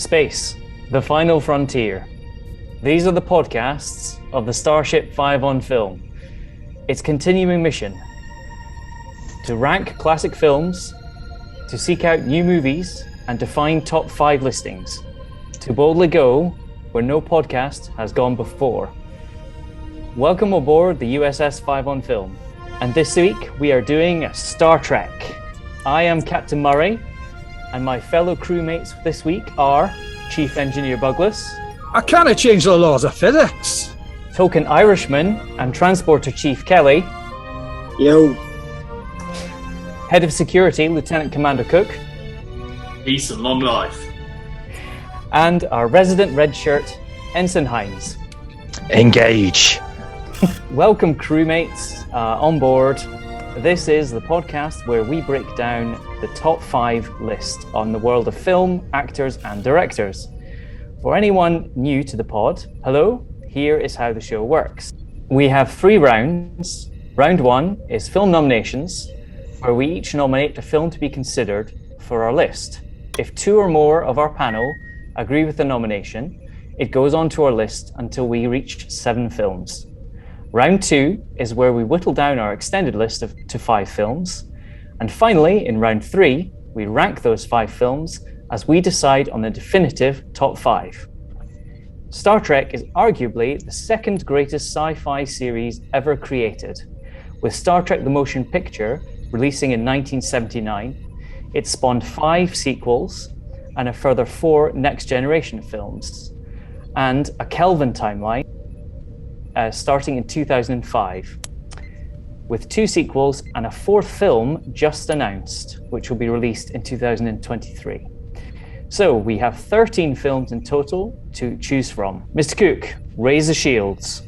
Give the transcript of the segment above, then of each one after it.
Space, the final frontier. These are the podcasts of the Starship 5 on film. Its continuing mission: to rank classic films, to seek out new movies, and to find top 5 listings. To boldly go where no podcast has gone before. Welcome aboard the USS 5 on film. And this week we are doing Star Trek. I am Captain Murray, and my fellow crewmates this week are Chief Engineer Douglas. I can't change the laws of physics. Token Irishman and Transporter Chief Kelly. Yo. Head of Security Lieutenant Commander Cook. Peace and long life. And our resident red shirt, Ensign Hines. Engage. Welcome crewmates on board. This is the podcast where we break down the top 5 list on the world of film, actors and directors. For anyone new to the pod, hello, here is how the show works. We have 3 rounds. Round 1 is film nominations, where we each nominate a film to be considered for our list. If 2 or more of our panel agree with the nomination, it goes on to our list until we reach 7 films. Round 2 is where we whittle down our extended list to 5 films. And finally, in round 3, we rank those 5 films as we decide on the definitive top 5. Star Trek is arguably the second greatest sci-fi series ever created. With Star Trek the Motion Picture releasing in 1979, it spawned 5 sequels and a further 4 next generation films, and a Kelvin timeline starting in 2005, with 2 sequels and a 4th film just announced, which will be released in 2023. So we have 13 films in total to choose from. Mr. Cook, raise the shields.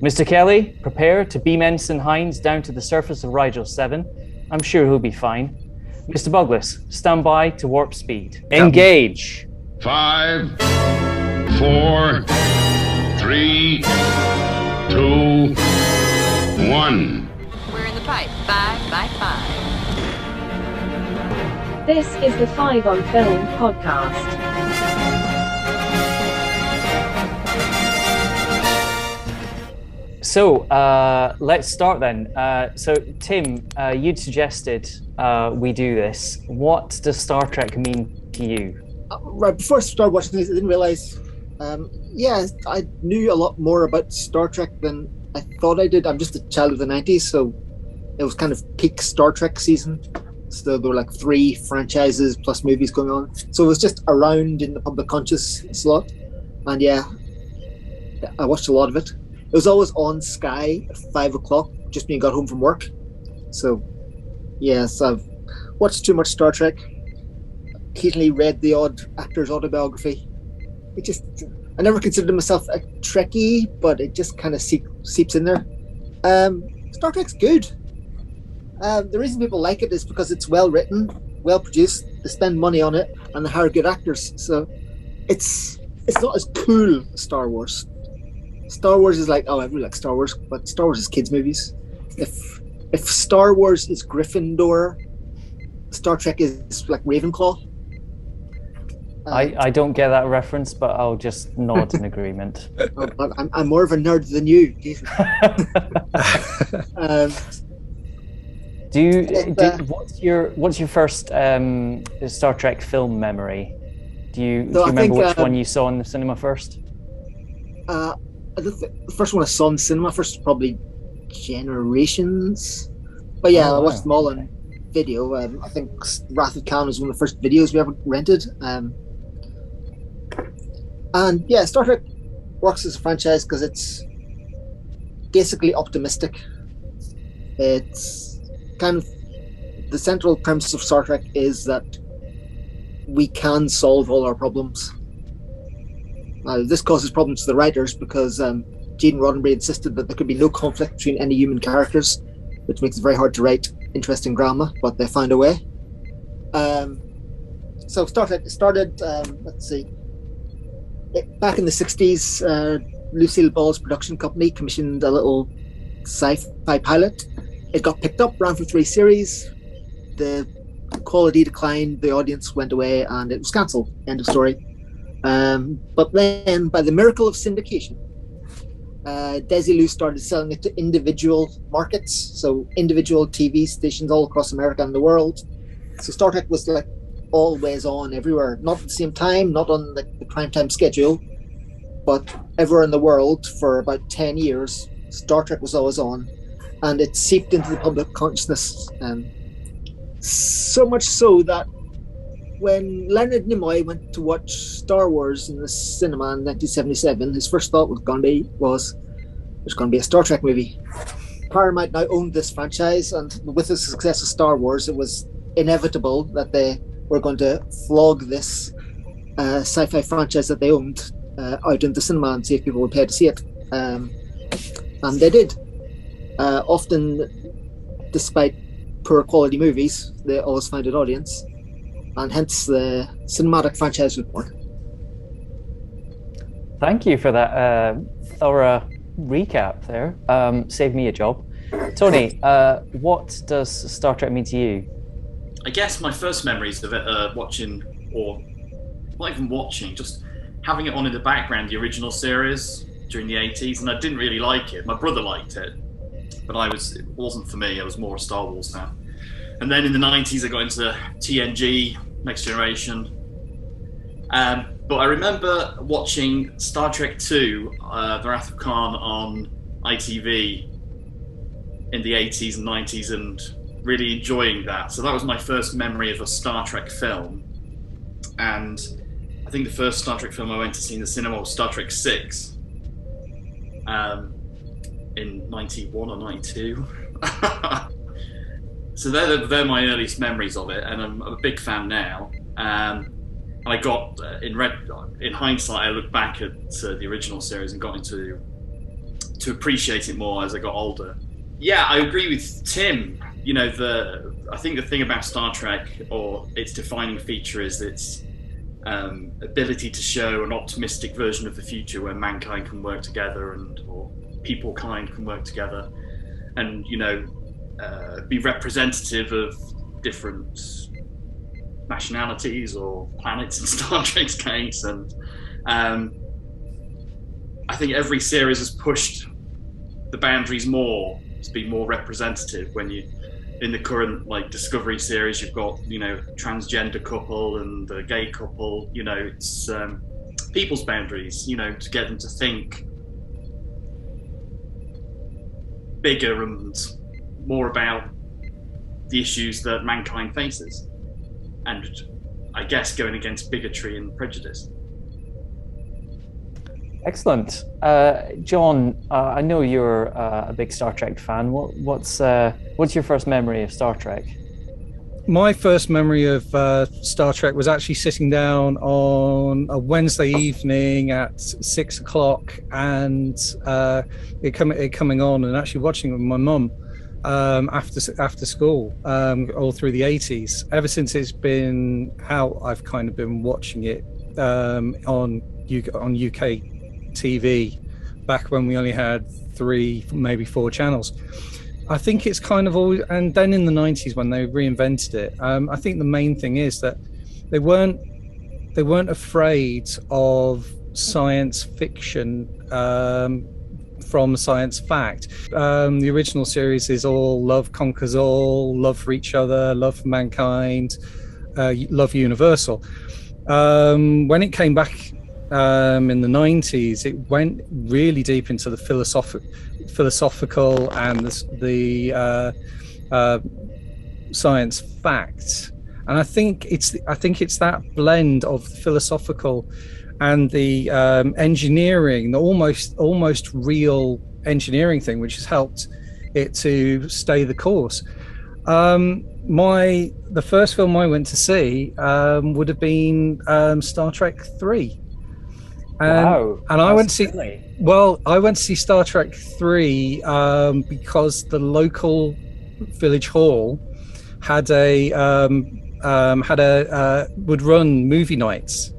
Mr. Kelly, prepare to beam Ensign Hines down to the surface of Rigel 7. I'm sure he'll be fine. Mr. Douglas, stand by to warp speed. Engage. 5, 4, 3, 2, 1. We're in the pipe. 5 by 5. This is the 5 on Film podcast. So let's start then. So Tim, you'd suggested we do this. What does Star Trek mean to you? Right before I started watching this, I didn't realize. I knew a lot more about Star Trek than I thought I did. I'm just a child of the 90s, so it was kind of peak Star Trek season. So there were like 3 franchises plus movies going on. So it was just around in the public conscious slot. And yeah, I watched a lot of it. It was always on Sky at 5 o'clock, just when you got home from work. So yes, I've watched too much Star Trek. Occasionally read the odd actor's autobiography. I never considered myself a Trekkie, but it just kind of seeps in there. Star Trek's good. The reason people like it is because it's well written, well produced. They spend money on it, and they hire good actors. So it's not as cool as Star Wars. Star Wars is like, oh, I really like Star Wars, but Star Wars is kids' movies. If Star Wars is Gryffindor, Star Trek is like Ravenclaw. I don't get that reference, but I'll just nod in agreement. I'm more of a nerd than you. What's your first Star Trek film memory? Do you remember which one you saw in the cinema first? The first one I saw in cinema first was probably Generations. But yeah, I watched them all on video. I think Wrath of Khan was one of the first videos we ever rented. And yeah, Star Trek works as a franchise because it's basically optimistic. It's kind of the central premise of Star Trek is that we can solve all our problems. This causes problems to the writers because Gene Roddenberry insisted that there could be no conflict between any human characters, which makes it very hard to write interesting drama, but they found a way. So Star Trek started, back in the 60s, Lucille Ball's production company commissioned a little sci-fi pilot. It got picked up, ran for 3 series. The quality declined, the audience went away, and it was cancelled. End of story. But then, by the miracle of syndication, Desilu started selling it to individual markets, so individual TV stations all across America and the world. So Star Trek was like always on everywhere, not at the same time, not on the primetime schedule, but everywhere in the world for about 10 years. Star Trek was always on, and it seeped into the public consciousness. So much so that when Leonard Nimoy went to watch Star Wars in the cinema in 1977, his first thought was there's going to be a Star Trek movie. Paramount now owned this franchise, and with the success of Star Wars, it was inevitable that they were going to flog this sci-fi franchise that they owned out into cinema and see if people would pay to see it. And they did. Often, despite poor quality movies, they always find an audience, and hence the cinematic franchise was born. Thank you for that thorough recap there. Saved me a job. Tony, what does Star Trek mean to you? I guess my first memories of it watching, or not even watching, just having it on in the background, the original series during the 80s, and I didn't really like it. My brother liked it, but it wasn't for me. I was more a Star Wars fan. And then in the 90s, I got into TNG, Next Generation. But I remember watching Star Trek II, The Wrath of Khan on ITV in the 80s and 90s and really enjoying that. So that was my first memory of a Star Trek film. And I think the first Star Trek film I went to see in the cinema was Star Trek VI in 91 or 92. So they're my earliest memories of it, and I'm a big fan now. I got in hindsight, I look back at the original series and got to appreciate it more as I got older. Yeah, I agree with Tim. You know, I think the thing about Star Trek, or its defining feature, is its ability to show an optimistic version of the future where mankind can work together, or people kind can work together, and be representative of different nationalities or planets in Star Trek's case. And I think every series has pushed the boundaries more to be more representative. When in the current Discovery series, you've got transgender couple and a gay couple. It's people's boundaries. To get them to think bigger and more about the issues that mankind faces, and I guess going against bigotry and prejudice. Excellent. John, I know you're a big Star Trek fan. What's your first memory of Star Trek? My first memory of Star Trek was actually sitting down on a Wednesday evening at 6 o'clock and it coming on, and actually watching it with my mum after school all through the 80s. Ever since it's been out, I've kind of been watching it on UK TV back when we only had 3, maybe 4 channels. I think it's kind of always, and then in the 90s when they reinvented it, I think the main thing is that they weren't afraid of science fiction from science fact. The original series is all love conquers all, love for each other, love for mankind, love universal. When it came back in the 90s, it went really deep into the philosophical and the science fact, and I think it's that blend of the philosophical and the engineering, the almost real engineering thing, which has helped it to stay the course. The first film I went to see would have been Star Trek 3. Wow! And I went to see Star Trek 3 because the local village hall had would run movie nights.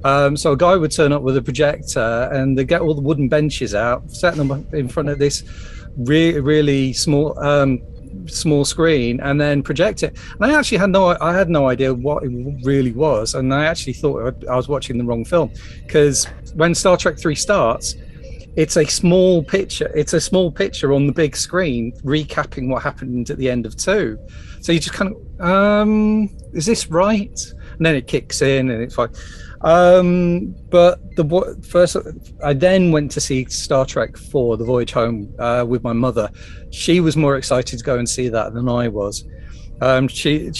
So a guy would turn up with a projector, and they'd get all the wooden benches out, set them in front of this really small small screen and then project it. And I actually had no idea what it really was, and I actually thought I was watching the wrong film, because when Star Trek 3 starts, it's a small picture. It's a small picture on the big screen recapping what happened at the end of 2. So you just kind of, is this right? And then it kicks in and it's like, but first, I then went to see Star Trek 4, The Voyage Home, with my mother. She was more excited to go and see that than I was. She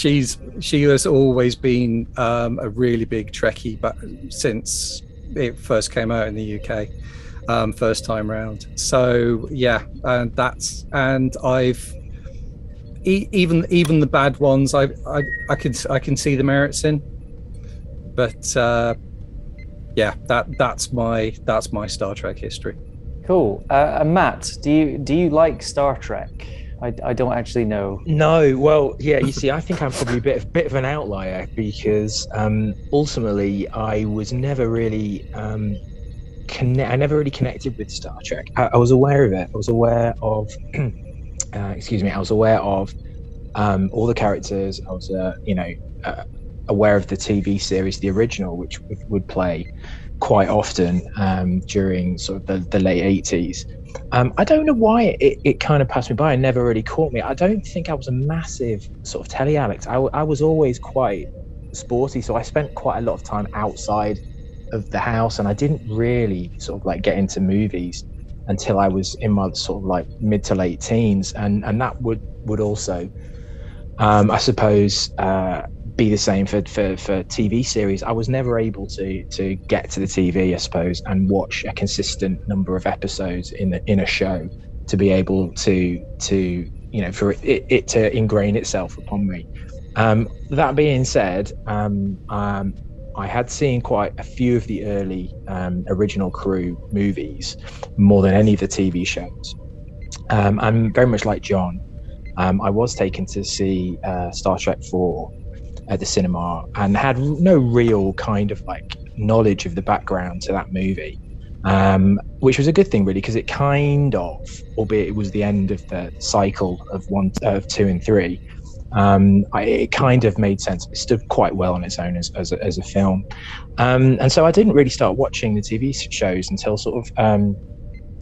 has always been a really big Trekkie, but since it first came out in the UK. First time round. So yeah, and I've even the bad ones I can see the merits in, but yeah, that's my Star Trek history. Cool. Matt, do you like Star Trek? I don't actually know. No, well, yeah. You see, I think I'm probably a bit of an outlier, because ultimately I was never really. I never really connected with Star Trek. I was aware of it. I was aware of, I was aware of all the characters. I was, aware of the TV series, the original, which would play quite often during sort of the late 80s. I don't know why it kind of passed me by and never really caught me. I don't think I was a massive sort of telly addict. I was always quite sporty, so I spent quite a lot of time outside of the house, and I didn't really sort of like get into movies until I was in my sort of like mid to late teens, and that would also I suppose be the same for TV series. I was never able to get to the TV, I suppose, and watch a consistent number of episodes in a show to be able to for it to ingrain itself upon me. That being said, I had seen quite a few of the early original crew movies, more than any of the TV shows. I'm very much like John. I was taken to see Star Trek 4 at the cinema and had no real kind of like knowledge of the background to that movie, which was a good thing really, because it kind of, albeit it was the end of the cycle of 2 and 3, it kind of made sense. It stood quite well on its own as a film, and so I didn't really start watching the TV shows until sort of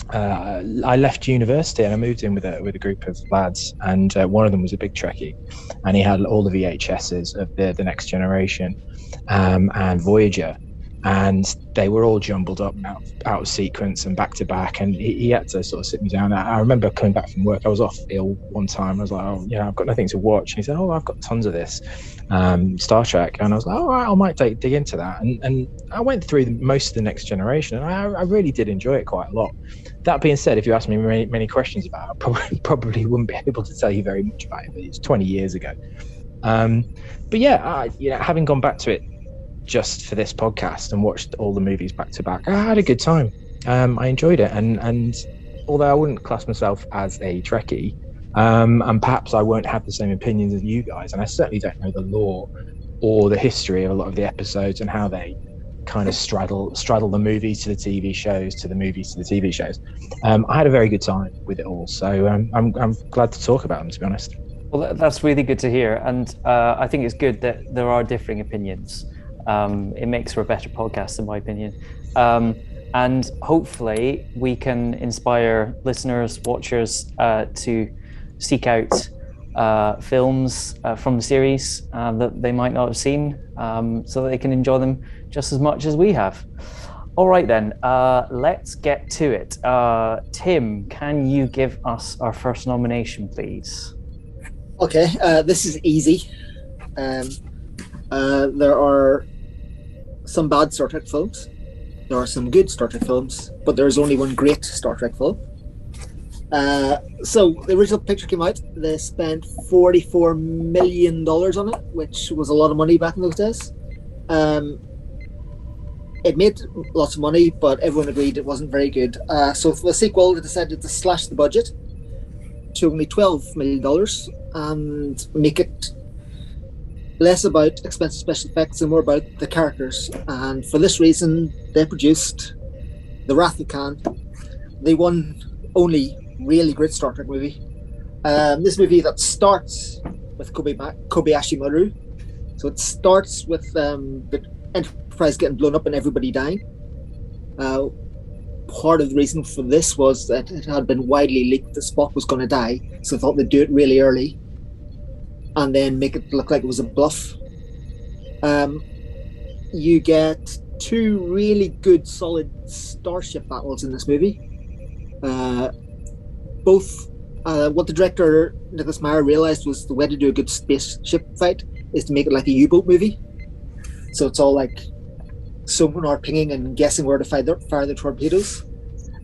I left university, and I moved in with a group of lads, and one of them was a big Trekkie, and he had all the VHSs of the Next Generation and Voyager, and they were all jumbled up out of sequence and back to back, and he had to sort of sit me down. I remember coming back from work, I was off ill one time. I was like, oh, I've got nothing to watch. And he said, I've got tons of this Star Trek. And I was like, all right, I might dig into that. And I went through most of the Next Generation, and I really did enjoy it quite a lot. That being said, if you asked me many questions about it, I probably wouldn't be able to tell you very much about it. But it's 20 years ago. But yeah, having gone back to it just for this podcast and watched all the movies back to back, I had a good time. I enjoyed it, and although I wouldn't class myself as a Trekkie, and perhaps I won't have the same opinions as you guys, and I certainly don't know the lore or the history of a lot of the episodes and how they kind of straddle the movies to the TV shows, to the movies to the TV shows. I had a very good time with it all, so I'm glad to talk about them, to be honest. Well, that's really good to hear, and I think it's good that there are differing opinions. It makes for a better podcast, in my opinion. And hopefully we can inspire listeners, watchers to seek out films from the series that they might not have seen, so that they can enjoy them just as much as we have. All right then, let's get to it. Tim, can you give us our first nomination, please? Okay, this is easy. There are some bad Star Trek films. There are some good Star Trek films, but there is only one great Star Trek film. So the original picture came out. They spent $44 million on it, which was a lot of money back in those days. It made lots of money, but everyone agreed it wasn't very good. So for the sequel, they decided to slash the budget to only $12 million and make it less about expensive special effects and more about the characters. And for this reason, they produced The Wrath of Khan, the one only really great Star Trek movie. This movie that starts with Kobayashi Maru. So it starts with the Enterprise getting blown up and everybody dying. Part of the reason for this was that it had been widely leaked that Spock was going to die, so I thought they'd do it really early and then make it look like it was a bluff. You get two really good, solid starship battles in this movie. Both, what the director Nicholas Meyer realized was the way to do a good spaceship fight is to make it like a U-boat movie. So it's all like sonar pinging and guessing where to fire the torpedoes.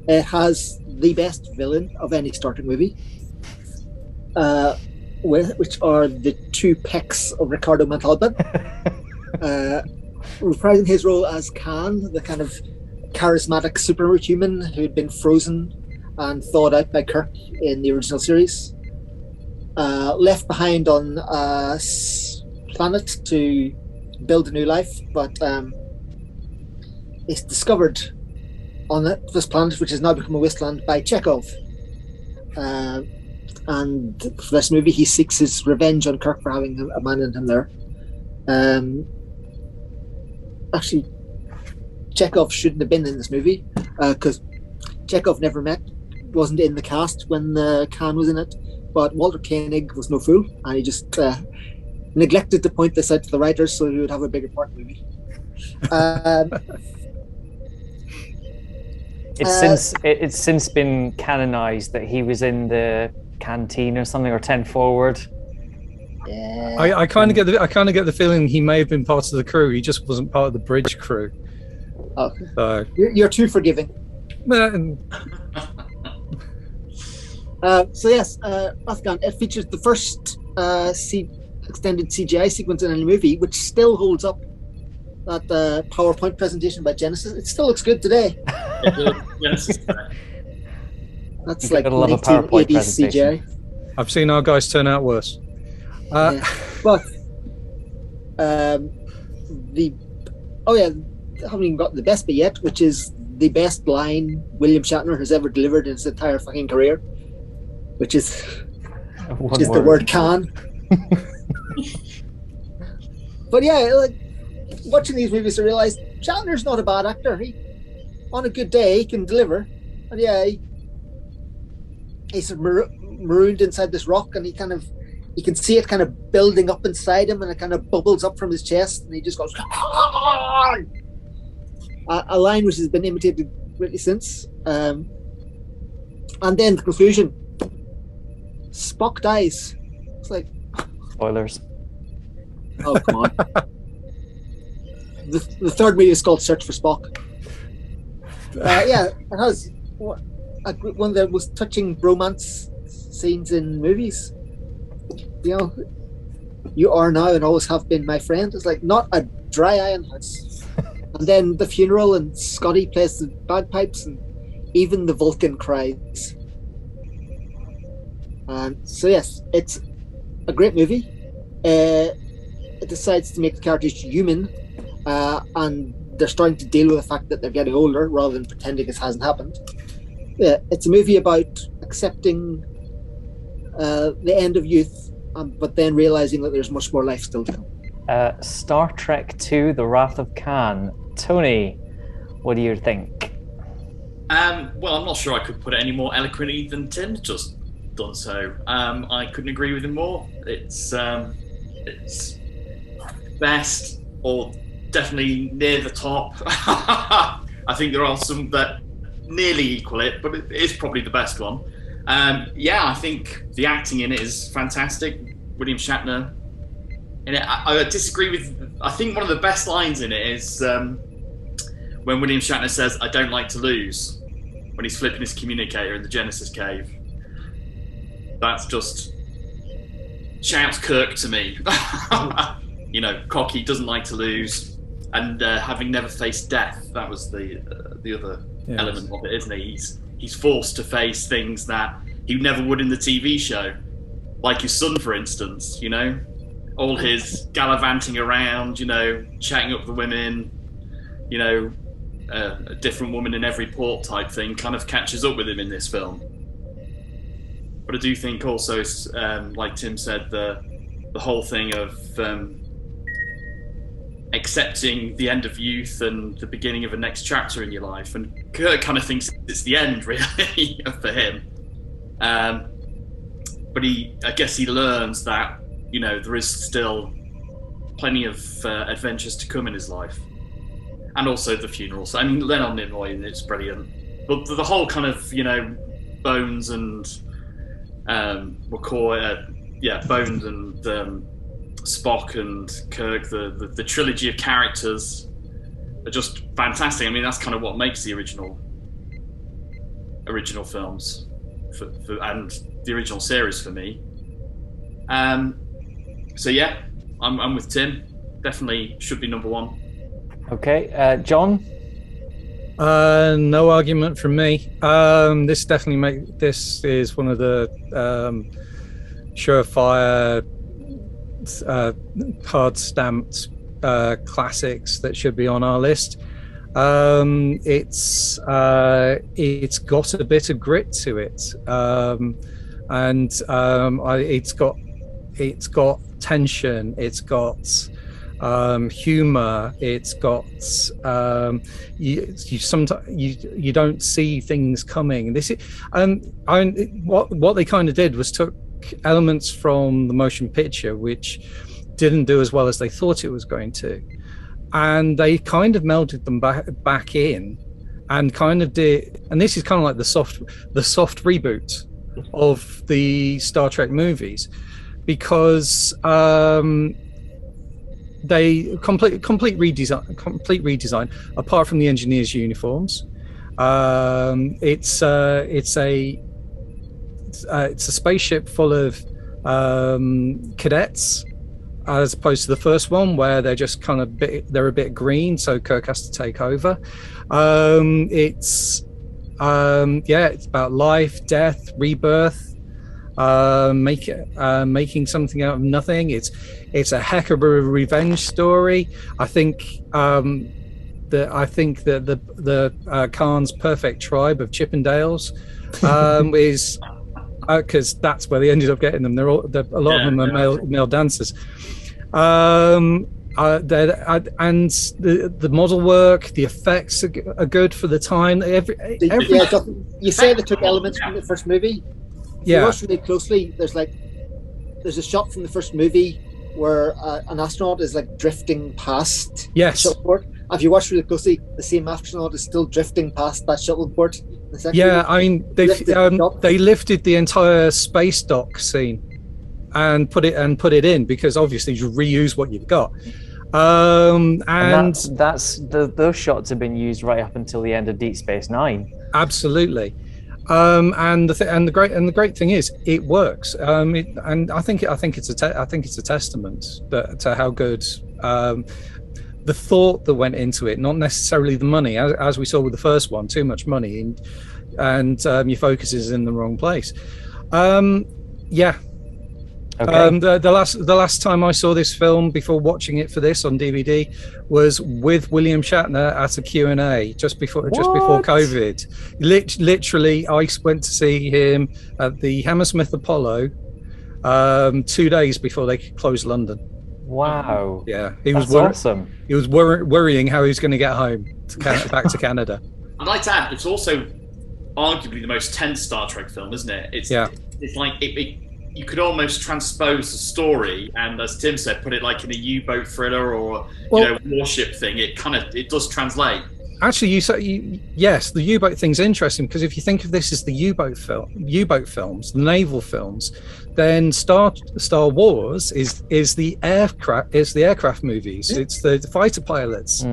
It has the best villain of any Star Trek movie, which are the two pecs of Ricardo Montalban. Reprising his role as Khan, the kind of charismatic superhuman who had been frozen and thawed out by Kirk in the original series. Left behind on a planet to build a new life, but is discovered on this planet, which has now become a wasteland, by Chekhov. And for this movie, he seeks his revenge on Kirk for having abandoned him there. Actually, Chekhov shouldn't have been in this movie because Chekhov wasn't in the cast when Khan was in it. But Walter Koenig was no fool, and he just neglected to point this out to the writers so he would have a bigger part in the movie. It's since been canonized that he was in the canteen or something, or 10 Forward. Yeah. I kind of get the feeling he may have been part of the crew. He just wasn't part of the bridge crew. Oh, So, you're too forgiving. So yes, Afghan. It features the first extended CGI sequence in any movie, which still holds up. That PowerPoint presentation by Genesis, it still looks good today. That's like 1980s CGI. I've seen our guys turn out worse. Yeah. But I haven't even got the best bit yet, which is the best line William Shatner has ever delivered in his entire fucking career, which is the word "can." But yeah, like watching these movies, I realized Shatner's not a bad actor. He, on a good day, he can deliver. And yeah, he's marooned inside this rock, and you can see it kind of building up inside him, and it kind of bubbles up from his chest, and he just goes a line which has been imitated really since. And then the conclusion: Spock dies. It's like spoilers. Oh, come on. The third movie is called Search for Spock. Yeah, it has one of the most touching bromance scenes in movies. You know, you are now and always have been my friend. It's like not a dry eye in house. And then the funeral, and Scotty plays the bagpipes, and even the Vulcan cries. So yes, it's a great movie. It decides to make the characters human, and they're starting to deal with the fact that they're getting older rather than pretending this hasn't happened. Yeah, it's a movie about accepting the end of youth, but then realizing that there's much more life still to come. Star Trek II: The Wrath of Khan. Tony, what do you think? Well, I'm not sure I could put it any more eloquently than Tim's just done so. I couldn't agree with him more. It's best, or definitely near the top. I think there are some that nearly equal it, but it is probably the best one. Yeah, I think the acting in it is fantastic. William Shatner in it. I disagree with. I think one of the best lines in it is when William Shatner says, "I don't like to lose," when he's flipping his communicator in the Genesis cave. That's just shouts Kirk to me. You know, cocky, doesn't like to lose, and having never faced death. That was the other element of it, isn't he? He's forced to face things that he never would in the TV show, like his son, for instance. You know, all his gallivanting around, you know, chatting up the women, you know, a different woman in every port type thing, kind of catches up with him in this film. But I do think also, like Tim said, the whole thing of accepting the end of youth and the beginning of a next chapter in your life. And Kirk kind of thinks it's the end, really, for him. But I guess he learns that, there is still plenty of adventures to come in his life. And also the funeral. So, I mean, Leonard Nimoy, it's brilliant. But the whole kind of, Bones and McCoy, Bones and Spock and Kirk, the trilogy of characters are just fantastic. I mean, that's kind of what makes the original films and the original series for me. So yeah, I'm with Tim. Definitely should be number one. Okay, John. No argument from me. This is one of the surefire, hard stamped classics that should be on our list. It's got a bit of grit to it, and it's got tension. It's got humor. It's got you don't see things coming. This is what they kind of did was took elements from the motion picture, which didn't do as well as they thought it was going to, and they kind of melded them back in, and kind of did. And this is kind of like the soft reboot of the Star Trek movies, because they complete redesign apart from the engineers' uniforms. It's a spaceship full of cadets, as opposed to the first one where they're just kind of they're a bit green, so Kirk has to take over. It's about life, death, rebirth, making something out of nothing. It's a heck of a revenge story. I think that the Khan's perfect tribe of Chippendales is, because that's where they ended up getting them. A lot of them are male dancers. And the model work, the effects are good for the time. You say they took elements from the first movie. Yeah. You watch really closely. There's a shot from the first movie where an astronaut is like drifting past the shuttleport. If you watch really closely, the same astronaut is still drifting past that shuttleport. Yeah, I mean they lifted the entire space dock scene and put it in, because obviously you reuse what you've got. And those shots have been used right up until the end of Deep Space Nine. Absolutely. And the great thing is it works. And I think it's a testament to how good the thought that went into it, not necessarily the money, as we saw with the first one. Too much money, and your focus is in the wrong place. Okay. The last time I saw this film before watching it for this on DVD was with William Shatner at a Q&A just before COVID. Literally, I went to see him at the Hammersmith Apollo 2 days before they closed London. Wow. Yeah, That's awesome. He was worrying how he was going to get home back to Canada. I'd like to add, it's also arguably the most tense Star Trek film, isn't it? It's like you could almost transpose the story, and as Tim said, put it like in a U-boat thriller or warship thing. It does translate. Actually, yes, the U-boat thing's interesting, because if you think of this as the U-boat films, the naval films, then Star Wars is the aircraft movies. It's the fighter pilots.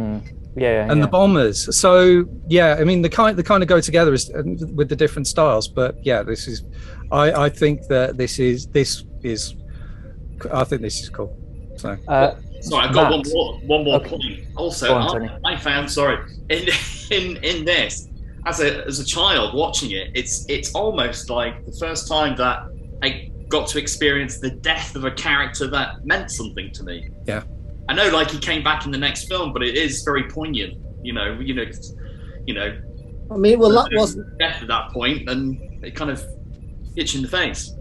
The bombers. So I mean, they kind of go together with the different styles. But this is, I think that this is cool. So. Sorry, I've got one more point. Also, I found in this, as a child watching it, it's almost like the first time that I got to experience the death of a character that meant something to me. Yeah. I know, like, he came back in the next film, but it is very poignant. I mean, well, that wasn't death at that point, and it kind of itch in the face.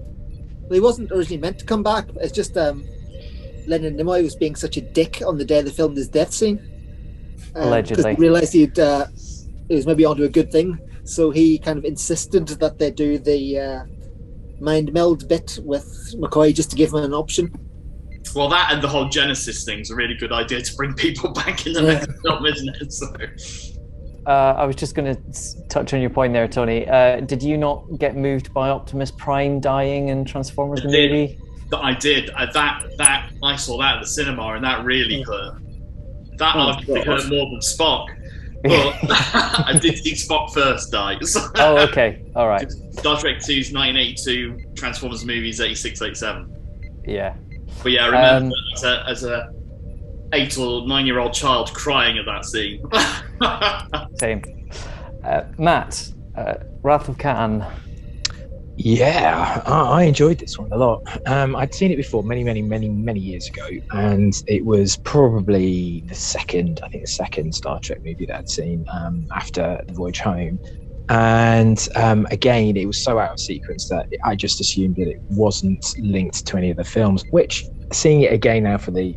Well, he wasn't originally meant to come back. It's just Leonard Nimoy was being such a dick on the day they filmed his death scene. Allegedly. Because he realised he was maybe onto a good thing. So he kind of insisted that they do the mind meld bit with McCoy just to give him an option. Well, that and the whole Genesis thing's a really good idea to bring people back in the next film, isn't it? So. I was just going to touch on your point there, Tony. Did you not get moved by Optimus Prime dying in Transformers the movie? I did. I saw that at the cinema, and that really hurt. That arguably hurt more than Spock. But I did see Spock first die. So. Oh, okay. All right. Star Trek 2's 1982, Transformers movies 86, 87. Yeah. But yeah, I remember as a 8 or 9-year-old child crying at that scene. Same. Matt, Wrath of Khan. Yeah, I enjoyed this one a lot. I'd seen it before many years ago, and it was probably the second Star Trek movie that I'd seen after The Voyage Home. And again, it was so out of sequence that I just assumed that it wasn't linked to any of the films, which, seeing it again now for the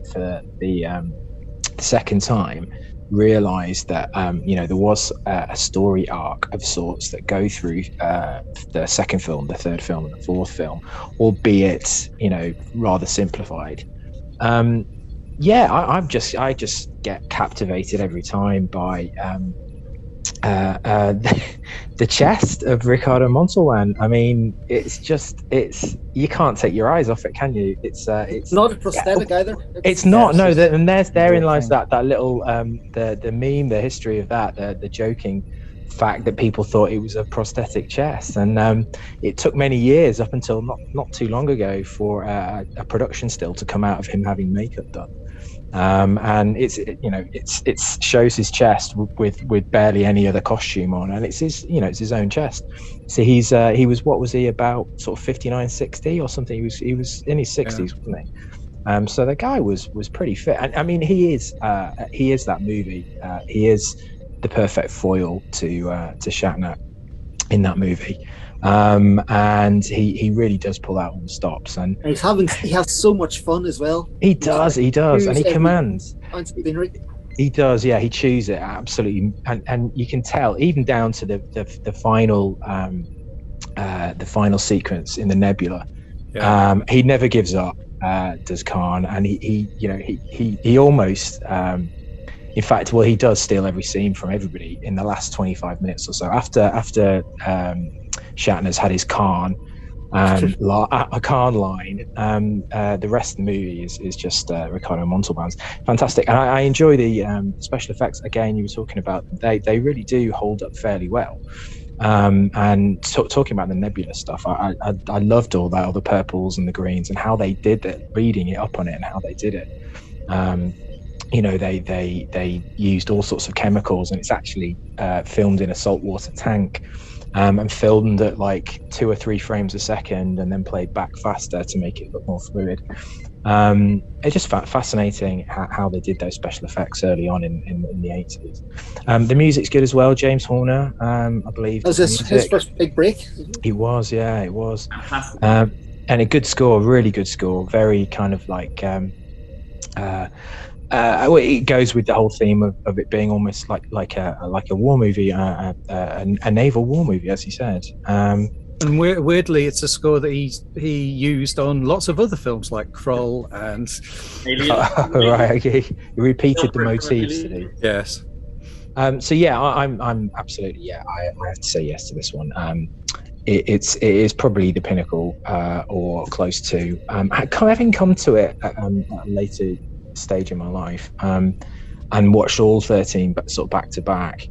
second time, realized that there was a story arc of sorts that go through the second film, the third film, and the fourth film, albeit rather simplified. I just get captivated every time by the chest of Ricardo Montalban. I mean, it's you can't take your eyes off it, can you? It's not a prosthetic either. It's not. No, and therein lies that little the meme, the history of that, the joking fact that people thought it was a prosthetic chest, and it took many years up until not too long ago for a production still to come out of him having makeup done. And it shows his chest with barely any other costume on, and it's his own chest. So he was, what was he, about sort of 59, 60 or something? He was in his 60s, wasn't he? So the guy was pretty fit, and I mean he is that movie. He is the perfect foil to Shatner in that movie. And he really does pull out all the stops, and he has so much fun as well. He does, and he commands. He does, yeah. He chews it absolutely, and you can tell even down to the final sequence in the nebula. Yeah. He never gives up, does Khan, and he almost. In fact, he does steal every scene from everybody in the last 25 minutes or so. After Shatner's had his Khan line, the rest of the movie is just Ricardo Montalban's fantastic. And I enjoy the special effects. Again, you were talking about, they really do hold up fairly well. And talking about the nebula stuff, I loved all that, all the purples and the greens, and how they did it, reading it up on it, and how they did it. They used all sorts of chemicals, and it's actually filmed in a saltwater tank, and filmed at like 2 or 3 frames a second, and then played back faster to make it look more fluid. It's just fascinating how they did those special effects early on in the 80s. The music's good as well. James Horner, I believe. Was this his first big break? It was. And a good score, really good score. Very kind of like. It goes with the whole theme of it being almost like a war movie, a naval war movie, as he said. And weirdly, it's a score that he used on lots of other films like Kroll and. Right, okay. He repeated the motifs, did he? Yes. So yeah, I'm absolutely, yeah. I have to say yes to this one. It is probably the pinnacle, or close to. Having come to it at a later stage in my life, and watched all 13 sort of back to back.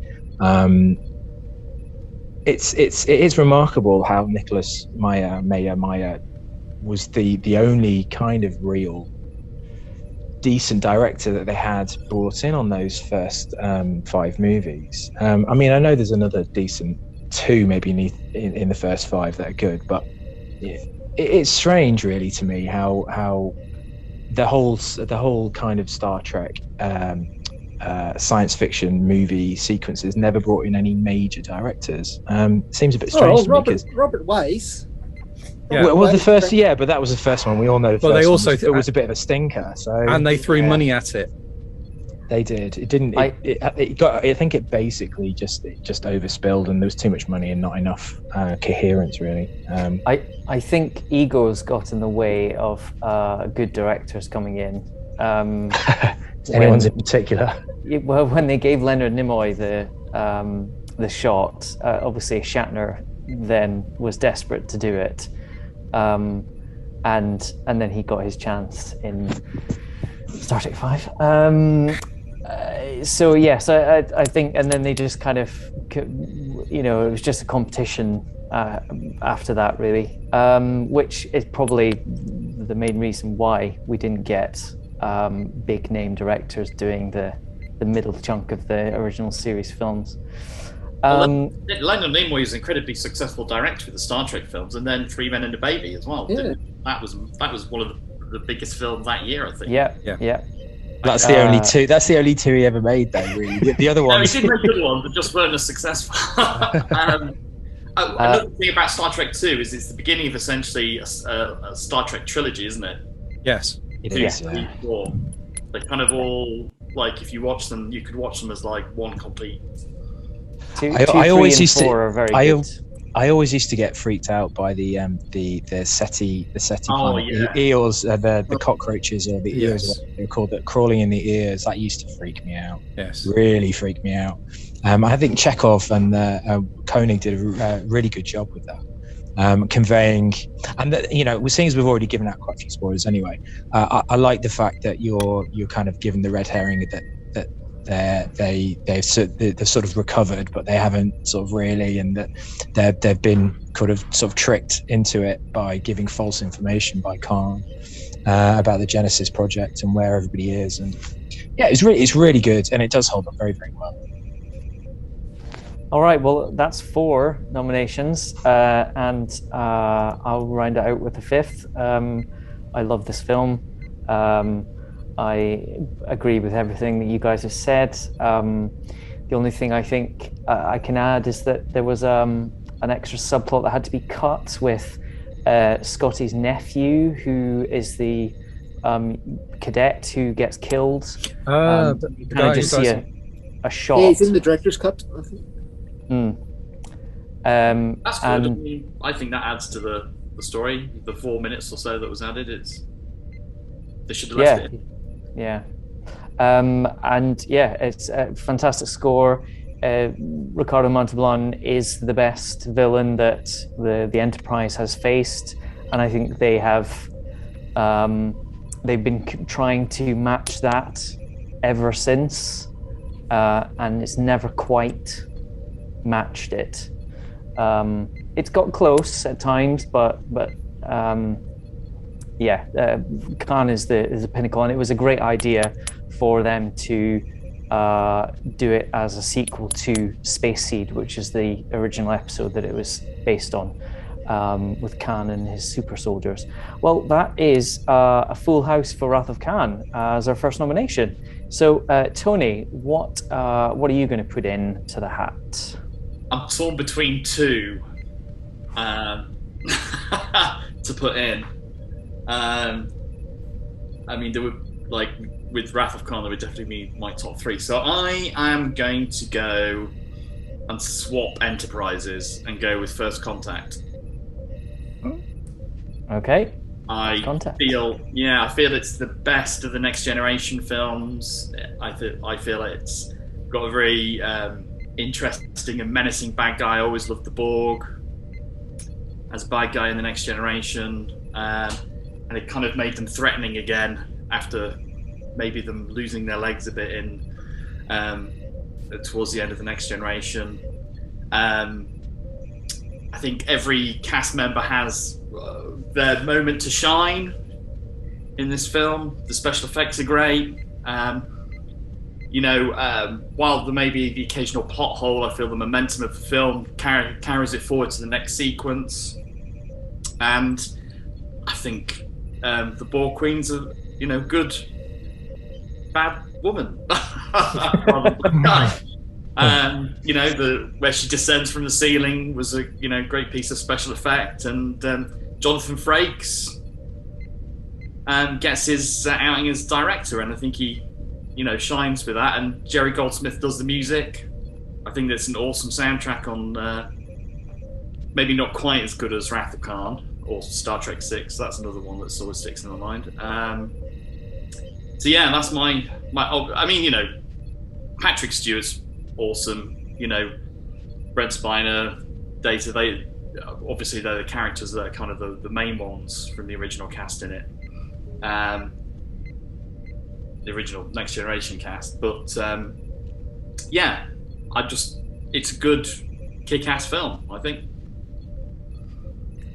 It is remarkable how Nicholas Meyer was the only kind of real decent director that they had brought in on those first 5 movies. I mean, I know there's another decent 2 maybe in the first 5 that are good, but it's strange really to me how the whole kind of Star Trek science fiction movie sequences never brought in any major directors. Seems a bit strange to me, because Robert Wise. Yeah. Well, the first, but that was the first one. We all know the Well, they first also one was a bit of a stinker. So and they threw money at it. They did. It didn't. It got. I think it basically just overspilled, and there was too much money and not enough coherence, really. I think egos got in the way of good directors coming in. Anyone's in particular? Well, when they gave Leonard Nimoy the shot, obviously Shatner then was desperate to do it, and then he got his chance in Star Trek V. So yes, I think, and then they just kind of, it was just a competition after that, really, which is probably the main reason why we didn't get big name directors doing the middle chunk of the original series films. Leonard Nimoy was an incredibly successful director with the Star Trek films, and then Three Men and a Baby as well. Yeah. That was one of the biggest films that year, I think. Yeah. That's the only two. That's the only two he ever made, though. Really, the other ones. No, he did make good ones, but just weren't as successful. Another thing about Star Trek 2 is it's the beginning of essentially a Star Trek trilogy, isn't it? Yes, it is. They're kind of all like, if you watch them, you could watch them as like one complete. I always used to. Are very good. I always used to get freaked out by the SETI eels, the cockroaches or the eels, what they're called, that crawling in the ears. That used to freak me out. Yes, really freaked me out. I think Chekhov and Koenig did a really good job with that, conveying. And seeing as we've already given out quite a few spoilers anyway, I like the fact that you're kind of given the red herring that they've sort of recovered, but they haven't sort of really, and that they've been sort of tricked into it by giving false information by Khan about the Genesis project and where everybody is. And it's really good, and it does hold up very, very well. All right, well, that's 4 nominations, and I'll round it out with the 5th. I love this film. I agree with everything that you guys have said. The only thing I think I can add is that there was an extra subplot that had to be cut with Scotty's nephew, who is the cadet who gets killed. You kind of just see a shot. Yeah, he's in the director's cut, I think. That's good. I think that adds to the story. The 4 minutes or so that was added, they should have left it. Yeah. It's a fantastic score. Ricardo Montalban is the best villain that the Enterprise has faced, and I think they have they've been trying to match that ever since, and it's never quite matched it. It's got close at times, but Khan is the pinnacle, and it was a great idea for them to do it as a sequel to Space Seed, which is the original episode that it was based on, with Khan and his super soldiers. Well, that is a full house for Wrath of Khan as our first nomination. So, Tony, what are you going to put in to the hat? I'm torn between 2 to put in. There were, like, with Wrath of Khan, there would definitely be my top 3. So I am going to go and swap Enterprises and go with First Contact. Okay. I feel it's the best of the Next Generation films. I feel it's got a very interesting and menacing bad guy. I always loved the Borg as a bad guy in the Next Generation. And it kind of made them threatening again after maybe them losing their legs a bit in towards the end of the Next Generation. I think every cast member has their moment to shine in this film. The special effects are great. While there may be the occasional plot hole, I feel the momentum of the film carries it forward to the next sequence. And I think the Borg Queen's a good bad woman. Where she descends from the ceiling was a great piece of special effect, and Jonathan Frakes gets his outing as director, and I think he, shines with that. And Jerry Goldsmith does the music. I think that's an awesome soundtrack on, maybe not quite as good as Wrath of Khan or Star Trek 6. That's another one that sort of sticks in my mind. So yeah, that's my. I mean, Patrick Stewart's awesome. Brent Spiner, Data. Obviously they're the characters that are kind of the main ones from the original cast in it. The original Next Generation cast, but yeah, it's a good kick-ass film, I think.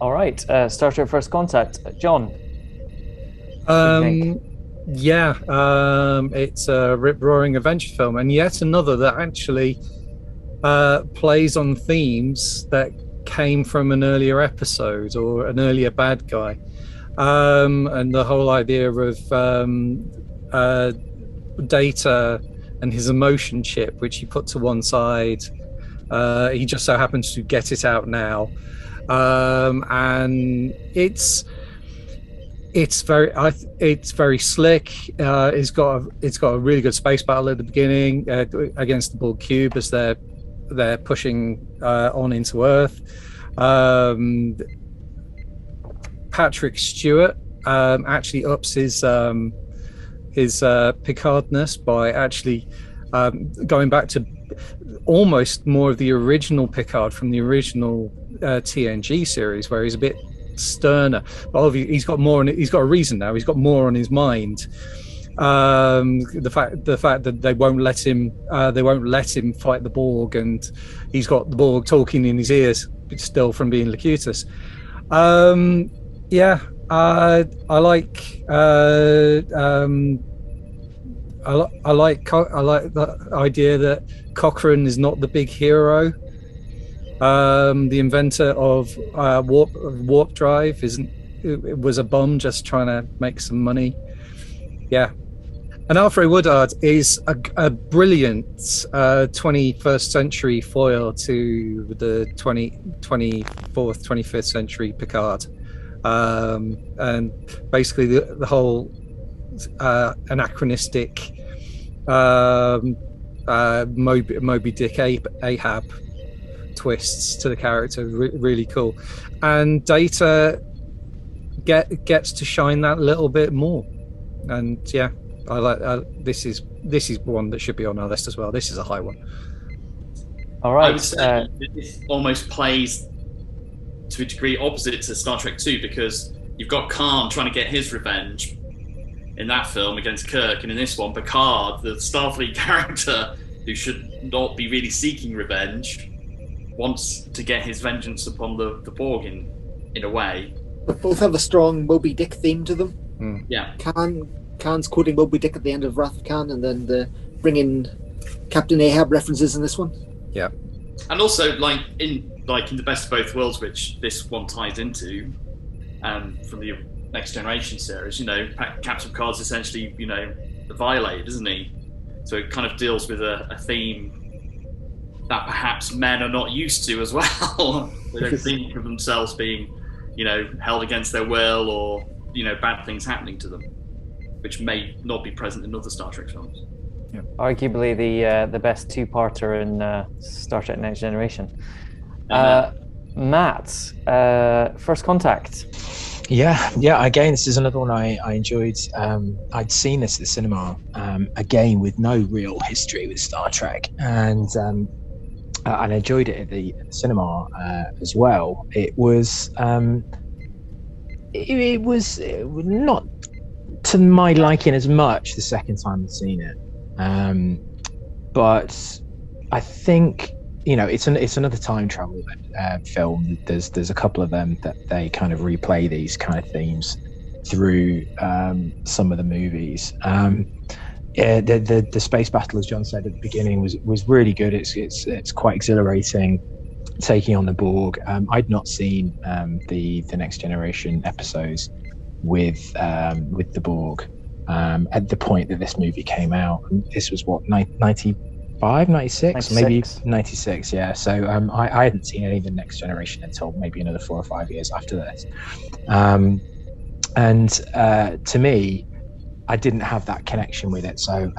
All right, Star Trek First Contact, John. It's a rip-roaring adventure film, and yet another that actually plays on themes that came from an earlier episode or an earlier bad guy, and the whole idea of Data and his emotion chip, which he put to one side. He just so happens to get it out now, and it's very slick. It's got a really good space battle at the beginning against the Borg cube as they're pushing on into Earth. Patrick Stewart actually ups his Picardness by actually going back to almost more of the original Picard from the original TNG series, where he's a bit sterner, but obviously he's got a reason now. He's got more on his mind. The fact that they won't let him fight the Borg, and he's got the Borg talking in his ears still from being Locutus. I like the idea that Cochrane is not the big hero. The inventor of warp drive was a bum just trying to make some money. Yeah. And Alfred Woodard is a brilliant 21st century foil to the 24th, 25th century Picard. And basically the whole anachronistic Moby Dick Ahab twists to the character, really cool. And Data gets to shine that little bit more. And yeah, I like this is one that should be on our list as well. This is a high one. All right. I would say this almost plays to a degree opposite to Star Trek 2, because you've got Khan trying to get his revenge in that film against Kirk, and in this one, Picard, the Starfleet character who should not be really seeking revenge, wants to get his vengeance upon the Borg in a way. But both have a strong Moby Dick theme to them. Yeah. Khan's quoting Moby Dick at the end of Wrath of Khan, and then bring in Captain Ahab references in this one. Yeah. And also, in the Best of Both Worlds, which this one ties into, from the Next Generation series, Captain Picard's essentially, violated, isn't he? So it kind of deals with a theme that perhaps men are not used to as well. They don't think of themselves being, held against their will, or, bad things happening to them, which may not be present in other Star Trek films. Yeah. Arguably the best two-parter in Star Trek Next Generation. Matt, First Contact. Yeah. Again, this is another one I enjoyed. I'd seen this at the cinema, again with no real history with Star Trek, and I enjoyed it at the cinema as well. It was not to my liking as much the second time I'd seen it, but I think it's another time travel film. There's a couple of them that they kind of replay these kind of themes through some of the movies. The space battle, as John said at the beginning, was really good. It's quite exhilarating, taking on the Borg. I'd not seen the Next Generation episodes with the Borg at the point that this movie came out. And this was what, 94, 96, maybe 96. 96. Yeah. So I hadn't seen any of the Next Generation until maybe another 4 or 5 years after this. And to me, I didn't have that connection with it. So,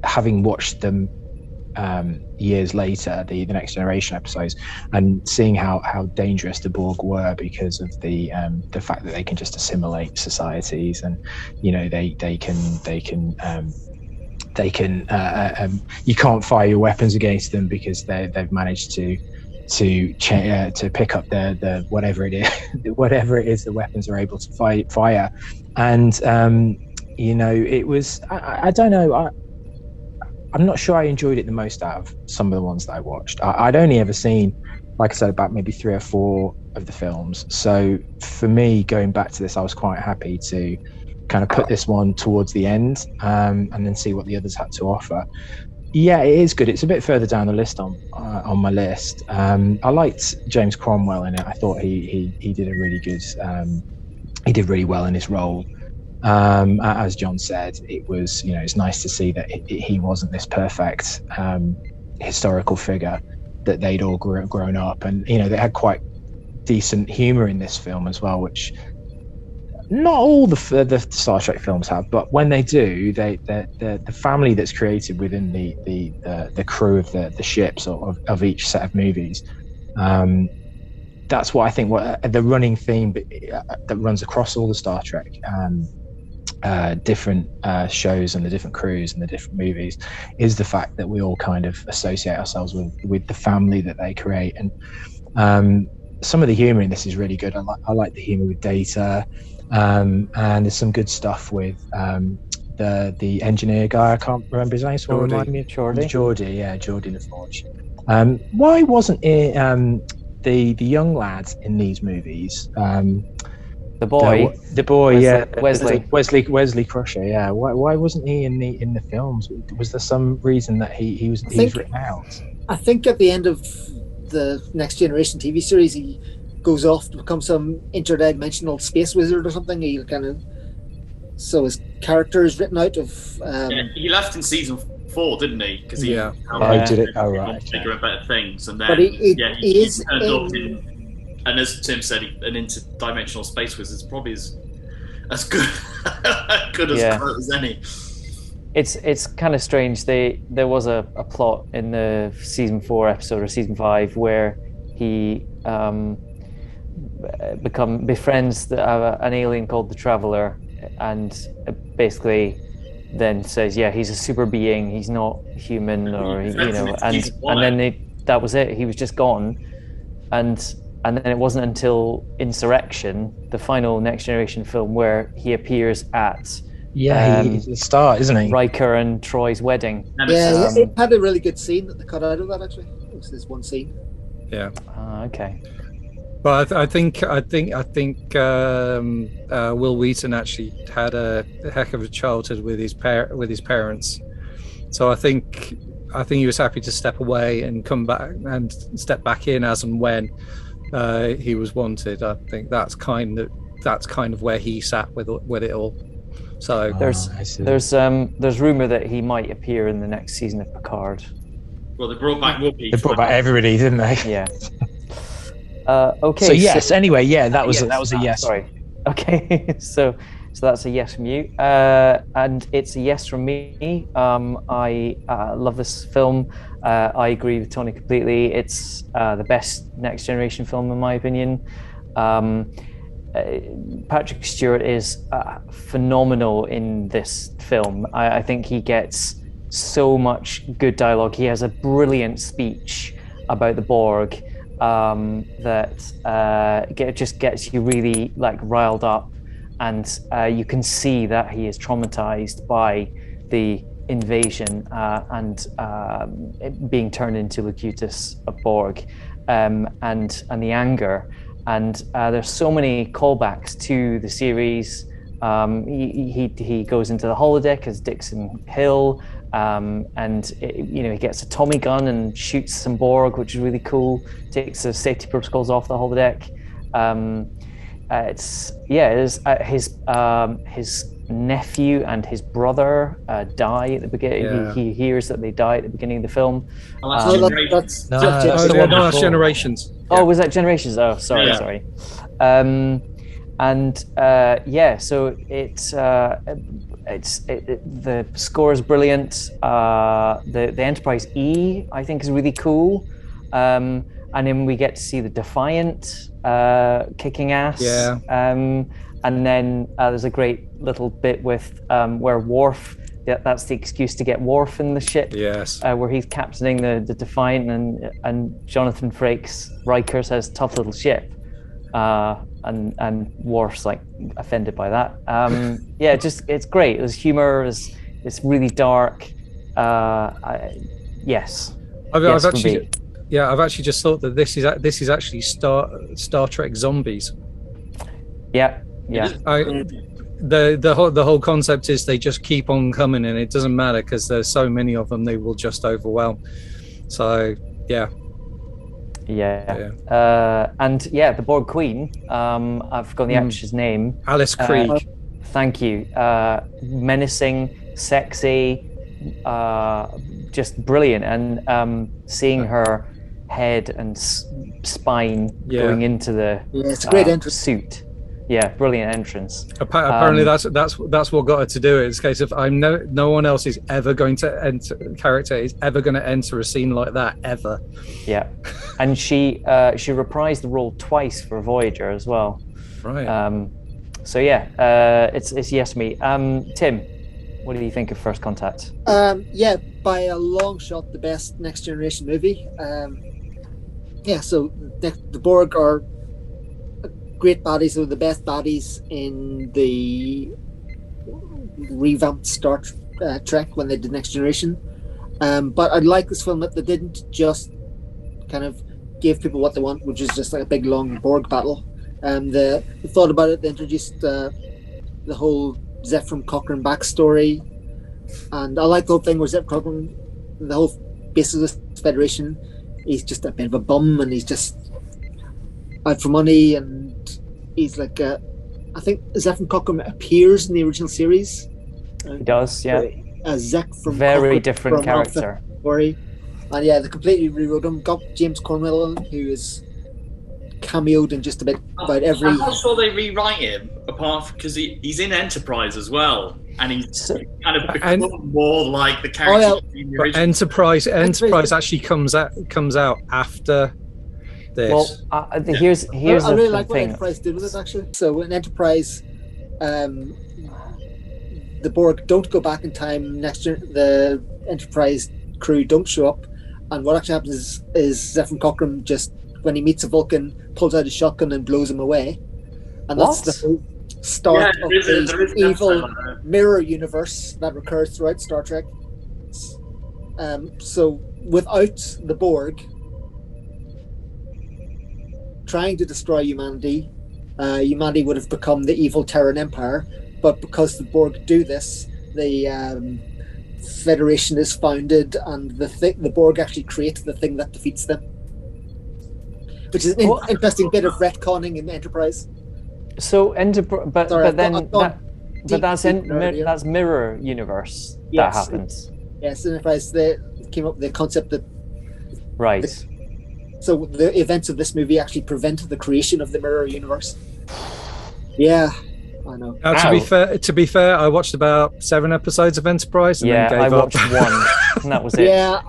having watched them years later, the Next Generation episodes, and seeing how dangerous the Borg were because of the fact that they can just assimilate societies, and they can you can't fire your weapons against them because they've managed to pick up the whatever it is the weapons are able to fire, and it was I don't know, I'm not sure I enjoyed it the most out of some of the ones that I watched. I'd only ever seen, like I said, about maybe 3 or 4 of the films. So for me, going back to this, I was quite happy to kind of put this one towards the end, and then see what the others had to offer. Yeah, it is good. It's a bit further down the list on my list. I liked James Cromwell in it. I thought he did a really good. He did really well in his role. As John said, it was, it's nice to see that he wasn't this perfect historical figure, that they'd all grown up, and they had quite decent humor in this film as well, which not all the Star Trek films have, but when they do, the family that's created within the crew of the ships of each set of movies. That's what I think. What the running theme that runs across all the Star Trek different shows and the different crews and the different movies is the fact that we all kind of associate ourselves with the family that they create. And some of the humor in this is really good. I like the humor with Data, and there's some good stuff with the engineer guy. I can't remember his name. So remind me of Geordie. Yeah, Geordie LaForge. Why wasn't it the young lad in these movies? The boy, Wesley Crusher. Yeah, why wasn't he in the films? Was there some reason that he was written out? I think at the end of the Next Generation TV series, he goes off to become some interdimensional space wizard or something. So his character is written out of. He left in season 4, didn't he? Because he did it. Oh right. Bigger and better things, and then but he turned up in. And as Tim said, an interdimensional space wizard is probably as good as any. It's kind of strange. There was a plot in the season 4 episode or season 5 where he befriends an alien called the Traveler, and basically then says, yeah, he's a super being. He's not human, and then that was it. He was just gone, and then it wasn't until Insurrection, the final Next Generation film, where he appears at he's the star, isn't he? Riker and Troy's wedding. It had a really good scene that they cut out of that. Actually, it was this one scene. Yeah. Okay. But I think Will Wheaton actually had a heck of a childhood with his parents. So I think he was happy to step away and come back and step back in as and when he was wanted. I think that's kind of where he sat with it all. So there's rumor that he might appear in the next season of Picard. Well, they brought back Whoopi. They brought back everybody, didn't they? Yeah. Okay. So yes. Anyway, yeah, that was a yes. Sorry. Okay. So that's a yes from you, and it's a yes from me. I love this film. I agree with Tony completely. It's the best Next Generation film in my opinion. Patrick Stewart is phenomenal in this film. I think he gets so much good dialogue. He has a brilliant speech about the Borg that just gets you really riled up. And you can see that he is traumatized by the invasion and being turned into Locutus of Borg, and the anger. And there's so many callbacks to the series. He goes into the holodeck as Dixon Hill, and he gets a Tommy gun and shoots some Borg, which is really cool. Takes the safety protocols off the holodeck. His nephew and his brother die at the beginning. Yeah. He hears that they die at the beginning of the film. Oh, that's Oh, Generations. that's No, Jeff- that's Oh, the no, one no, that's before. Generations. Oh, was that Generations? Oh, sorry, Yeah. sorry. So the score is brilliant. The Enterprise E, I think, is really cool. And then we get to see the Defiant kicking ass. Yeah. And then there's a great little bit with where Worf. That's the excuse to get Worf in the ship. Yes. Where he's captaining the Defiant, and Jonathan Frakes Riker says "tough little ship," and Worf's like offended by that. It's great. There's humor. It's really dark. Yes. I've Yes, for actually, me. I've actually just thought that this is actually Star Trek Zombies. Yeah. The whole concept is they just keep on coming, and it doesn't matter because there's so many of them, they will just overwhelm. So Yeah. The Borg Queen. I've forgotten the actress's name. Alice Krieg. Thank you. Menacing, sexy, just brilliant. And seeing her head and spine going into the it's a great entrance. suit. Yeah, brilliant entrance. Apparently, that's what got her to do it. It's a case of no one else is ever going to enter. Character is ever going to enter a scene like that ever. Yeah, and she reprised the role twice for Voyager as well. Right. It's yes me. Tim, what do you think of First Contact? By a long shot, the best Next Generation movie. So the Borg are great baddies. They're the best baddies in the revamped Star Trek when they did Next Generation. But I like this film that they didn't just kind of give people what they want, which is just like a big long Borg battle. They thought about it. They introduced the whole Zefram Cochrane backstory, and I like the whole thing where Zefram Cochrane, the whole basis of this Federation, he's just a bit of a bum, and he's just out for money, and he's like I think Zefram Cochrane appears in the original series. He does, yeah. Zek from Very Cochrane different from character. Alpha Story. And they completely rewrote him. Got James Cornwell, who is cameoed in just about every. I'm not sure they rewrite him, apart from because he's in Enterprise as well, and he's kind of become more like the character. In the But original. Enterprise actually comes out after this. Well, here's I really the like what thing. Enterprise did with it, actually. So in Enterprise, the Borg don't go back in time. The Enterprise crew don't show up, and what actually happens is Zefram Cochrane just, when he meets a Vulcan, pulls out a shotgun and blows him away, and that's the whole start of the evil mirror universe that recurs throughout Star Trek. So without the Borg trying to destroy humanity, humanity would have become the evil Terran Empire. But because the Borg do this, the Federation is founded, and the Borg actually create the thing that defeats them, which is an interesting bit of retconning in Enterprise. So Enterprise, that's mirror universe Yes. that happens. Yes, Enterprise, they came up with the concept that Right. so the events of this movie actually prevented the creation of the mirror universe. Yeah, I know. Now, to be fair, I watched about 7 episodes of Enterprise and then gave I up. watched one, and that was it. Yeah,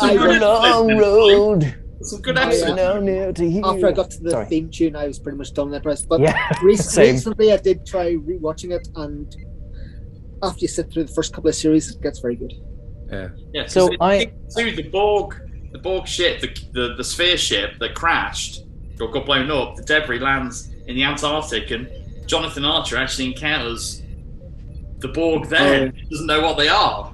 I good long road. Some good Yeah. episodes. Now near to here. after I got to the Sorry. theme tune, I was pretty much done with Enterprise. But Yeah, same. recently, I did try rewatching it, and after you sit through the first couple of series, it gets very good. Yeah, So the Borg ship, the sphere ship that crashed or got blown up, the debris lands in the Antarctic, and Jonathan Archer actually encounters the Borg there. He doesn't know what they are,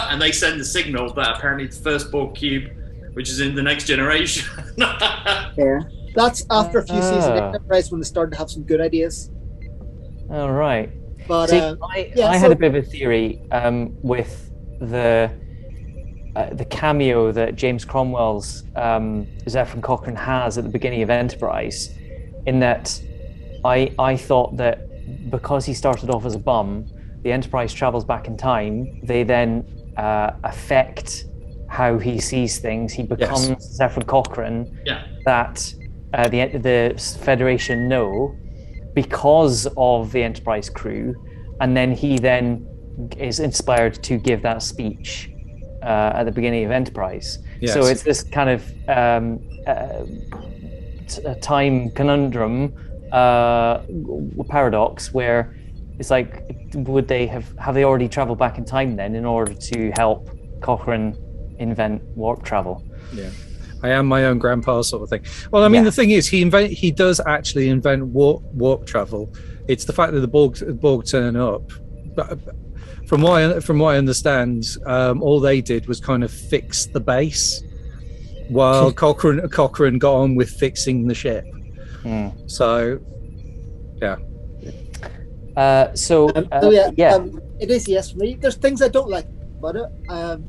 and they send a signal that apparently it's the first Borg cube, which is in the Next Generation. Yeah, that's after a few seasons of Enterprise when they started to have some good ideas. All right. But See, I had a bit of a theory with the cameo that James Cromwell's Zefram Cochrane has at the beginning of Enterprise, in that I thought that because he started off as a bum, the Enterprise travels back in time, they then affect how he sees things. He becomes Zephyr Cochrane that the Federation know because of the Enterprise crew, and then he then is inspired to give that speech at the beginning of Enterprise. Yes. So it's this kind of time conundrum, paradox, where it's like, would they have they already traveled back in time then in order to help Cochrane invent warp travel? Yeah, I am my own grandpa sort of thing. Well, I mean, the thing is, he does actually invent warp travel. It's the fact that the Borg turn up. But from what I understand, all they did was kind of fix the base, while Cochrane got on with fixing the ship. So, yeah. It is yes for me. There's things I don't like about it. I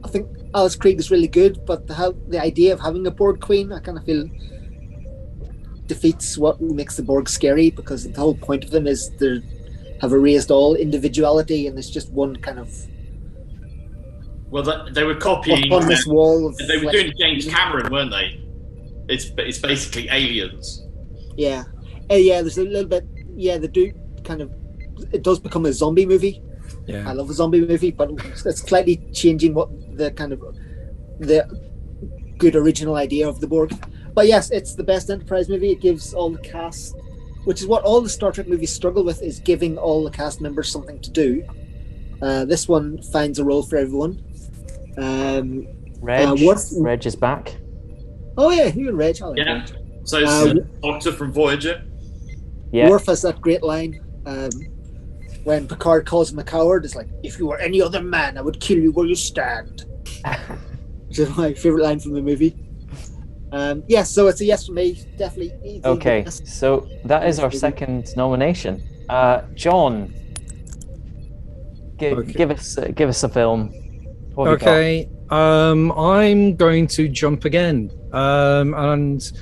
think Alice Krieg is really good, but the idea of having a Borg queen, I kind of feel defeats what makes the Borg scary, because the whole point of them is they have erased all individuality, and it's just one kind of. Well, they were copying on this wall. They were doing James Cameron, weren't they? It's basically aliens. Yeah. There's a little bit. Yeah, they do kind of. It does become a zombie movie. Yeah. I love a zombie movie, but it's slightly changing what the good original idea of the Borg. But yes, it's the best Enterprise movie. It gives all the cast, which is what all the Star Trek movies struggle with, is giving all the cast members something to do. This one finds a role for everyone. Reg is back. Oh yeah, you and Reg. Yeah. So it's Doctor from Voyager. Yeah. Worf has that great line when Picard calls him a coward. It's like, if you were any other man, I would kill you where you stand. Which is my favorite line from the movie. So it's a yes for me, definitely. Okay, so that is our second nomination. John, give us a film. Okay, I'm going to jump again, and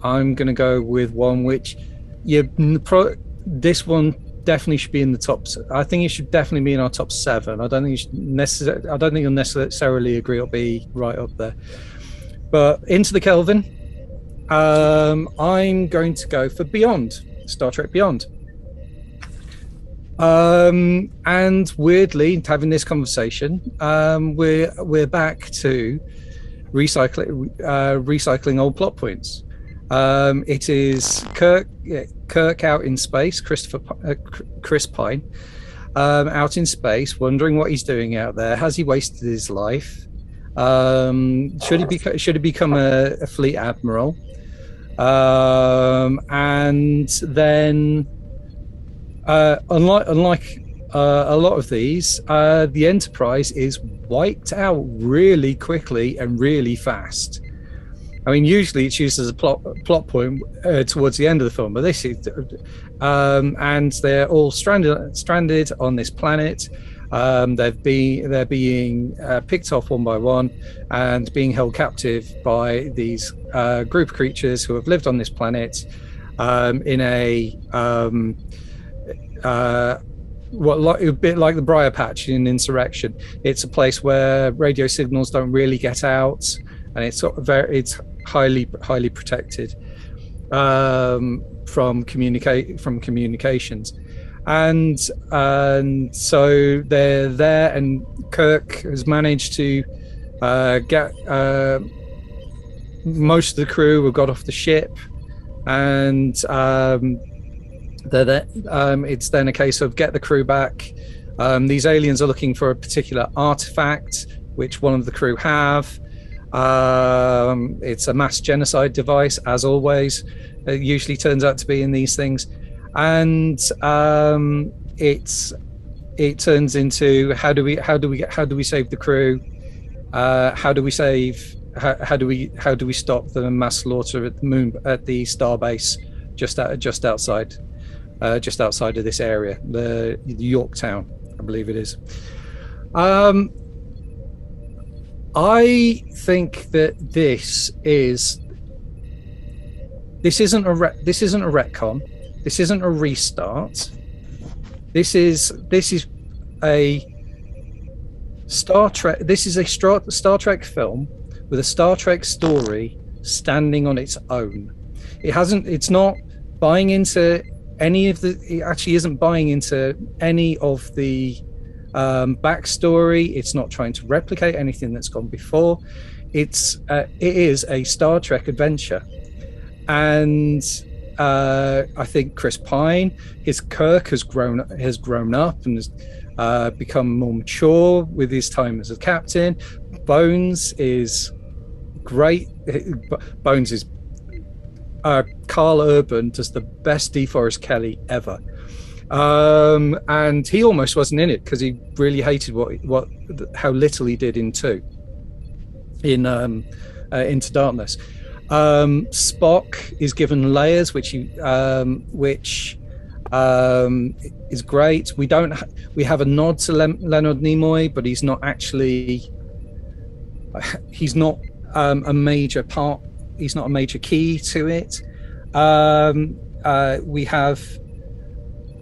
I'm going to go with one which this one definitely should be in the top. I think it should definitely be in our top 7. I don't think you'll necessarily agree it'll be right up there. But Into the Kelvin, I'm going to go for Beyond, Star Trek Beyond. And weirdly, having this conversation, we're back to recycling old plot points. It is Kirk out in space, Chris Pine, out in space, wondering what he's doing out there. Has he wasted his life? Should he become a fleet admiral? And then, unlike a lot of these, the Enterprise is wiped out really quickly and really fast. I mean, usually it's used as a plot point towards the end of the film, but this is, and they're all stranded on this planet. They're being picked off one by one and being held captive by these group of creatures who have lived on this planet in a a bit like the Briar Patch in Insurrection. It's a place where radio signals don't really get out, and it's highly protected from communications. And so they're there, and Kirk has managed to get most of the crew have got off the ship, and they're there. It's then a case of get the crew back. These aliens are looking for a particular artifact, which one of the crew have. It's a mass genocide device, as always. It usually turns out to be in these things. And it turns into how do we save the crew? How do we stop the mass slaughter at the moon, at the starbase just outside of this area, the Yorktown, I believe it is. I think that this isn't a retcon. This isn't a restart. This is a Star Trek. This is a Star Trek film with a Star Trek story standing on its own. It's not buying into any of the. It actually isn't buying into any of the backstory. It's not trying to replicate anything that's gone before. It is a Star Trek adventure, and I think Chris Pine, his Kirk has grown up and has become more mature with his time as a captain. Bones is great. Bones is Carl Urban does the best DeForest Kelley ever, and he almost wasn't in it because he really hated how little he did Into Darkness. Spock is given layers, which is great. We have a nod to Leonard Nimoy, but he's not actually. He's not a major part. He's not a major key to it. We have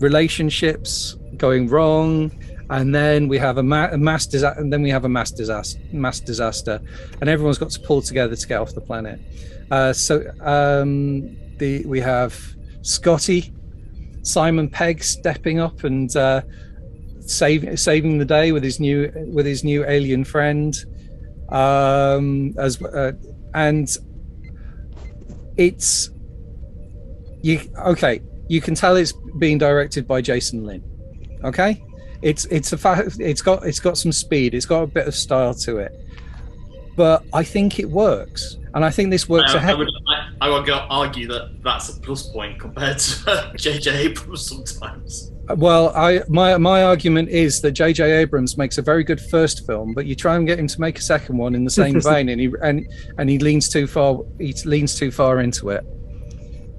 relationships going wrong, and then we have a mass disaster, and everyone's got to pull together to get off the planet. We have Scotty, Simon Pegg stepping up and saving the day with his new alien friend, and it's you can tell it's being directed by Jason Lin. Okay, it's got some speed, it's got a bit of style to it, but I think it works, and I think this works ahead. I would argue that that's a plus point compared to J.J. Abrams sometimes. Well, my argument is that J.J. Abrams makes a very good first film, but you try and get him to make a second one in the same vein, and he leans too far. He leans too far into it.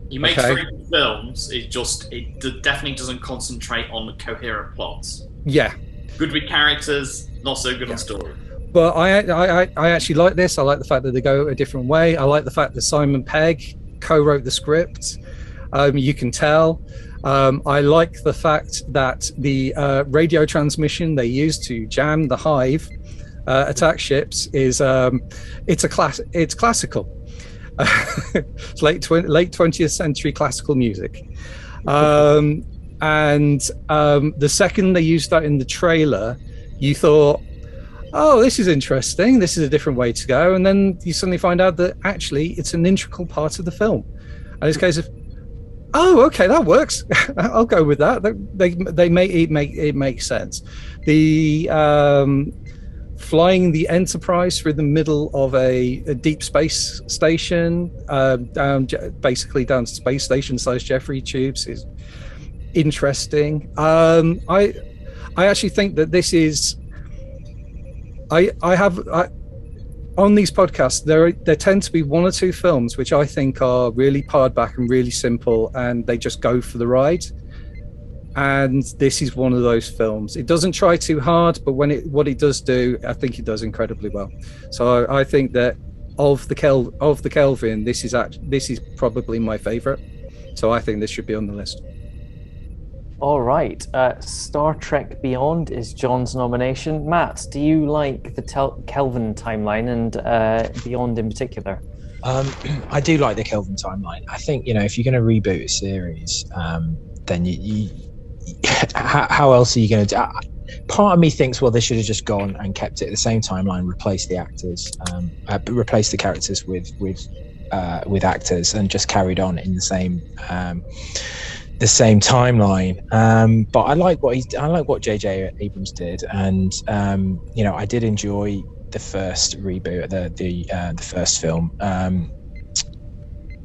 He makes very good films. It definitely doesn't concentrate on coherent plots. Yeah. Good with characters, not so good on story. But I actually like this. I like the fact that they go a different way. I like the fact that Simon Pegg co-wrote the script. You can tell. I like the fact that the radio transmission they use to jam the Hive attack ships is it's classical. It's late 20th century classical music. And the second they used that in the trailer, you thought, oh, this is interesting. This is a different way to go. And then you suddenly find out that actually it's an integral part of the film. And it's a case of, oh, okay, that works. I'll go with that. They make it make sense. The flying the Enterprise through the middle of a deep space station, down to space station size Jeffrey tubes is interesting. I actually think that this is. On these podcasts, there tend to be one or two films which I think are really pared back and really simple, and they just go for the ride. And this is one of those films. It doesn't try too hard, but what it does do, I think it does incredibly well. So I think that of the Kelvin, this is probably my favorite. So I think this should be on the list. All right. Star Trek Beyond is John's nomination. Matt, do you like the Kelvin timeline and Beyond in particular? I do like the Kelvin timeline. I think, if you're going to reboot a series, then you how else are you going to do? Part of me thinks, well, they should have just gone and kept it at the same timeline, replace the actors, replace the characters with actors, and just carried on in the same timeline. But I like what J.J. Abrams did, and I did enjoy the first reboot, the first film.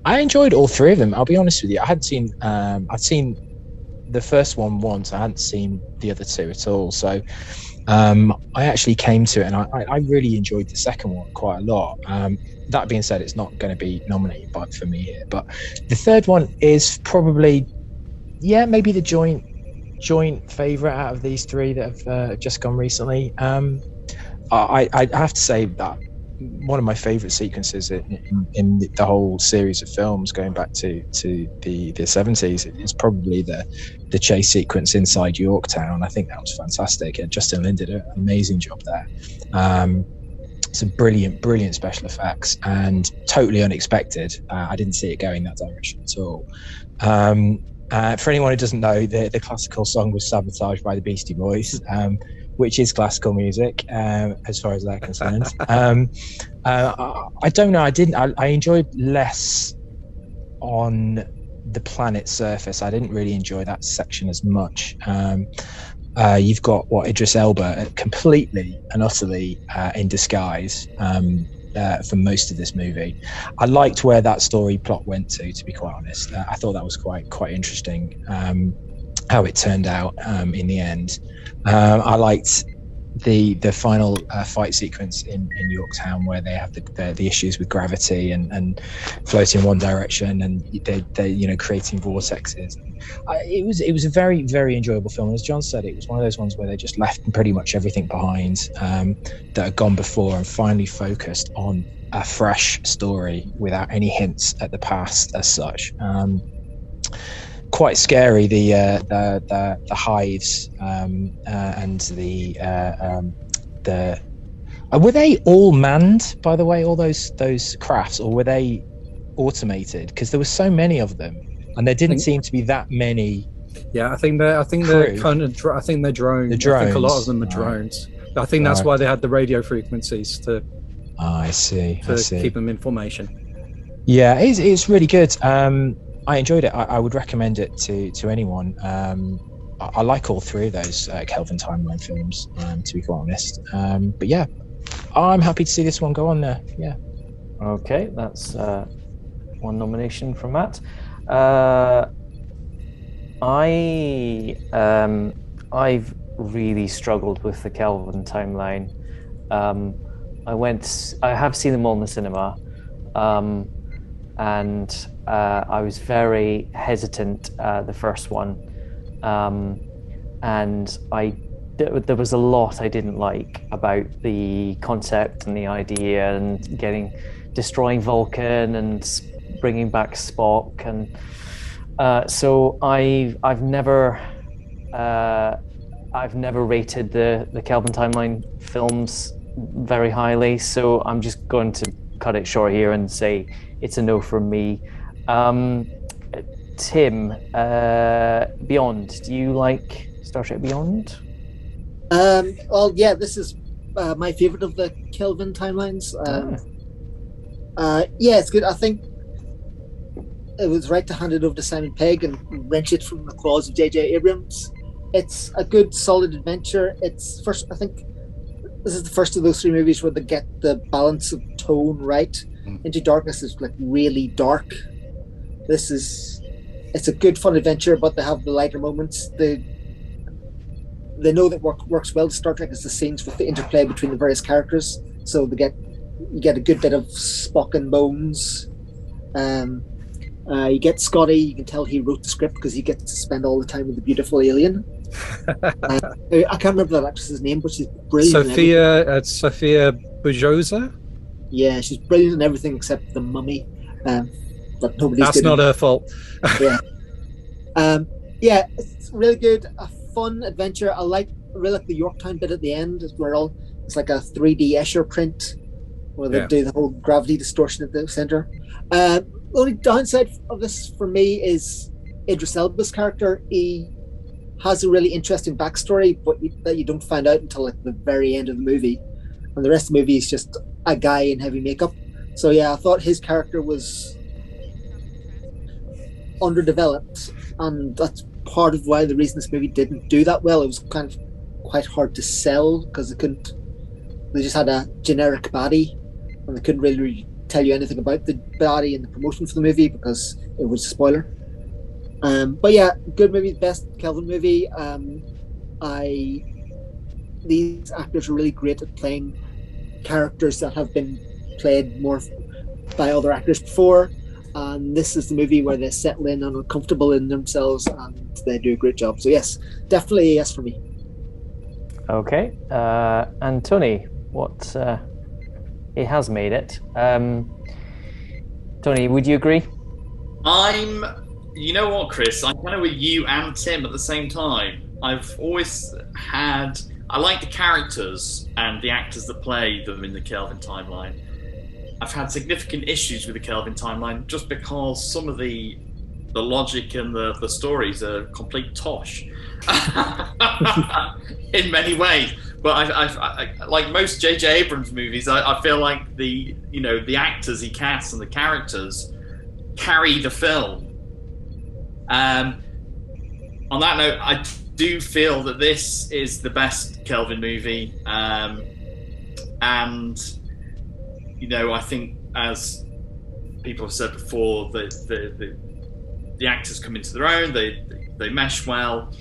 I enjoyed all three of them. I'll be honest with you. I'd seen the first one once. I hadn't seen the other two at all. So I actually came to it, and I really enjoyed the second one quite a lot. That being said, it's not going to be nominated for me here. But the third one is probably, maybe the joint favourite out of these three that have just gone recently. I have to say that one of my favorite sequences in the whole series of films, going back to the 70s. It's probably the chase sequence inside Yorktown. I think that was fantastic, and Justin Lin did an amazing job there. Some brilliant special effects, and totally unexpected. I didn't see it going that direction at all. For anyone who doesn't know, the classical song was sabotaged by the Beastie Boys, which is classical music, as far as they're concerned. I don't know. I enjoyed less on the planet's surface. I didn't really enjoy that section as much. You've got Idris Elba completely and utterly in disguise for most of this movie. I liked where that story plot went to be quite honest. I thought that was quite interesting, how it turned out in the end. I liked the final fight sequence in Yorktown, where they have the issues with gravity and floating in one direction, and they're creating vortexes. It was a very, very enjoyable film. As John said, it was one of those ones where they just left pretty much everything behind that had gone before, and finally focused on a fresh story without any hints at the past as such. Quite scary, the hives and the were they all manned, by the way, all those crafts, or were they automated? Because there were so many of them, and there didn't seem to be that many. Yeah, I think they're kind of. I think they're drones. I think a lot of them are drones. I think that's why they had the radio frequencies to. I see. Keep them in formation. Yeah, it's really good. I enjoyed it. I would recommend it to anyone. I like all three of those Kelvin timeline films, to be quite honest. But yeah, I'm happy to see this one go on there. Yeah. Okay, that's one nomination from Matt. I've really struggled with the Kelvin timeline. I have seen them all in the cinema, and I was very hesitant the first one, and there was a lot I didn't like about the concept and the idea, and destroying Vulcan and bringing back Spock, and so I've never rated the Kelvin timeline films very highly, so I'm just going to cut it short here and say it's a no from me. Tim, Beyond, do you like Star Trek Beyond? Well, yeah, this is my favorite of the Kelvin timelines. Yeah, it's good. I think it was right to hand it over to Simon Pegg and wrench it from the claws of J.J. Abrams. It's a good, solid adventure. I think this is the first of those three movies where they get the balance of tone right. Into Darkness is like really dark. It's a good, fun adventure, but they have the lighter moments. They know that works well to Star Trek is the scenes with the interplay between the various characters. So you get a good bit of Spock and Bones. You get Scotty. You can tell he wrote the script because he gets to spend all the time with the beautiful alien. I can't remember that actress's name, but she's brilliant. Sophia Bujosa. Yeah, she's brilliant in everything except the mummy. But nobody's. That's not her fault. Yeah. Yeah, it's really good. A fun adventure. I really like the Yorktown bit at the end, where it's like a 3D Escher print, where they do the whole gravity distortion at the center. The only downside of this for me is Idris Elba's character. He has a really interesting backstory, but that you don't find out until like the very end of the movie, and the rest of the movie is just a guy in heavy makeup. So yeah, I thought his character was underdeveloped, and that's part of why the reason this movie didn't do that well. It was kind of quite hard to sell because they just had a generic baddie, and they couldn't really tell you anything about the baddie in the promotion for the movie because it was a spoiler. But yeah, good movie, best Kelvin movie. These actors are really great at playing characters that have been played more by other actors before, and this is the movie where they settle in and are comfortable in themselves, and they do a great job. So yes, definitely a yes for me. Okay, and Tony, what It has made it. Tony, would you agree? You know what, Chris? I'm kind of with you and Tim at the same time. I've always had... I like the characters and the actors that play them in the Kelvin timeline. I've had significant issues with the Kelvin timeline just because some of the logic and the stories are complete tosh in many ways. But I like most J.J. Abrams movies, I feel like the actors he casts and the characters carry the film. On that note, I do feel that this is the best Kelvin movie, and I think, as people have said before, the actors come into their own. They mesh well,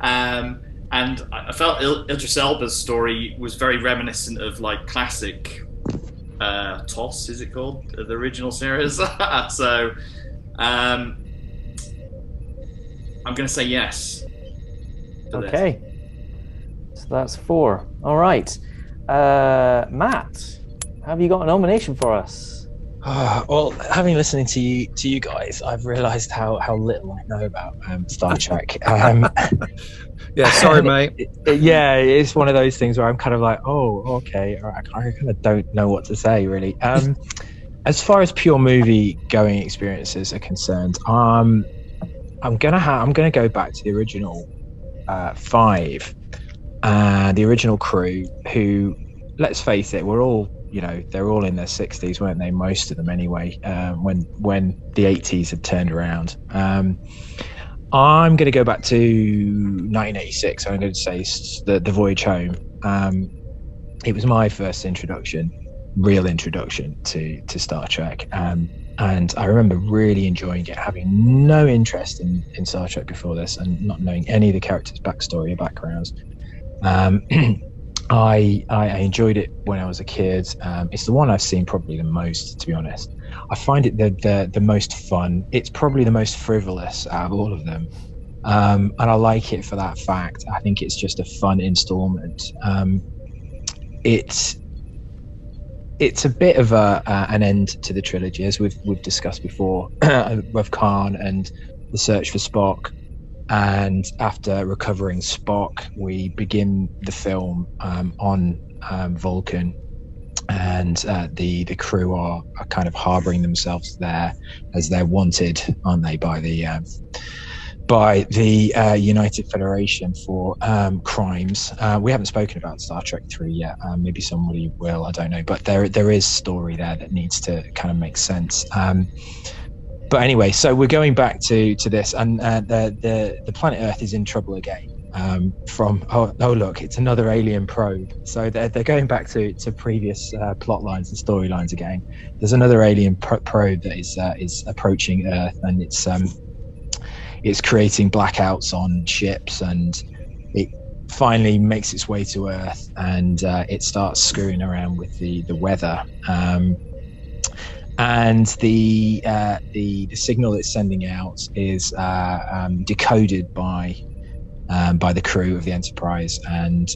and I felt Idris Elba's story was very reminiscent of like classic TOS, is it called, the original series? So I'm going to say yes. Okay, so that's 4. All right, Matt, have you got a nomination for us? Well, having listened to you guys, I've realised how little I know about Star Trek. Yeah, sorry, mate. It's one of those things where I'm kind of like, oh, okay, all right, I kind of don't know what to say really. As far as pure movie going experiences are concerned, I'm gonna go back to the original 5, the original crew, who, let's face it, we're all, they're all in their 60s, weren't they? Most of them anyway, when the 80s had turned around. I'm going to go back to 1986. I'm going to say the Voyage Home. It was my first real introduction to Star Trek. And I remember really enjoying it, having no interest in Star Trek before this and not knowing any of the characters' backstory or backgrounds. I enjoyed it when I was a kid. It's the one I've seen probably the most, to be honest. I find it the most fun. It's probably the most frivolous out of all of them. And I like it for that fact. I think it's just a fun installment. It's a bit of an end to the trilogy, as we've discussed before, with Khan and the search for Spock. And after recovering Spock, we begin the film on Vulcan, and the crew are kind of harboring themselves there as they're wanted, aren't they, by the United Federation for crimes. We haven't spoken about Star Trek 3 yet. Maybe somebody will, I don't know. But there is story there that needs to kind of make sense. But anyway, so we're going back to this, and the planet Earth is in trouble again. Look, it's another alien probe. So they're going back to previous plot lines and storylines again. There's another alien probe that is approaching Earth, and it's creating blackouts on ships, and it finally makes its way to Earth, and it starts screwing around with the weather. And the signal it's sending out is decoded by the crew of the Enterprise, and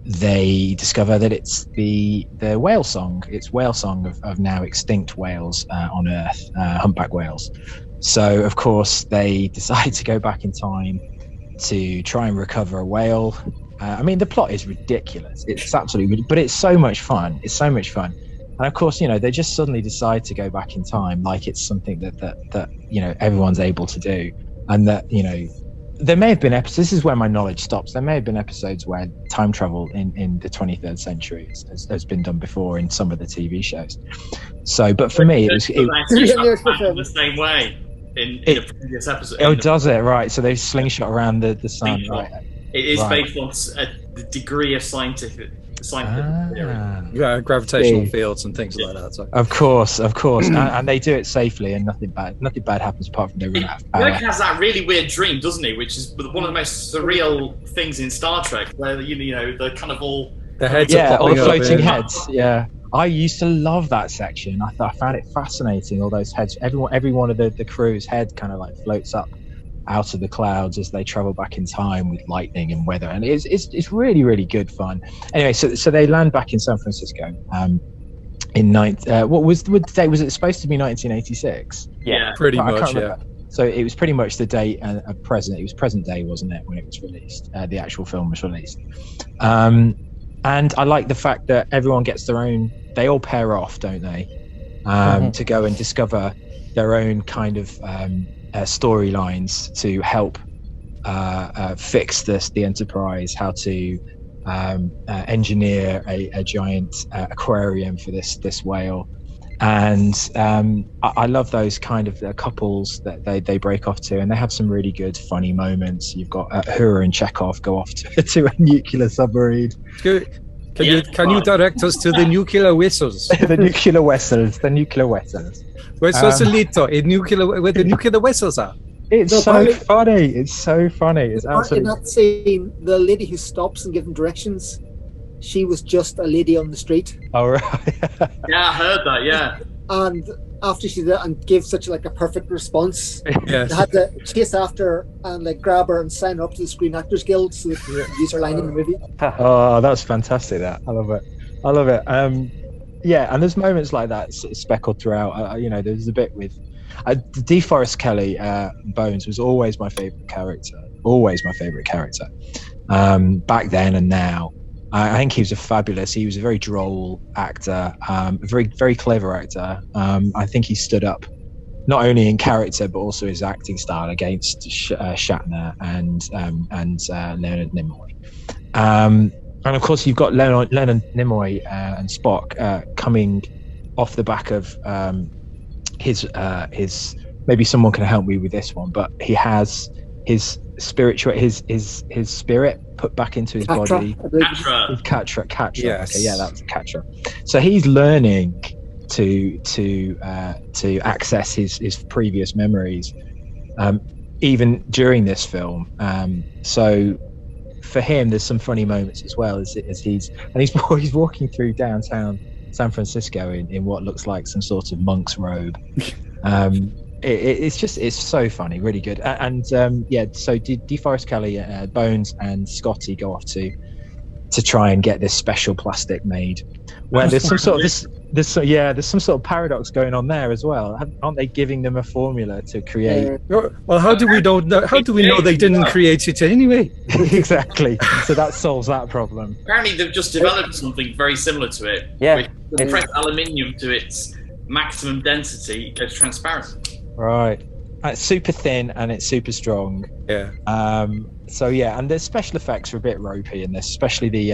they discover that it's the whale song. It's whale song of now extinct whales on Earth, humpback whales. So of course they decide to go back in time to try and recover a whale. I mean, the plot is ridiculous. It's absolutely, but it's so much fun. It's so much fun. And of course, they just suddenly decide to go back in time, like it's something that everyone's able to do, and that there may have been episodes. This is where my knowledge stops. There may have been episodes where time travel in the 23rd century has been done before in some of the TV shows. So, but for me, it was the same way in a previous episode. Oh, does it? Right. So they slingshot around the sun. Right. It is based on the degree of scientific theory. Yeah, gravitational fields and things like that. So. Of course, and they do it safely, and nothing bad happens apart from they run out of power. He has that really weird dream, doesn't he? Which is one of the most surreal things in Star Trek, where they're kind of all the heads, all the floating heads. Yeah, I used to love that section. I found it fascinating. All those heads, every one of the crew's head kind of like floats up out of the clouds as they travel back in time with lightning and weather, and it's really, really good fun. Anyway, so they land back in San Francisco in what day was it supposed to be? 1986. Yeah, Pretty I can't much, yeah. remember. So it was pretty much the date of present. It was present day, wasn't it, when it was released? The actual film was released. And I like the fact that everyone gets their own. They all pair off, don't they, to go and discover their own kind of storylines to help fix the Enterprise, how to engineer a giant aquarium for this whale. And I love those kind of couples that they break off to, and they have some really good funny moments. You've got Uhura and Chekhov go off to a nuclear submarine. Can you direct us to the nuclear vessels? the nuclear vessels. Where's Sausalito? Where the nuclear vessels are? It's so funny. It's so funny. It's absolutely. In that scene, the lady who stops and gives them directions, she was just a lady on the street. Oh, right. Yeah, I heard that. Yeah. And after she did that and gave such a perfect response, Yes. they had to chase after her and grab her and sign her up to the Screen Actors Guild so they could use her line in the movie. Oh, that's fantastic! That I love it. Yeah, and there's moments like that speckled throughout. There's a bit with DeForest Kelley. Bones was always my favorite character. Back then and now. I think he was he was a very droll actor, a very, very clever actor. I think he stood up not only in character but also his acting style against Shatner and Leonard Nimoy. And of course you've got Leonard Nimoy and Spock coming off the back of his maybe someone can help me with this one, but he has his spirit put back into his body. Katra. Yes. Okay, yeah, that was Katra. So he's learning to access his previous memories, even during this film. So for him, there's some funny moments as well as he's walking through downtown San Francisco in what looks like some sort of monk's robe. It's so funny, really good. And so DeForest Kelley, Bones and Scotty go off to try and get this special plastic made, where there's some sort of there's some sort of paradox going on there as well. Aren't they giving them a formula to create? Well, how do we know? How do we know they didn't create it anyway? Exactly. So that solves that problem. Apparently, they've just developed something very similar to it. Yeah. They press aluminium to its maximum density, it goes transparent. Right. It's super thin and it's super strong. Yeah. So yeah, and the special effects are a bit ropey in this, especially the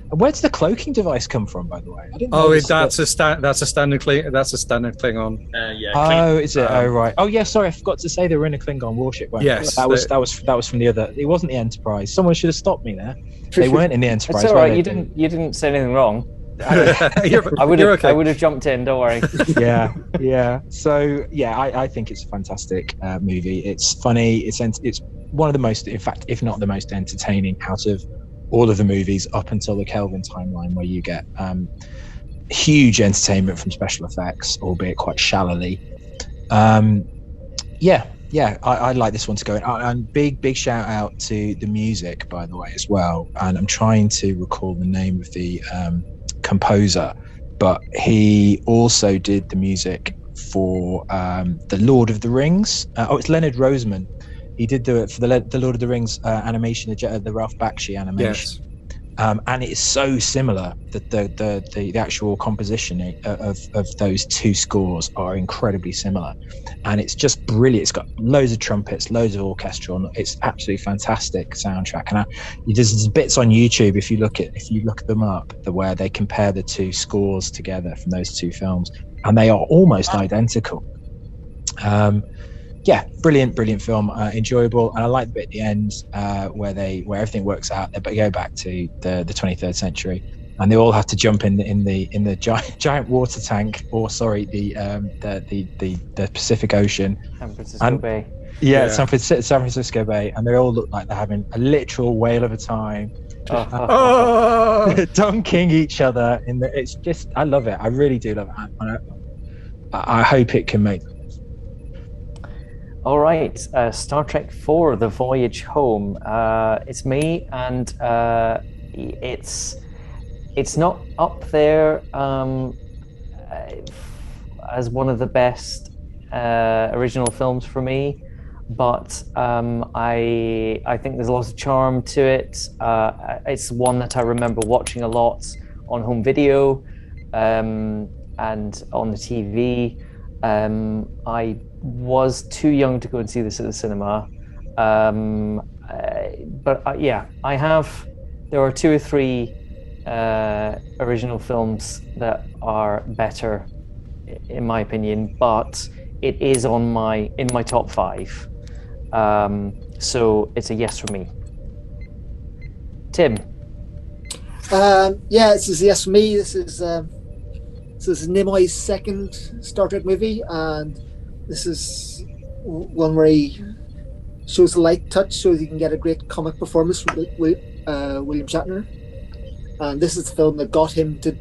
where does the cloaking device come from, by the way? I didn't know that's a standard Klingon. Yeah. Oh, is it? Oh, right. Oh, yeah. Sorry, I forgot to say they were in a Klingon warship. Yes, that was from the other. It wasn't the Enterprise. Someone should have stopped me there. They weren't in the Enterprise. It's all right. You didn't say anything wrong. I would have jumped in. Don't worry. Yeah. So yeah, I think it's a fantastic movie. It's funny. It's one of the most, in fact, if not the most entertaining out of all of the movies up until the Kelvin timeline, where you get huge entertainment from special effects, albeit quite shallowly. I'd like this one to go in. And big shout out to the music, by the way, as well. And I'm trying to recall the name of the composer, but he also did the music for the Lord of the Rings. It's Leonard Roseman. He did do it for the Lord of the Rings animation, the Ralph Bakshi animation. Yes. And it is so similar that the actual composition of those two scores are incredibly similar, and it's just brilliant. It's got loads of trumpets, loads of orchestral. It's absolutely fantastic soundtrack. And there's bits on YouTube if you look them up, where they compare the two scores together from those two films, and they are almost identical. Brilliant film, enjoyable, and I like the bit at the end where everything works out. They go back to the 23rd century, and they all have to jump in the giant water tank, or sorry, the Pacific Ocean, San Francisco Bay. Yeah, San Francisco Bay, and they all look like they're having a literal whale of a time, dunking each other in the. It's just, I love it. I really do love it. I hope it can make. All right, Star Trek 4, The Voyage Home. It's me, and it's not up there as one of the best original films for me, but I think there's a lot of charm to it. It's one that I remember watching a lot on home video and on the TV. I was too young to go and see this at the cinema, but yeah, there are 2 or 3 original films that are better in my opinion, but it is in my top 5, so it's a yes for me. Tim? Yeah, this is a yes for me. This is Nimoy's second Star Trek movie, and this is one where he shows a light touch so he can get a great comic performance from William Shatner. And this is the film that got him to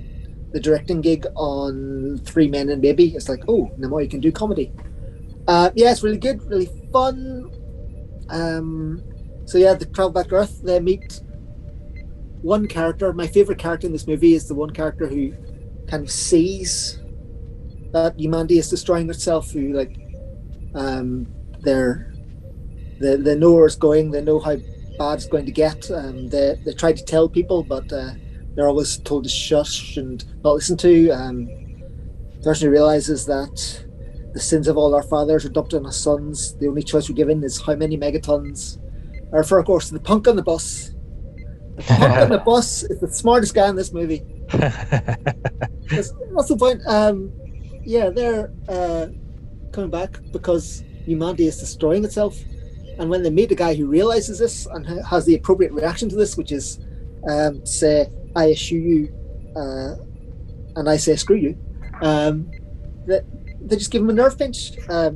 the directing gig on Three Men and Baby. It's like, oh, Nimoy can do comedy. Yeah, it's really good, really fun. So yeah, they travel back to Earth. They meet one character. My favorite character in this movie is the one character who kind of sees that humanity is destroying itself. Who they know where it's going. They know how bad it's going to get. They try to tell people, but they're always told to shush and not listen to. The person who realizes that the sins of all our fathers are dumped on our sons. The only choice we're given is how many megatons. I refer, of course, to the punk on the bus. The punk on the bus is the smartest guy in this movie. That's the point. Yeah, they're coming back because humanity is destroying itself. And when they meet a guy who realizes this and has the appropriate reaction to this, which is say, I eschew you, and I say, screw you, they just give him a nerve pinch. So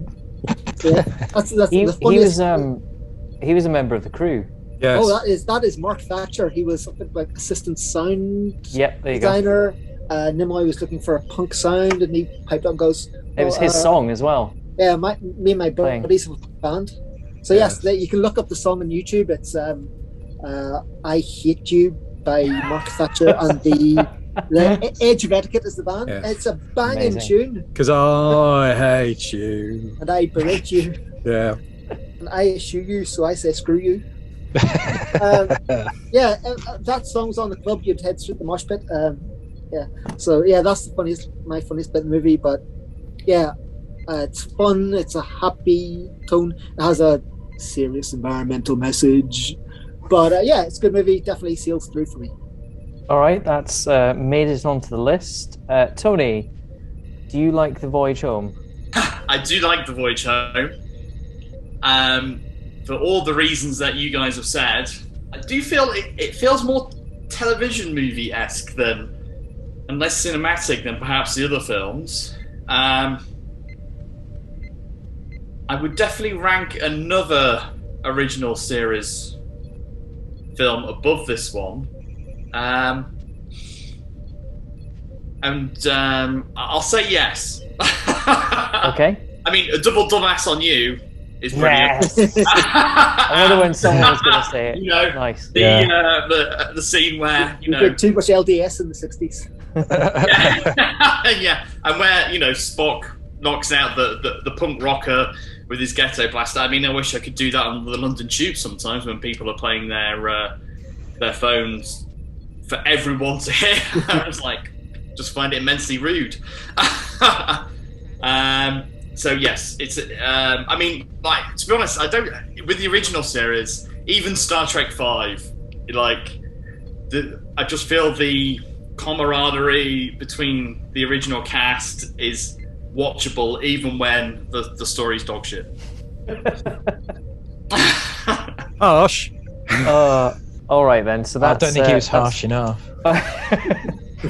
yeah, that's the funniest. He was a member of the crew. Yes. Oh, that is Mark Thatcher. He was like assistant sound designer. Nimoy was looking for a punk sound, and he piped up and goes. It was his song as well. Yeah, me and my buddies have a band. So yes, you can look up the song on YouTube. It's "I Hate You" by Mark Thatcher, and the Edge of Etiquette is the band. Yeah. It's a banging tune. Because I hate you, and I berate you. Yeah. And I eschew you, so I say screw you. Yeah, that song's on the club. You'd head straight to the mosh pit. Yeah. So yeah, that's my funniest bit of the movie. But yeah, it's fun. It's a happy tone. It has a serious environmental message. But yeah, it's a good movie. Definitely seals through for me. All right, that's made it onto the list. Tony, do you like The Voyage Home? I do like The Voyage Home. For all the reasons that you guys have said, I do feel it feels more television movie-esque and less cinematic than perhaps the other films. I would definitely rank another original series film above this one. I'll say yes. Okay. I mean, a double dumbass on you is brilliant. Yes. I wonder when someone was going to say it. You know, nice. The scene where you did too much LDS in the 60s. Yeah, and where Spock knocks out the punk rocker with his ghetto blaster. I mean, I wish I could do that on the London Tube sometimes when people are playing their phones for everyone to hear. I was like, just find it immensely rude. So yes, it's. I mean, like, to be honest, I don't. With the original series, even Star Trek V, I just feel the camaraderie between the original cast is watchable, even when the story's dog shit. Harsh. All right then. So that's. I don't think he was harsh enough.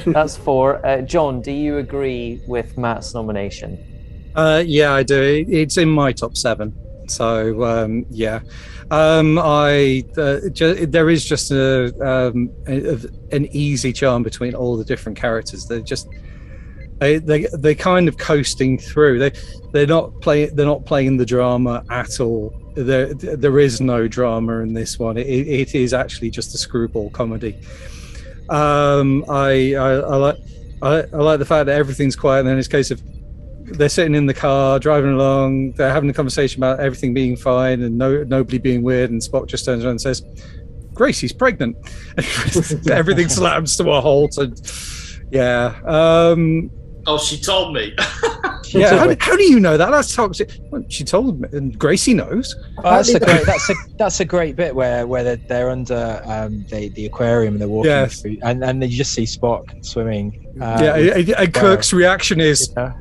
That's 4. John, do you agree with Matt's nomination? Yeah, I do. It's in my top 7. So yeah, there is just an easy charm between all the different characters. they kind of coasting through. They're not playing the drama at all. There is no drama in this one. It is actually just a screwball comedy. I like the fact that everything's quiet, and then it's a case of they're sitting in the car driving along, they're having a conversation about everything being fine and nobody being weird, and Spock just turns around and says, Gracie's pregnant. Everything slams to a halt. And Oh, she told me. How do you know that? That's toxic. Well, she told me, and Gracie knows. Oh, that's a great bit where they're under the aquarium and they're walking through, and then you just see Spock swimming. And Kirk's reaction is. They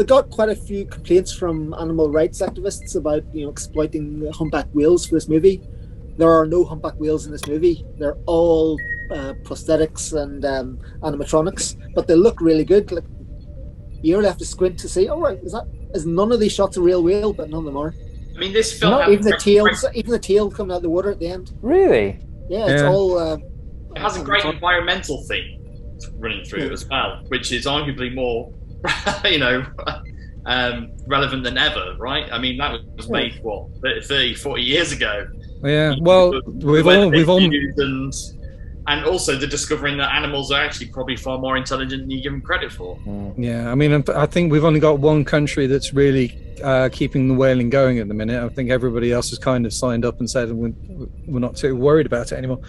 got quite a few complaints from animal rights activists about exploiting the humpback whales for this movie. There are no humpback whales in this movie. They're all prosthetics and animatronics, but they look really good. Like, you only have to squint to see. Oh right, is none of these shots a real whale? But none of them are. I mean, this film even the tail coming out of the water at the end. Really? Yeah, it's all. It has a great environmental theme running through it as well, which is arguably more, relevant than ever, right? I mean, that was made 30, 40 years ago. Yeah, well, we've all and also the discovering that animals are actually probably far more intelligent than you give them credit for. Yeah, I mean, I think we've only got one country that's really keeping the whaling going at the minute. I think everybody else has kind of signed up and said we're not too worried about it anymore.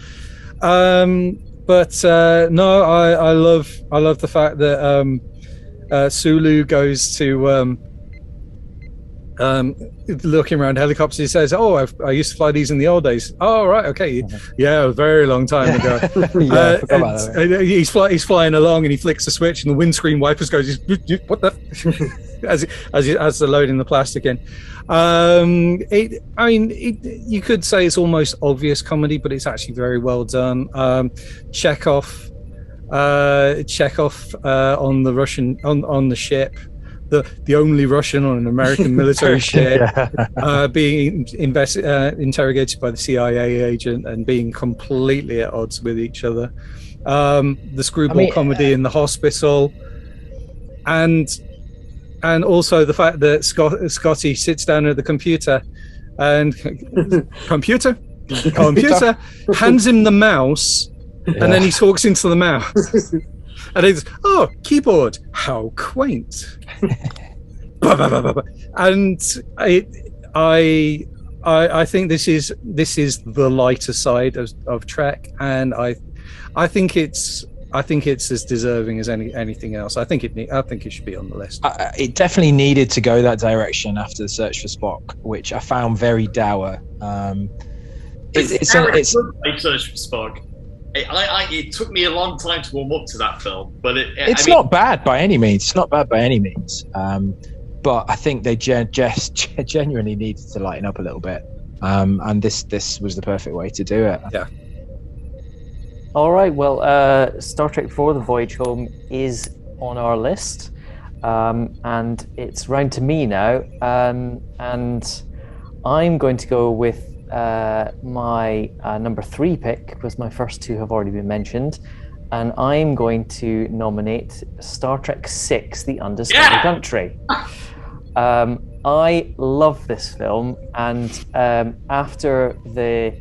But no, I love the fact that Sulu goes to looking around helicopters. He says, "Oh, I used to fly these in the old days." Oh, right, okay, yeah, a very long time ago. He's flying along, and he flicks the switch, and the windscreen wipers goes, "What the?" as they're loading the plastic in. You could say it's almost obvious comedy, but it's actually very well done. Chekhov on the Russian on the ship. The only Russian on an American military ship, being interrogated by the CIA agent and being completely at odds with each other. The screwball comedy in the hospital, and also the fact that Scotty sits down at the computer and computer hands him the mouse, and then he talks into the mouse. And it's keyboard, how quaint. And I think this is the lighter side of Trek, and I think it's as deserving as anything else. I think it should be on the list. It definitely needed to go that direction after the Search for Spock, which I found very dour. It's a Search for Spock. It took me a long time to warm up to that film, but it's not bad by any means. But I think they just genuinely needed to lighten up a little bit, and this was the perfect way to do it. Yeah. All right. Well, Star Trek IV: The Voyage Home is on our list, and it's round to me now, and I'm going to go with my number 3 pick, because my first 2 have already been mentioned, and I'm going to nominate Star Trek VI: The Undiscovered Country. I love this film, and after the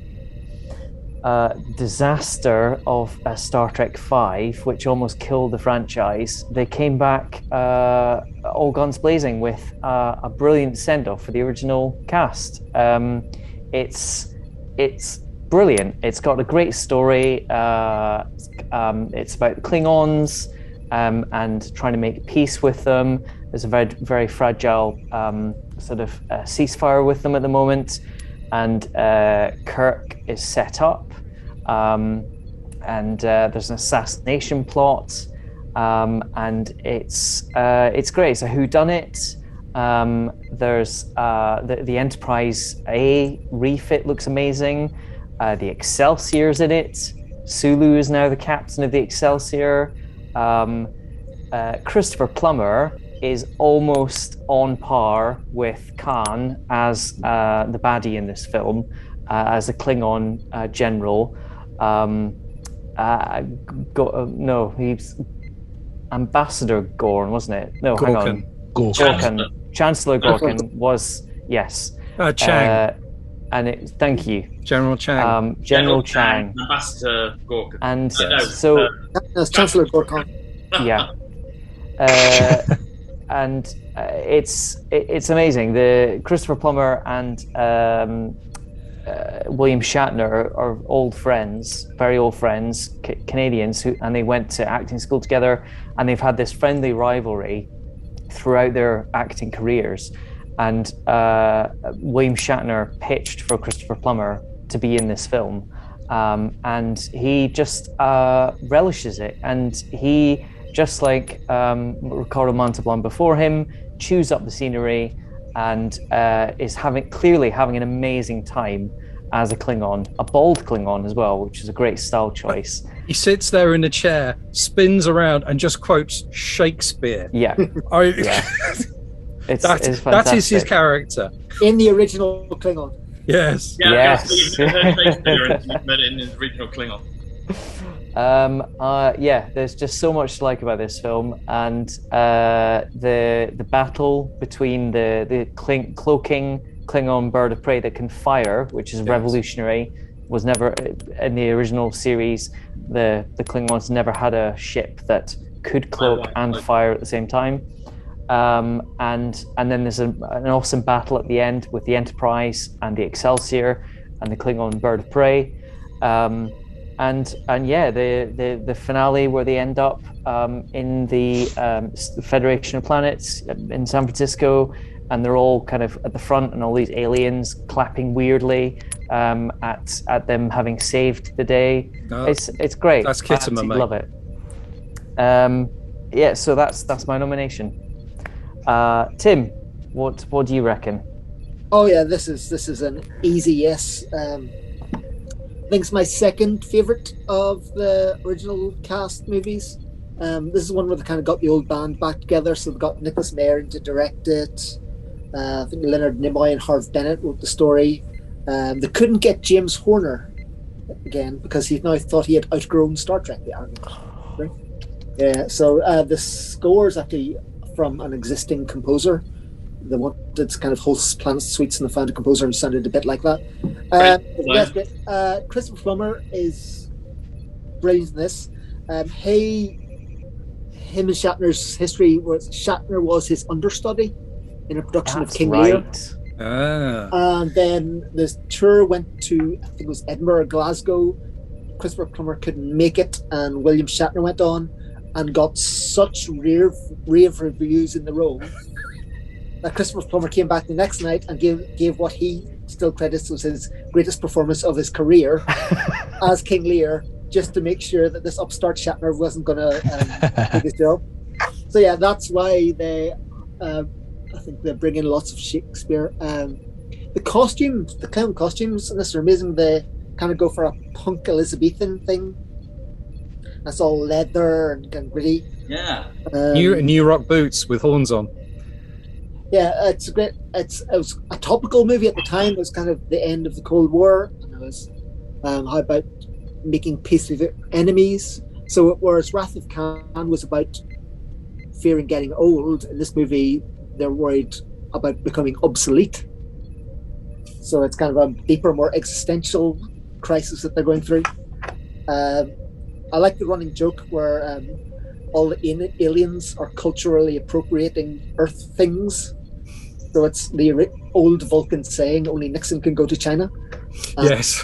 disaster of Star Trek V, which almost killed the franchise, they came back all guns blazing with a brilliant send-off for the original cast. It's brilliant. It's got a great story. It's about the Klingons and trying to make peace with them. There's a very, very fragile ceasefire with them at the moment, and Kirk is set up, and there's an assassination plot, and it's great. It's a whodunit. There's the Enterprise A refit looks amazing. The Excelsior's in it. Sulu is now the captain of the Excelsior. Christopher Plummer is almost on par with Khan as the baddie in this film, as a Klingon general. Ambassador Gorn, wasn't it? No, hang on. Gorkin. Chancellor Gorkin was, yes. Chang. And thank you. General Chang. General Chang. Ambassador Gorkin. And That's Chancellor Gorkon. Yeah. And it's amazing. The Christopher Plummer and William Shatner are old friends, very old friends, Canadians, and they went to acting school together, and they've had this friendly rivalry throughout their acting careers. And William Shatner pitched for Christopher Plummer to be in this film, and he just relishes it, and he, just like Ricardo Montalban before him, chews up the scenery and is clearly having an amazing time as a Klingon, a bald Klingon as well, which is a great style choice. He sits there in a chair, spins around, and just quotes Shakespeare. Yeah. Yeah. It's that is his character. In the original Klingon. Yes. Yeah, yes. In his original Klingon. There's just so much to like about this film, and the battle between the cloaking Klingon bird of prey that can fire, which is revolutionary, was never in the original series. The Klingons never had a ship that could cloak and fire at the same time. And then there's an awesome battle at the end with the Enterprise and the Excelsior and the Klingon bird of prey. The finale where they end up in the Federation of Planets in San Francisco, and they're all kind of at the front, and all these aliens clapping weirdly at them having saved the day. It's great. That's Kittimer, mate. Love it. So that's my nomination. Tim, what do you reckon? Oh yeah, this is an easy yes. I think it's my second favorite of the original cast movies. This is one where they kind of got the old band back together, so they got Nicholas Meyer to direct it. I think Leonard Nimoy and Harv Bennett wrote the story. They couldn't get James Horner again because he now thought he had outgrown Star Trek. The argument, right? Yeah. So the score is actually from an existing composer. They wanted kind of whole planet suites, and they found a composer who sounded a bit like that. Christopher Plummer is brilliant in this. Him and Shatner's history was Shatner was his understudy in a production of King Lear. And then the tour went to, I think it was Edinburgh or Glasgow. Christopher Plummer couldn't make it, and William Shatner went on and got such rave reviews in the role that Christopher Plummer came back the next night and gave what he still credits was his greatest performance of his career as King Lear, just to make sure that this upstart Shatner wasn't going to take his job. So yeah, that's why they, I think they bring in lots of Shakespeare. The costumes, the clown costumes in this are amazing. They kind of go for a punk Elizabethan thing. That's all leather and gritty. Yeah. New rock boots with horns on. Yeah, it's great. It was a topical movie at the time. It was kind of the end of the Cold War, and it was how about making peace with your enemies. So whereas Wrath of Khan was about fearing getting old, in this movie they're worried about becoming obsolete. So it's kind of a deeper, more existential crisis that they're going through. I like the running joke where all the aliens are culturally appropriating Earth things. So it's the old Vulcan saying, only Nixon can go to China. Yes.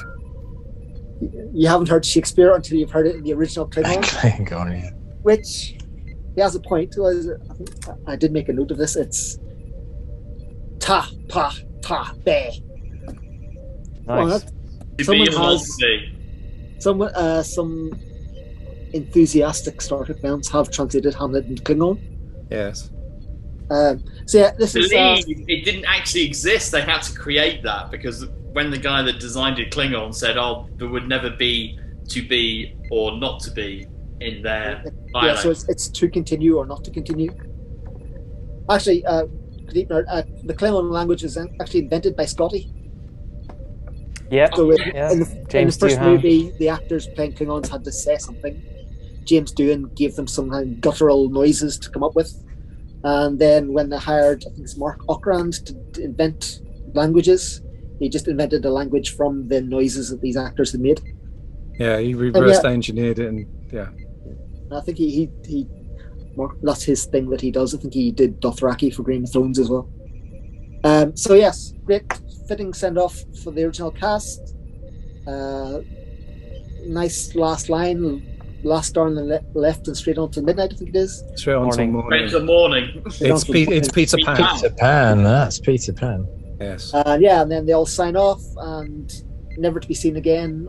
You haven't heard Shakespeare until you've heard it in the original Klingon. Klingon, yeah. Which, he has a point. I did make a note of this. It's ta, pa, ta, be. Nice. Some enthusiastic Star Trek fans have translated Hamlet into Klingon. Yes. This is. It didn't actually exist. They had to create that because when the guy that designed it, Klingon, said, "Oh, there would never be to be or not to be in their dialect." Yeah, so it's to continue or not to continue. Actually, deep nerd, the Klingon language is actually invented by Scotty. Yeah. So in the James first Doohan. movie, the actors playing Klingons had to say something James Doohan gave them some kind of guttural noises to come up with. And then when they hired, I think it's Mark Okrand to invent languages, he just invented a language from the noises that these actors had made. Yeah, he reversed engineered it, and I think he that's his thing that he does. I think he did Dothraki for Game of Thrones as well. So yes, great fitting send off for the original cast. Nice last line. Last star on the left and straight on to midnight, I think it is. Straight on to morning. Straight to morning. It's Peter Pan. Peter Pan, that's Peter Pan. Yes. And then they all sign off and never to be seen again.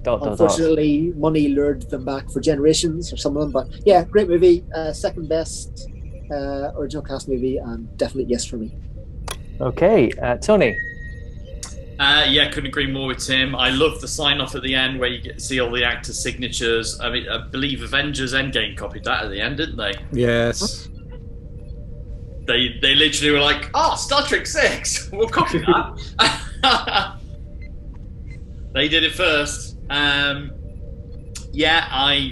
Unfortunately, money lured them back for generations, or some of them. But yeah, great movie. Second best original cast movie, and definitely yes for me. Okay, Tony. Yeah, couldn't agree more with Tim. I love the sign-off at the end where you get to see all the actors' signatures. I mean, I believe Avengers Endgame copied that at the end, didn't they? Yes. They literally were like, Star Trek 6, we'll copy that. They did it first. Yeah, I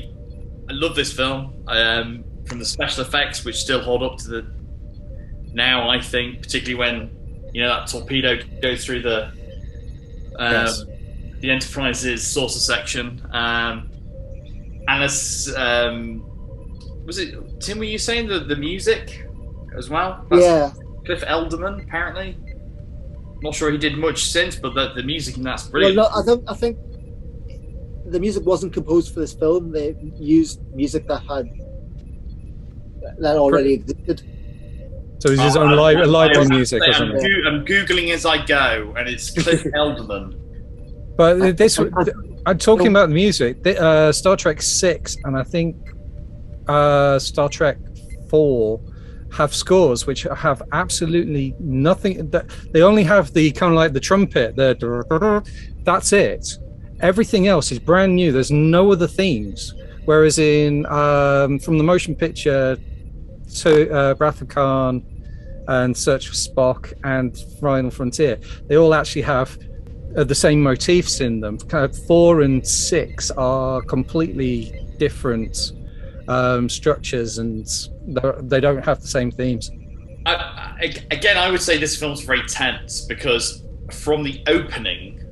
love this film. From the special effects, which still hold up to the now, I think, particularly when that torpedo goes through the Enterprise's saucer section, and as was it Tim? Were you saying the music as well? That's Cliff Elderman, apparently. Not sure he did much since, but the music in that's brilliant. Well, no, I think the music wasn't composed for this film. They used music that already existed. So it's his own library music, wasn't it? I'm Googling as I go, and it's Cliff Elderman. But this, I'm talking about the music. Star Trek 6 and I think Star Trek 4 have scores which have absolutely nothing. They only have the kind of like the trumpet. That's it. Everything else is brand new. There's no other themes. Whereas in from the motion picture to Wrath of Khan and Search for Spock and Final Frontier, they all actually have the same motifs in them. 4 and 6 are completely different structures, and they don't have the same themes. Again, I would say this film's very tense because from the opening,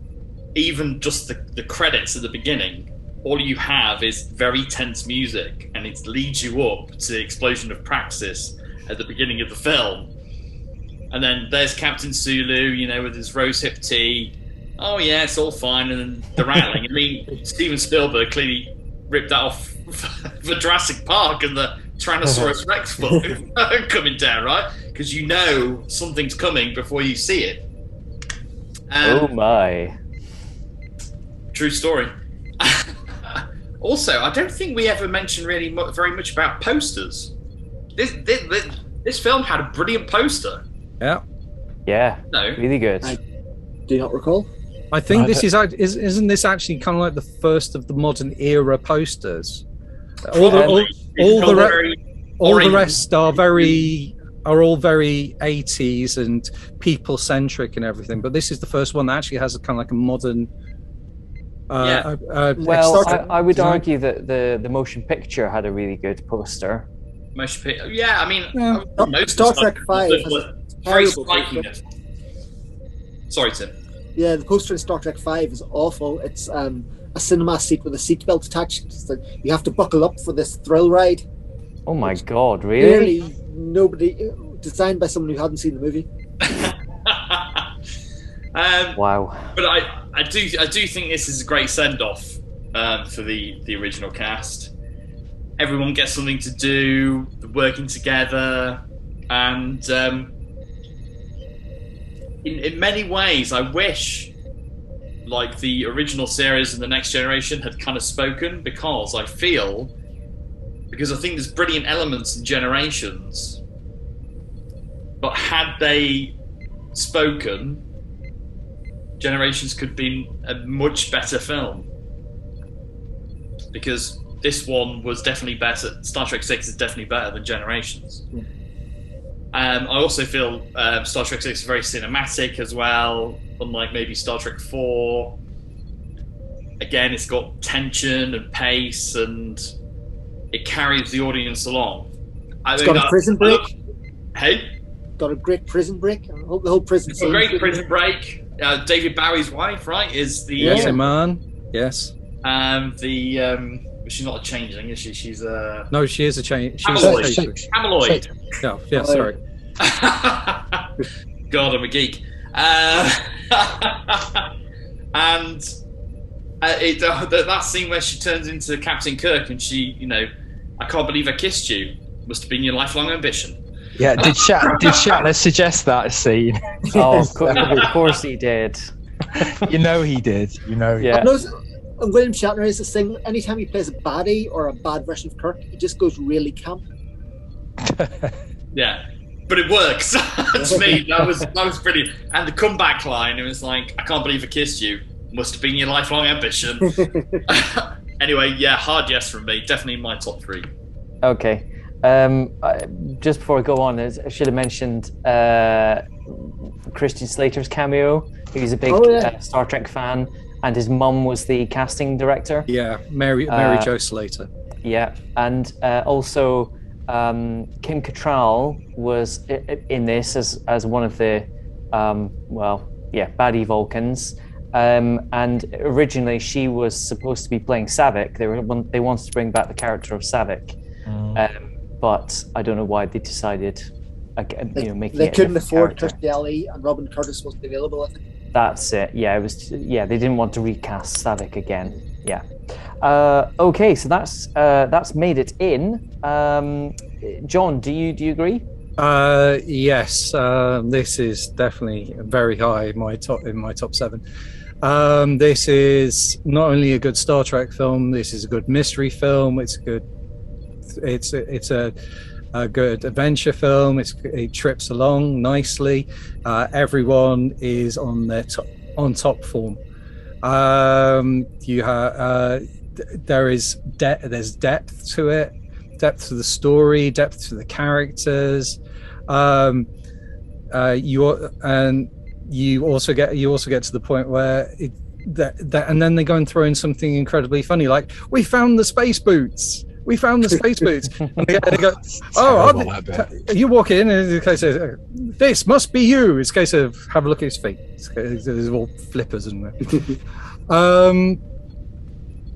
even just the credits at the beginning, all you have is very tense music, and it leads you up to the explosion of Praxis at the beginning of the film. And then there's Captain Sulu, with his rosehip tea. Oh yeah, it's all fine, and then the rattling. I mean, Steven Spielberg clearly ripped that off for Jurassic Park and the Tyrannosaurus Rex film coming down, right? Because something's coming before you see it. Oh my! True story. Also, I don't think we ever mentioned really very much about posters. This film had a brilliant poster. Yeah. No. Really good. I do not recall. I think isn't this actually kind of like the first of the modern era posters? All the rest are all very 80s and people centric and everything, but this is the first one that actually has a kind of like a modern. I would argue that the motion picture had a really good poster. Motion picture, yeah. I mean, Star Trek 5 has very striking. Sorry, Tim. Yeah, the poster in Star Trek 5 is awful. It's a cinema seat with a seatbelt attached. So you have to buckle up for this thrill ride. Oh my God! Really? Clearly, nobody designed by someone who hadn't seen the movie. Wow. But I do think this is a great send off for the original cast. Everyone gets something to do, working together, and in many ways, I wish like the original series and the Next Generation had kind of spoken, because I think there's brilliant elements in Generations, but had they spoken, Generations could have been a much better film, because this one was definitely better. Star Trek 6 is definitely better than Generations. I also feel Star Trek 6 is very cinematic as well, unlike maybe Star Trek 4. again, it's got tension and pace, and it carries the audience along. It's got a prison break. Hey? Got a great prison break. The whole prison scene. A great prison break. David Bowie's wife, right, is the... Yes, Iman. Yes. She's not a changeling, is she? She's a... No, she is a change. Amyloid. Oh, yeah, sorry. God, I'm a geek. And that scene where she turns into Captain Kirk and she, I can't believe I kissed you. Must have been your lifelong ambition. Yeah, did Shatner suggest that scene? Oh, of course he did. He did. Yeah. William Shatner is this thing. Anytime he plays a baddie or a bad version of Kirk, he just goes really camp. Yeah, but it works. To me, that was brilliant. And the comeback line, it was like, I can't believe I kissed you. Must have been your lifelong ambition. Anyway, yeah, hard yes from me. Definitely in my top 3. Okay. Just before I go on, I should have mentioned Christian Slater's cameo. He's a big Star Trek fan, and his mum was the casting director. Yeah, Mary Jo Slater. Yeah, and also Kim Cattrall was in this as one of the baddie Vulcans. And originally she was supposed to be playing Savick. They wanted to bring back the character of Savick. But I don't know why they decided, making they it couldn't afford character. Kirstie Alley, and Robin Curtis wasn't available, I think. That's it. Yeah, it was. Yeah, they didn't want to recast Savick again. Yeah. Okay, so that's made it in. John, do you agree? Yes. This is definitely very high in my top 7. This is not only a good Star Trek film. This is a good mystery film. It's good. It's a good adventure film. It trips along nicely. Everyone is on top form. You have there's depth to it, depth to the story, depth to the characters. You also get to the point where and then they go and throw in something incredibly funny, like we found the space boots. And they go, you walk in and it's a case of, this must be you. It's a case of, have a look at his feet. There's all flippers and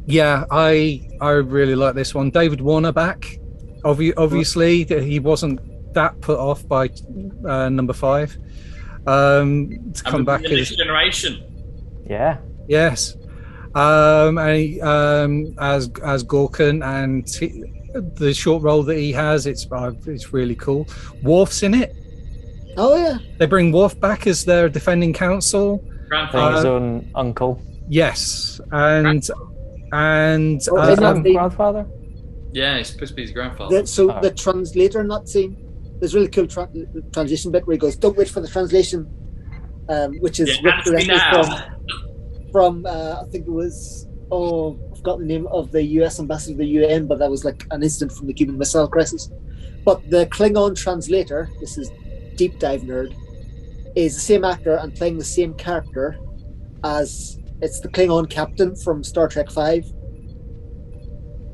yeah, I really like this one. David Warner back. Obviously, he wasn't that put off by number 5. To come back as generation. Yeah. Yes. And as Gorkon, and the short role that he has, it's really cool. Worf's in it. Oh yeah. They bring Worf back as their defending counsel. Grandfather, his own uncle. Yes, and grandfather. Yeah, he's supposed to be his grandfather. The translator in that scene, there's a really cool transition bit where he goes, "Don't wait for the translation," which is ripped directly from I think it was, I've forgotten the name of the US ambassador to the UN, but that was like an incident from the Cuban Missile Crisis. But the Klingon translator, this is deep dive nerd, is the same actor and playing the same character as it's the Klingon captain from Star Trek 5.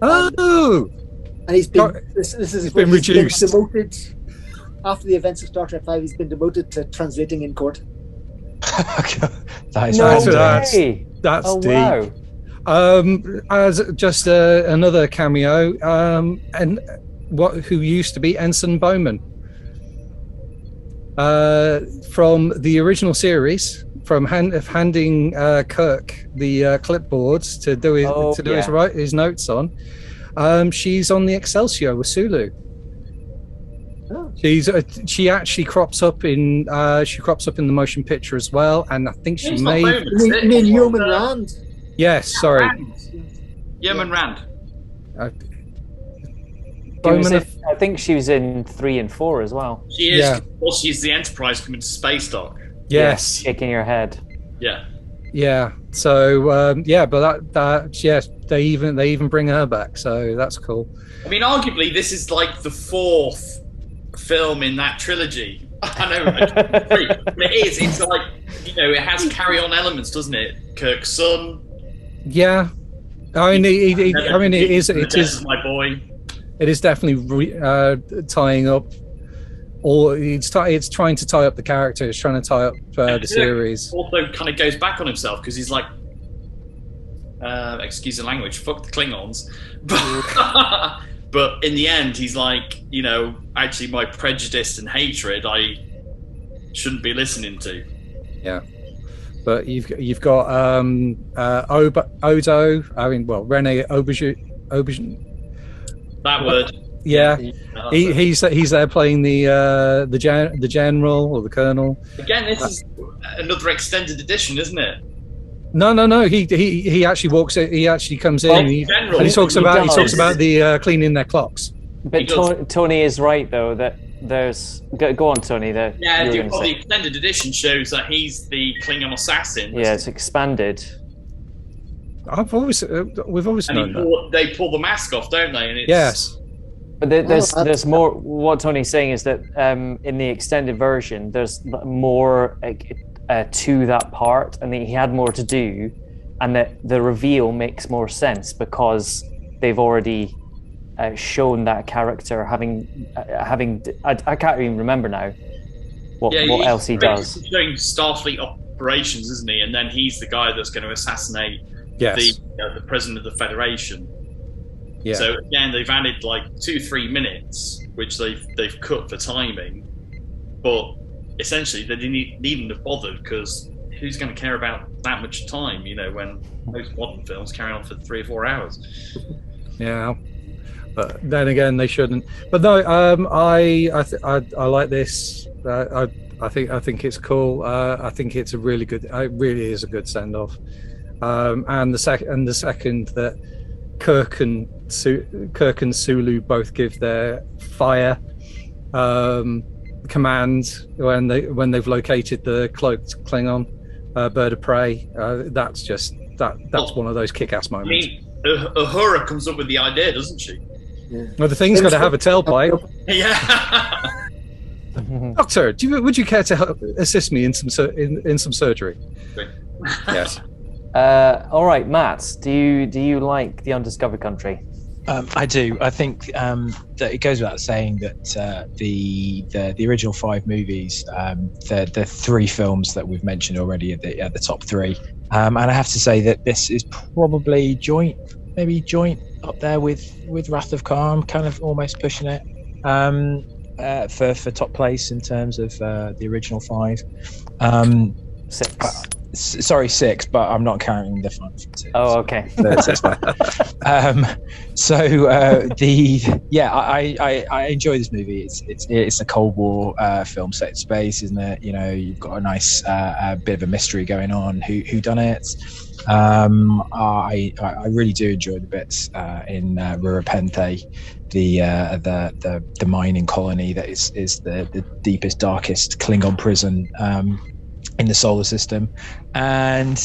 Oh, and he's been he's been reduced. Been demoted after the events of Star Trek 5. He's been demoted to translating in court. That's deep. Wow. As just another cameo, and who used to be Ensign Bowman from the original series, from handing Kirk the clipboards to do his notes on. She's on the Excelsior with Sulu. Oh. She actually crops up in the motion picture as well, and I think she made Yeoman Rand. Yes, sorry. Yeoman Rand. I think she was in 3 and 4 as well. She is. Yeah. Well, she's the Enterprise coming to space dock. Yes, shaking your head. Yeah. Yeah. So but they even bring her back, so that's cool. I mean, arguably, this is like the 4th film in that trilogy. I know, but it is. It's like, it has carry-on elements, doesn't it? Kirk's son. Yeah, I mean, it is my boy. It is definitely tying up, or it's trying to tie up the character. It's trying to tie up the series. Also, kind of goes back on himself because he's like, excuse the language, fuck the Klingons. But in the end, he's like, actually, my prejudice and hatred, I shouldn't be listening to. Yeah. But you've got Odo. I mean, well, Rene Aubergine. That word. Yeah, he's there playing the general or the colonel. Again, this is another extended edition, isn't it? No. He actually walks. He actually comes in. And he talks about the cleaning their clocks. But Tony is right though that there's go on, Tony. The extended edition shows that he's the Klingon assassin. Yeah, it's expanded. We've always known that. They pull the mask off, don't they? And it's, yes. But there's more. What Tony's saying is that in the extended version, there's more to that part, and he had more to do, and that the reveal makes more sense because they've already shown that character having. I can't even remember now what else he does. He's showing Starfleet operations, isn't he? And then he's the guy that's going to assassinate the president of the Federation. Yeah. So again, they've added like 2-3 minutes, which they've cut for timing, but essentially they needn't have bothered because who's going to care about that much time? When most modern films carry on for 3 or 4 hours. Yeah, but then again, they shouldn't. But no, I like this. I think it's cool. I think it's a really good. It really is a good send off. And the second that Kirk and Sulu both give their fire command when they've located the cloaked Klingon bird of prey. That's one of those kick-ass moments. I mean, Uhura comes up with the idea, doesn't she? Yeah. Well, the thing's got to have a tailpipe. Yeah. Doctor, would you care to assist me in some surgery? Yes. All right, Matt. Do you like The Undiscovered Country? I do. I think that it goes without saying that the original 5 movies, the 3 films that we've mentioned already are the top 3, and I have to say that this is probably joint up there with Wrath of Khan, kind of almost pushing it for top place in terms of the original 5. 6. Sorry, 6, but I'm not counting the final fantasy. Oh, okay. I enjoy this movie. It's a Cold War film set in space, isn't it? You've got a nice bit of a mystery going on. Who done it? I really do enjoy the bits in Rurapente, the mining colony that is the deepest, darkest Klingon prison in the solar system, and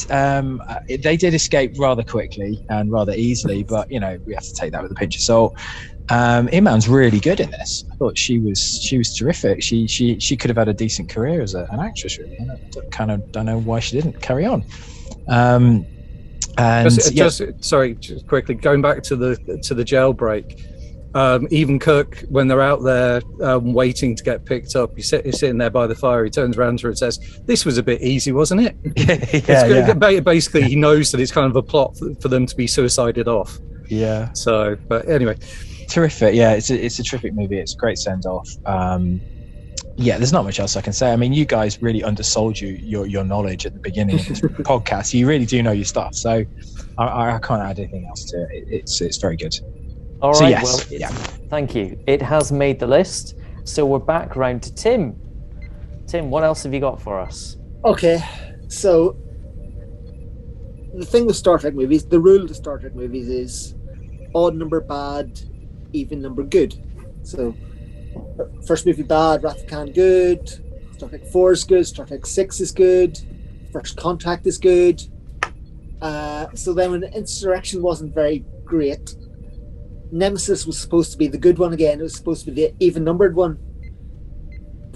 they did escape rather quickly and rather easily, but we have to take that with a pinch of salt. Iman's really good in this. I thought she was terrific. She could have had a decent career as an actress, really. I kind of don't know why she didn't carry on. Just quickly going back to the jailbreak. Even Kirk, when they're out there waiting to get picked up, he's sitting there by the fire. He turns around to her and says, "This was a bit easy, wasn't it?" Basically, he knows that it's kind of a plot for them to be suicided off. Yeah. So, but anyway, terrific. Yeah, it's a terrific movie. It's a great send off. There's not much else I can say. I mean, you guys really undersold your knowledge at the beginning of this podcast. You really do know your stuff. So I can't add anything else to it. It's very good. All right. So, yes. Thank you. It has made the list. So we're back round to Tim. Tim, what else have you got for us? Okay, so the thing with Star Trek movies, the rule of the Star Trek movies is odd number bad, even number good. So first movie bad, Wrath of Khan good, Star Trek 4 is good, Star Trek 6 is good, First Contact is good. So then when Insurrection wasn't very great, Nemesis was supposed to be the good one again. It was supposed to be the even numbered one,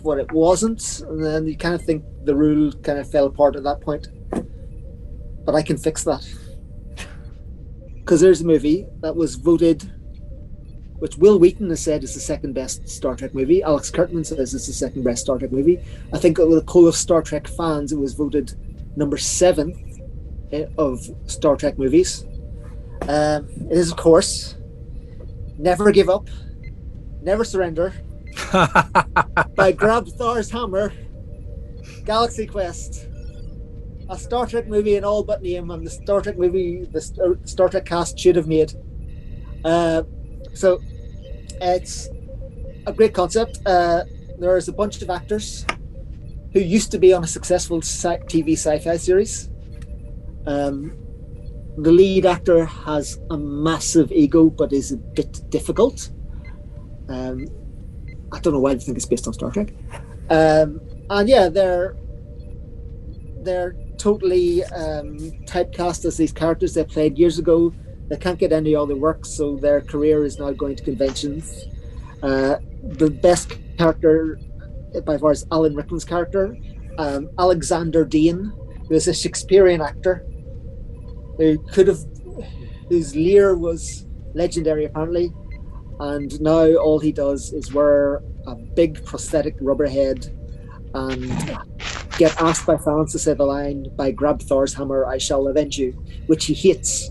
but it wasn't. And then you kind of think the rule kind of fell apart at that point. But I can fix that. because there's a movie that was voted, which Will Wheaton has said is the second best Star Trek movie. Alex Kurtzman says it's the second best Star Trek movie. I think with a poll of Star Trek fans, it was voted number 7 of Star Trek movies. It is, of course, Never Give Up, Never Surrender, by Grab Thor's Hammer, Galaxy Quest, a Star Trek movie in all but name, and the Star Trek movie the Star Trek cast should have made. So it's a great concept. There's a bunch of actors who used to be on a successful TV sci-fi series. The lead actor has a massive ego, but is a bit difficult. I don't know why I think it's based on Star Trek. And yeah, they're totally typecast as these characters they played years ago. They can't get any other work, so their career is now going to conventions. The best character by far is Alan Rickman's character, Alexander Dean, who is a Shakespearean actor whose Lear was legendary apparently, and now all he does is wear a big prosthetic rubber head and get asked by fans to say the line, "By Grab Thor's hammer, I shall avenge you," which he hates,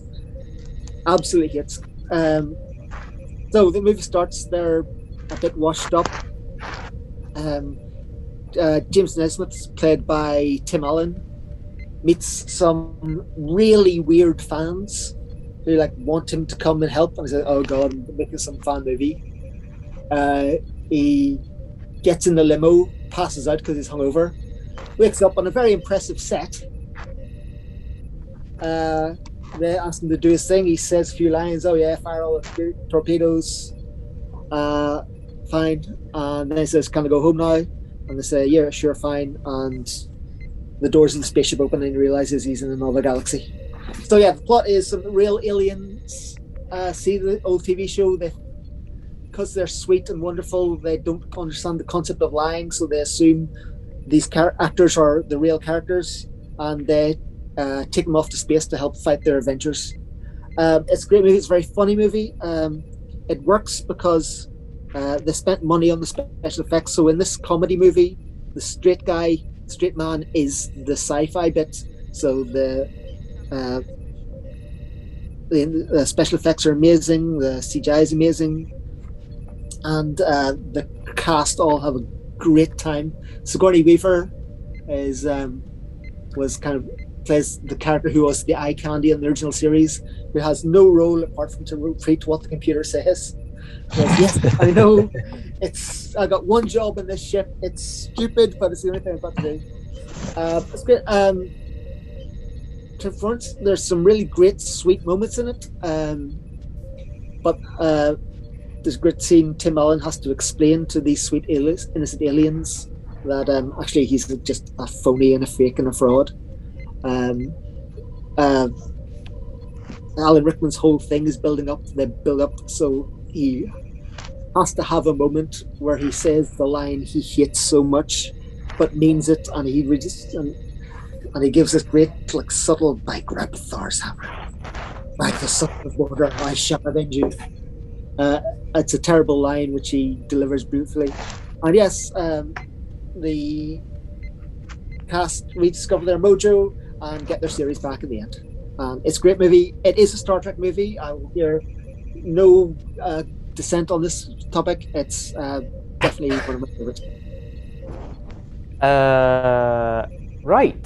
absolutely hates. So the movie starts, they're a bit washed up. James Nesmith, played by Tim Allen, meets some really weird fans who want him to come and help, and he says, "Oh God, I'm making some fan movie." He gets in the limo, passes out because he's hungover, wakes up on a very impressive set. They ask him to do his thing. He says a few lines. "Oh yeah, fire all the torpedoes." Fine. And then he says, "Can I go home now?" And they say, "Yeah, sure, fine." And the doors of the spaceship open and he realizes he's in another galaxy. So yeah, the plot is some real aliens see the old TV show. Because they're sweet and wonderful, they don't understand the concept of lying, so they assume these actors are the real characters, and they take them off to space to help fight their adventures. It's a great movie. It's a very funny movie. It works because they spent money on the special effects. So in this comedy movie, the straight man is the sci-fi bit. So the special effects are amazing. The CGI is amazing. And the cast all have a great time. Sigourney Weaver plays the character who was the eye candy in the original series, who has no role apart from to repeat what the computer says. Yes, I know. I got one job in this ship. It's stupid, but it's the only thing I've got to do. It's great. There's some really great, sweet moments in it. But there's a great scene. Tim Allen has to explain to these sweet innocent aliens that actually he's just a phony and a fake and a fraud. Alan Rickman's whole thing is building up. They build up, so he has to have a moment where he says the line he hates so much, but means it, and he gives this great, subtle, "By Grab Thor's hammer, like the son of water, I shall avenge you." It's a terrible line which he delivers beautifully, and yes, the cast rediscover their mojo and get their series back in the end. It's a great movie. It is a Star Trek movie. I will hear no dissent on this topic. It's definitely one of my favorites. Right.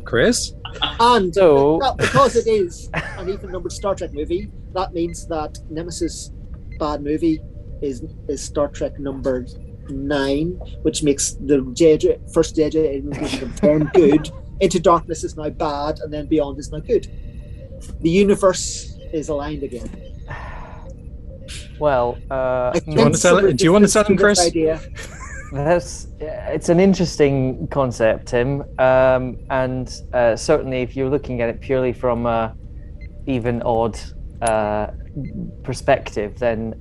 Chris? And So, because it is an even-numbered Star Trek movie, that means that Nemesis bad movie is Star Trek number 9, which makes the first J.J. Abrams movie from 10 good. Into Darkness is now bad, and then Beyond is now good. The universe is aligned again. well, Do you want to tell him, Chris? Idea. It's an interesting concept, Tim, and certainly if you're looking at it purely from a even odd perspective, then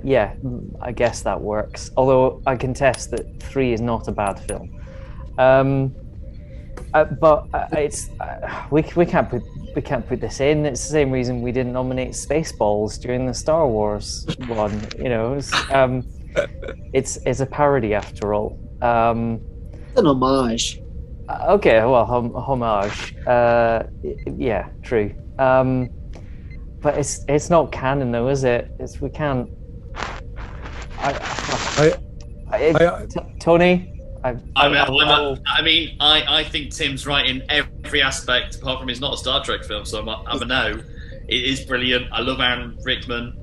yeah, I guess that works. Although I contest that 3 is not a bad film. But it's we can't we can't put this in. It's the same reason we didn't nominate Spaceballs during the Star Wars one. You know, it's a parody after all. An homage. Okay, well, homage. Yeah, true. But it's not canon though, is it? We can't. Tony. I think Tim's right in every aspect, apart from it's not a Star Trek film, so I'm a no. It is brilliant. I love Alan Rickman.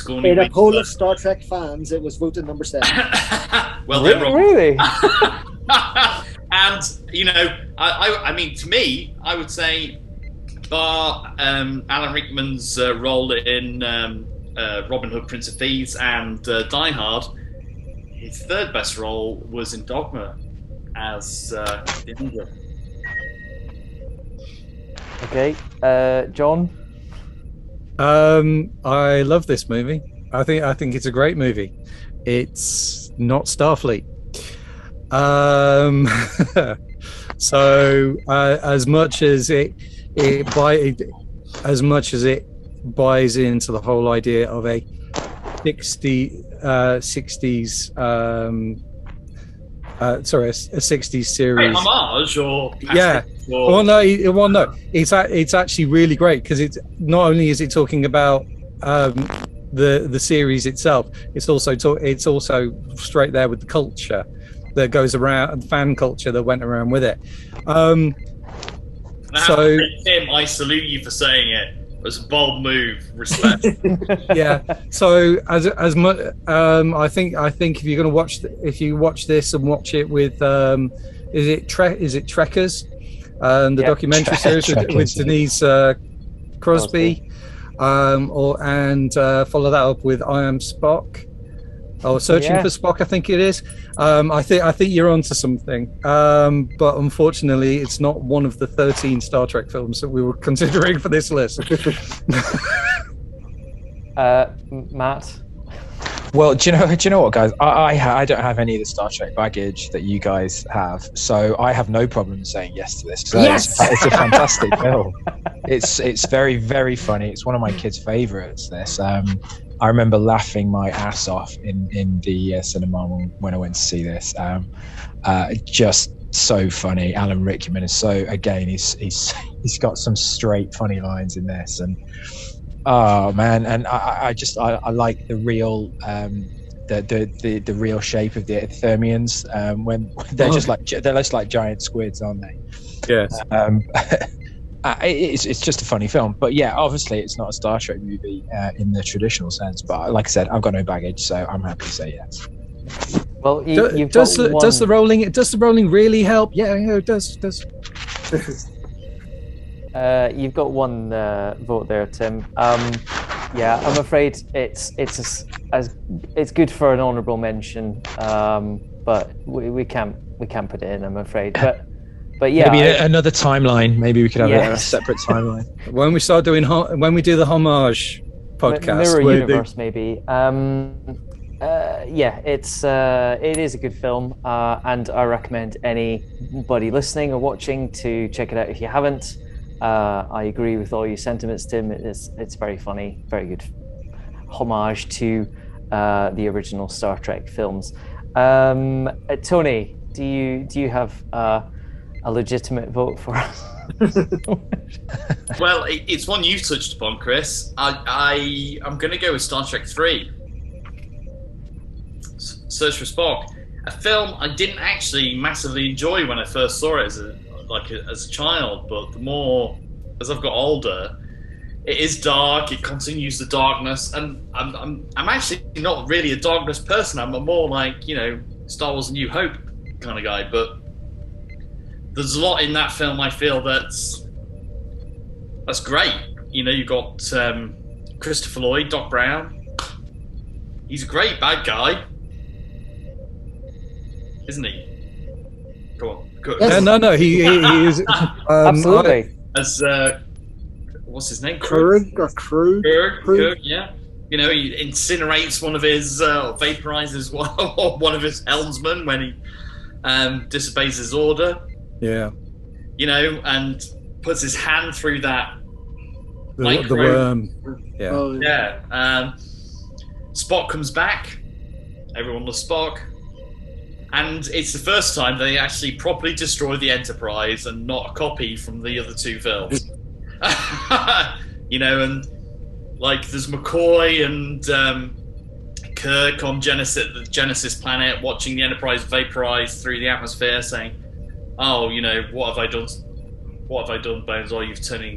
In a poll of Star Trek fans, it was voted number 7. Well, they're wrong. Really? And you know, I mean, to me, I would say, bar Alan Rickman's role in Robin Hood, Prince of Thieves, and Die Hard, his third best role was in Dogma as the Indra. Okay, John. I love this movie. I think it's a great movie. It's not Starfleet. So as much as it buys into the whole idea of a 60s a 60s series. Homage or yeah. Or... Well, no. It's actually really great because it's not only is it talking about the series itself, it's also straight there with the culture that goes around, fan culture that went around with it. So, Tim, I salute you for saying it. It was a bold move. Respect. Yeah. So as much, I think if you're going to if you watch this and watch it with, is it Trekkers, the documentary series with Denise Crosby, follow that up with I Am Spock. Or Searching for Spock, I think it is. I think you're onto something. But unfortunately, it's not one of the 13 Star Trek films that we were considering for this list. Matt? Well, do you know what, guys? I don't have any of the Star Trek baggage that you guys have, so I have no problem saying yes to this. So yes! It's a fantastic film. It's very, very funny. It's one of my kids' favorites. This. I remember laughing my ass off in the cinema when I went to see this. Just so funny. Alan Rickman is he's got some straight funny lines in this, and oh man, and I like the real the real shape of the Thermians when they're just like giant squids, aren't they? Yes. It's just a funny film, but yeah, obviously it's not a Star Trek movie in the traditional sense. But like I said, I've got no baggage, so I'm happy to say yes. Well, does the rolling really help? Yeah, it does. You've got one vote there, Tim. Yeah, I'm afraid it's good for an honourable mention, but we can't put it in, I'm afraid. But yeah, maybe another timeline. Maybe we could have a separate timeline when we start doing when we do the homage podcast. Mirror Universe, maybe. Yeah, it is a good film, and I recommend anybody listening or watching to check it out if you haven't. I agree with all your sentiments, Tim. It's very funny, very good homage to the original Star Trek films. Tony, do you have a legitimate vote for us? Well, it's one you've touched upon, Chris. I'm going to go with Star Trek 3. Search for Spock, a film I didn't actually massively enjoy when I first saw it as a child, but the more as I've got older, it is dark. It continues the darkness, and I'm actually not really a darkness person. I'm a more like, Star Wars: A New Hope kind of guy, but there's a lot in that film I feel that's great. You've got Christopher Lloyd, Doc Brown. He's a great bad guy, isn't he? Come on. Good. Yes. No, he is absolutely. As what's his name? Krug, yeah. He incinerates one of his, vaporizes one of his helmsmen when he disobeys his order. Yeah. And puts his hand through that the worm. Yeah. Oh, Yeah. Spock comes back. Everyone loves Spock. And it's the first time they actually properly destroy the Enterprise and not a copy from the other two films. You know, and like there's McCoy and Kirk on the Genesis planet watching the Enterprise vaporize through the atmosphere, saying, "Oh, you know, what have I done? What have I done, Bones? Oh, you've turned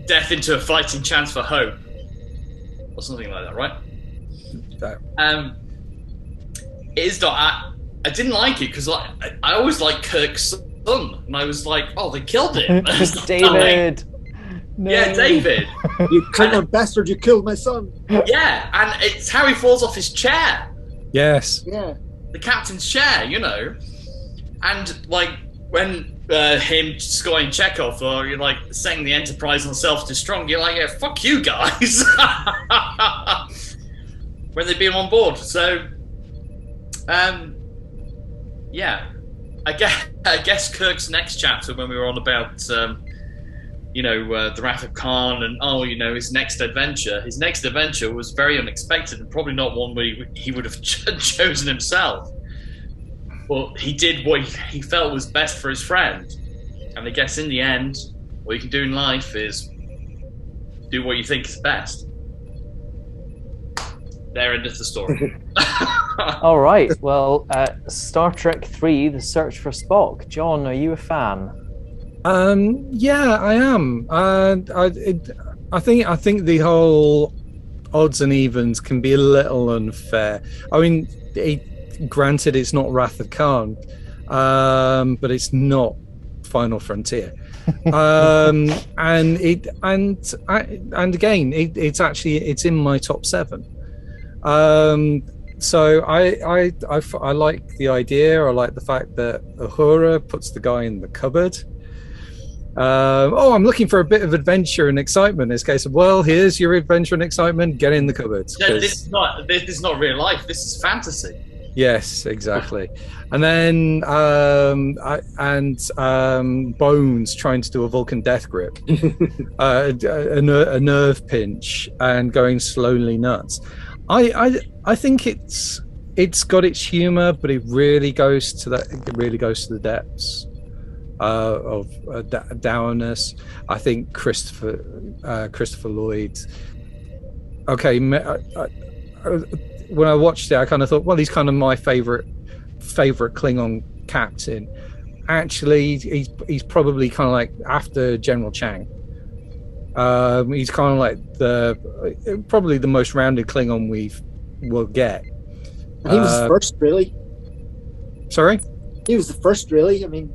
death into a fighting chance for hope," or something like that, right? It is not. I didn't like it because I always liked Kirk's son, and I was like, "Oh, they killed him." David. No. Yeah, David. You Klingon bastard! You killed my son. Yeah, and it's how he falls off his chair. Yes. Yeah. The captain's chair, you know, and like when him, Scotty, and Chekhov are like setting the Enterprise on self-destruct, you're like, yeah, fuck you guys. When they've been on board, so yeah, I guess Kirk's next chapter when we were on about the Wrath of Khan and his next adventure. His next adventure was very unexpected and probably not one where he would have chosen himself. But he did what he felt was best for his friend. And I guess in the end, what you can do in life is do what you think is best. There ended the story. All right. Well, Star Trek 3: The Search for Spock. John, are you a fan? Yeah, I am. I think the whole odds and evens can be a little unfair. I mean, granted, it's not Wrath of Khan, but it's not Final Frontier. And again, it's in my top 7. So I like the idea. I like the fact that Uhura puts the guy in the cupboard. I'm looking for a bit of adventure and excitement. In this case, well, here's your adventure and excitement. Get in the cupboard. No, this is not real life. This is fantasy. Yes, exactly. And then Bones trying to do a Vulcan death grip, a nerve pinch, and going slowly nuts. I think it's got its humor, but it really goes to the depths of dourness. I think Christopher Lloyd. Okay, when I watched it, I kind of thought, well, he's kind of my favorite Klingon captain. Actually, he's probably kind of like after General Chang. He's kind of like probably the most rounded Klingon we'll get. He was the first, really. Sorry? He was the first, really. I mean,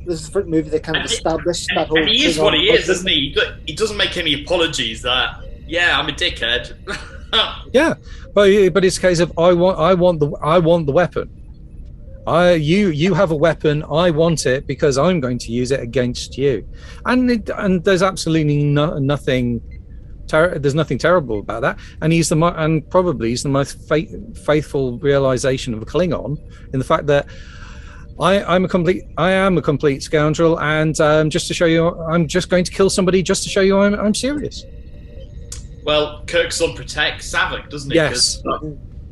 this is the first movie that kind of established that whole. And he is what he is, isn't he? He doesn't make any apologies that, yeah, I'm a dickhead. Yeah, but it's a case of I want the weapon. You have a weapon. I want it because I'm going to use it against you, and there's absolutely nothing. There's nothing terrible about that, and probably he's the most faithful realization of a Klingon in the fact that I am a complete scoundrel, and just to show you, I'm just going to kill somebody just to show you I'm serious. Well, Kirk's son protects Saavik, doesn't he? Yes.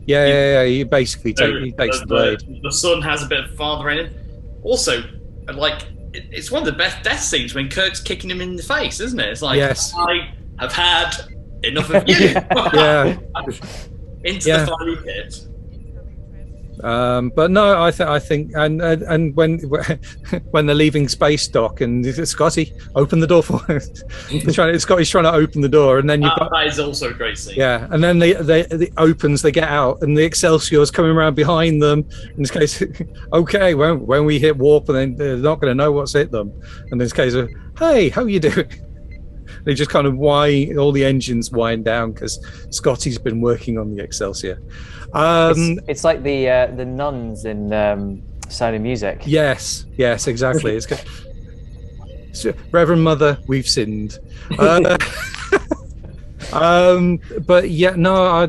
Yeah. He basically takes the blade. The son has a bit of father in him. Also, like, it's one of the best death scenes when Kirk's kicking him in the face, isn't it? It's like, yes. I have had enough of you. Yeah. Into the fiery pit. But no, I think, and when they're leaving space dock, and Scotty, open the door for Scotty's trying to open the door, and then that is also a great scene. Yeah, and then they opens, they get out, and the Excelsior's coming around behind them. In this case, okay, when we hit warp, and then they're not going to know what's hit them. And in this case, hey, how you doing? They just kind of all the engines wind down because Scotty's been working on the Excelsior. It's like the nuns in Sound of Music. Yes, exactly. It's good. Reverend Mother, we've sinned. But yeah, no,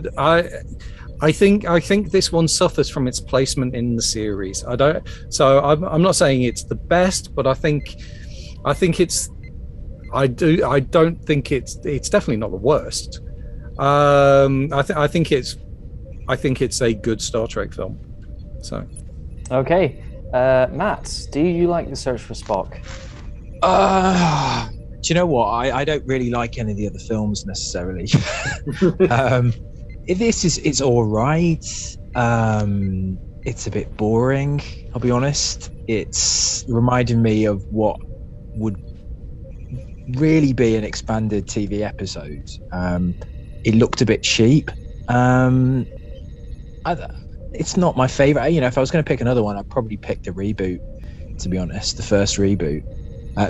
I think this one suffers from its placement in the series. I'm not saying it's the best, but I don't think it's definitely not the worst. I think it's a good Star Trek film. So Okay, Matt, do you like The Search for Spock? Do you know what? I don't really like any of the other films necessarily. It's all right. It's a bit boring, I'll be honest. It's reminding me of what would really be an expanded TV episode. It looked a bit cheap. It's not my favorite. If I was going to pick another one, I'd probably pick the reboot, to be honest, the first reboot.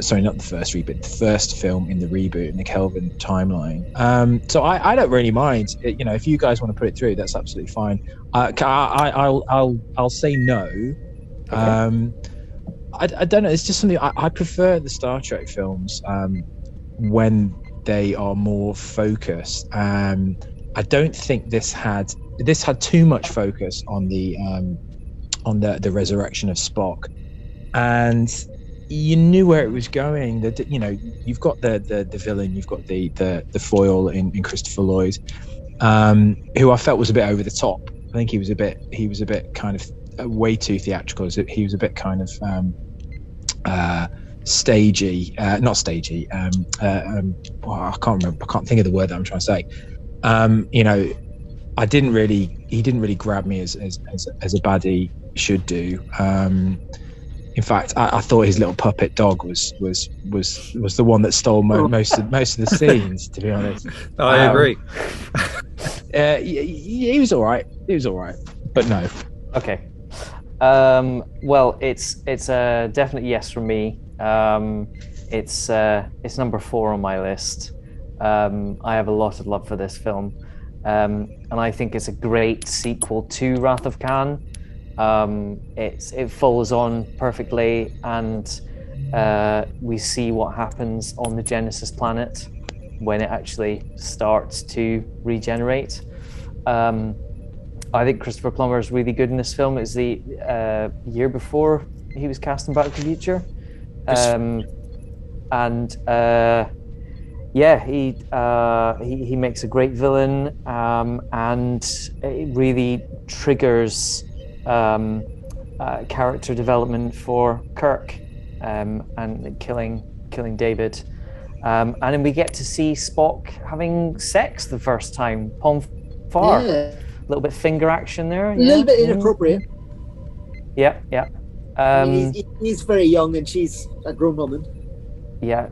Sorry, not the first reboot, the first film in the reboot in the Kelvin timeline. So I don't really mind. If you guys want to put it through, that's absolutely fine. I'll say no. Okay. I don't know. It's just something I prefer the Star Trek films when they are more focused. I don't think this had too much focus on the resurrection of Spock, and you knew where it was going. That you've got the villain, you've got the foil in Christopher Lloyd, who I felt was a bit over the top. I think he was a bit kind of way too theatrical. He was a bit kind of stagey, not stagey. I can't remember. I can't think of the word that I'm trying to say. He didn't really grab me as a baddie should do. In fact, I thought his little puppet dog was the one that stole most of the scenes. To be honest, I agree. He was all right. But no. Okay. Well, it's a definite yes from me. It's number 4 on my list. I have a lot of love for this film, and I think it's a great sequel to Wrath of Khan. It follows on perfectly, and we see what happens on the Genesis planet when it actually starts to regenerate. I think Christopher Plummer is really good in this film. It's the year before he was cast in Back to the Future, he makes a great villain, and it really triggers character development for Kirk, and killing David, and then we get to see Spock having sex the first time. Pon farr. Yeah. A little bit finger action there. A little bit inappropriate. Yeah. He's very young and she's a grown woman. Yeah.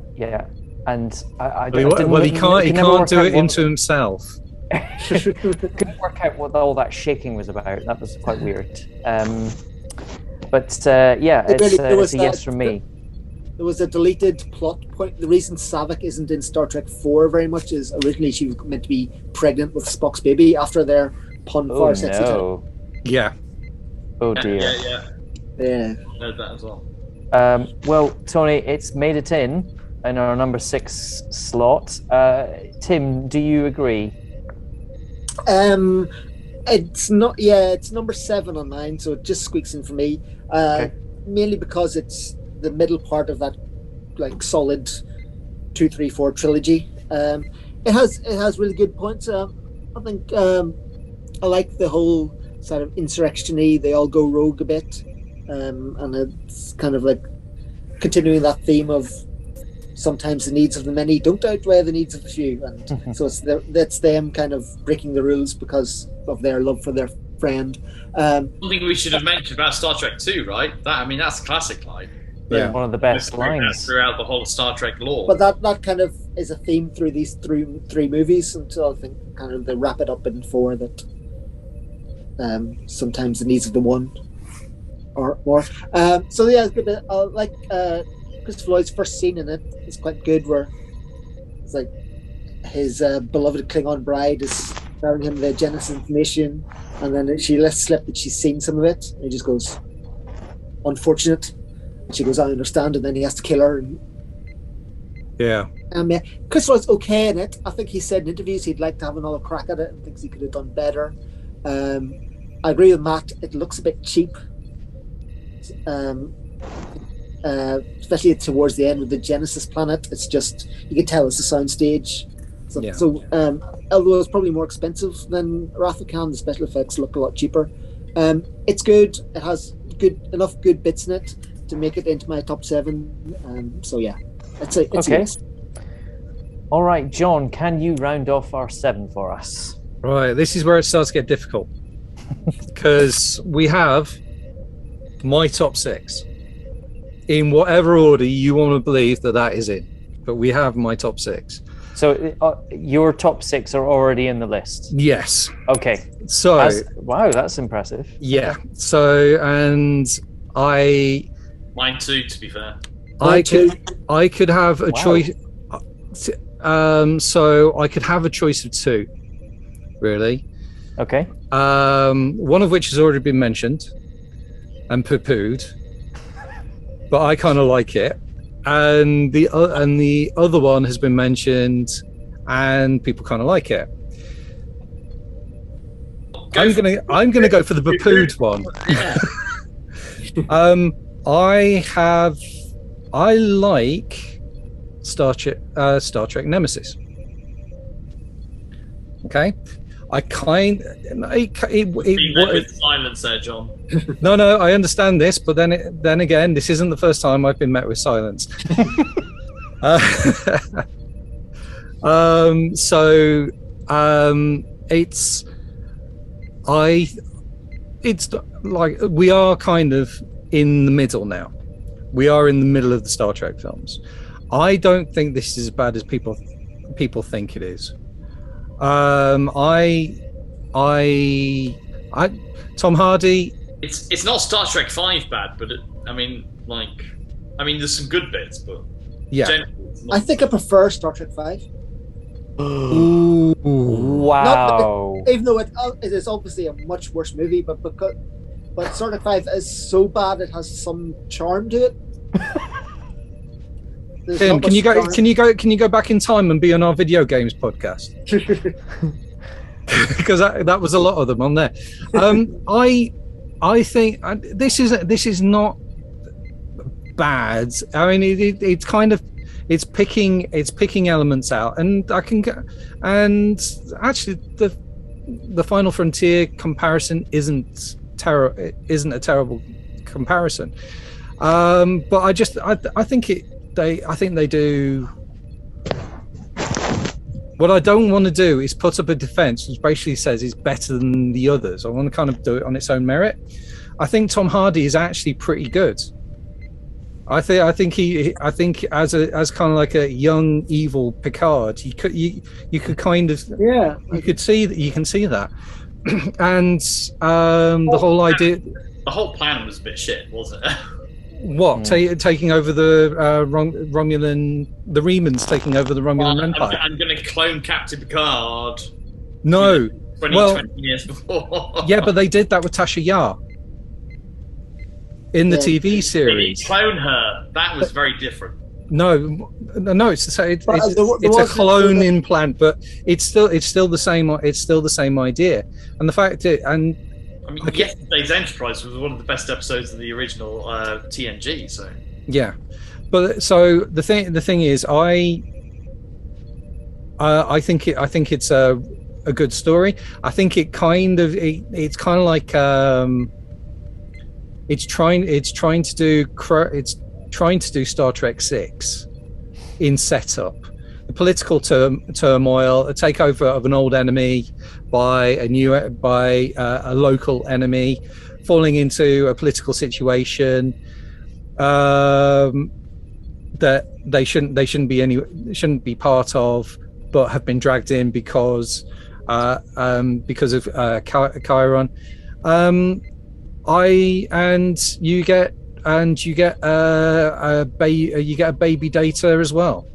And he can't do it into himself. Couldn't work out what all that shaking was about. That was quite weird. It's a yes from me. There was a deleted plot point. The reason Saavik isn't in Star Trek 4 very much is originally she was meant to be pregnant with Spock's baby after their Pon farr sexy time. Yeah. Oh dear. Yeah. Heard that as well. Well, Tony, it's made it in our number 6 slot. Tim, do you agree? It's not. Yeah, it's number 7 on mine, so it just squeaks in for me. Okay. Mainly because it's the middle part of that solid 2, 3, 4 trilogy. It has really good points. I think I like the whole sort of insurrection-y. They all go rogue a bit, and it's kind of like continuing that theme of sometimes the needs of the many don't outweigh the needs of the few, and so that's them kind of breaking the rules because of their love for their friend. Something we should have mentioned about Star Trek 2, right? That's a classic line. Yeah, one of the best lines throughout the whole Star Trek lore. But that kind of is a theme through these three movies until I think kind of they wrap it up in 4 that sometimes the needs of the one or more. So yeah, it's good. Like Christopher Lloyd's first scene in it is quite good, where it's like his beloved Klingon bride is telling him the Genesis information, and then she lets slip that she's seen some of it, and he just goes, "Unfortunate." And she goes, "I understand," and then he has to kill her. And, Christopher Lloyd's okay in it. I think he said in interviews he'd like to have another crack at it and thinks he could have done better. I agree with Matt. It looks a bit cheap, especially towards the end with the Genesis planet. It's just, you can tell it's a soundstage. So although it's probably more expensive than Wrath of Khan, the special effects look a lot cheaper. It's good. It has enough good bits in it to make it into my top 7. So yeah, it's Okay. a All right, John, can you round off our 7 for us? Right, this is where it starts to get difficult because we have my top 6 in whatever order you want to believe that is in, but we have my top 6. So your top 6 are already in the list? Yes. Okay. So wow, that's impressive. Yeah. So, and mine too, to be fair. I could have a choice. So I could have a choice of 2, really. Okay. One of which has already been mentioned and poo-pooed, but I kind of like it. And the other one has been mentioned and people kind of like it. I'm gonna go for the poo-pooed one. I like Star Trek Nemesis. Okay, with silence there, John. No, I understand this, but then again, this isn't the first time I've been met with silence. It's like we are kind of in the middle now. We are in the middle of the Star Trek films. I don't think this is as bad as people think it is. Tom Hardy. It's not Star Trek 5 bad, but there's some good bits, but yeah. I think I prefer Star Trek 5. Ooh. Wow. Even though it is obviously a much worse movie, but Star Trek 5 is so bad it has some charm to it. Tim, can you go back in time and be on our video games podcast? Because that was a lot of them on there. I think this is not bad. I mean, it's kind of it's picking elements out, and actually the Final Frontier comparison isn't a terrible comparison. But I think they do. What I don't want to do is put up a defense which basically says it's better than the others. I want to kind of do it on its own merit. I think Tom Hardy is actually pretty good. I think as kind of like a young evil Picard, you could kind of you can see that, and the whole idea. The whole plan was a bit shit, wasn't it? What, taking over the Romulan, the Remans taking over the Romulan Empire? I'm going to clone Captain Picard. No. 20 years before. Yeah, but they did that with Tasha Yar in the TV series. Clone her. That was very different. No, it's the same. It's a clone implant, but it's still the same. It's still the same idea, and the fact Yesterday's Enterprise was one of the best episodes of the original TNG. So yeah, but so the thing is, I think it's a good story. I think it's kind of like it's trying to do Star Trek 6 in setup. The political turmoil, a takeover of an old enemy by a local enemy, falling into a political situation that they shouldn't be part of, but have been dragged in because of Chiron. You get a baby Data as well.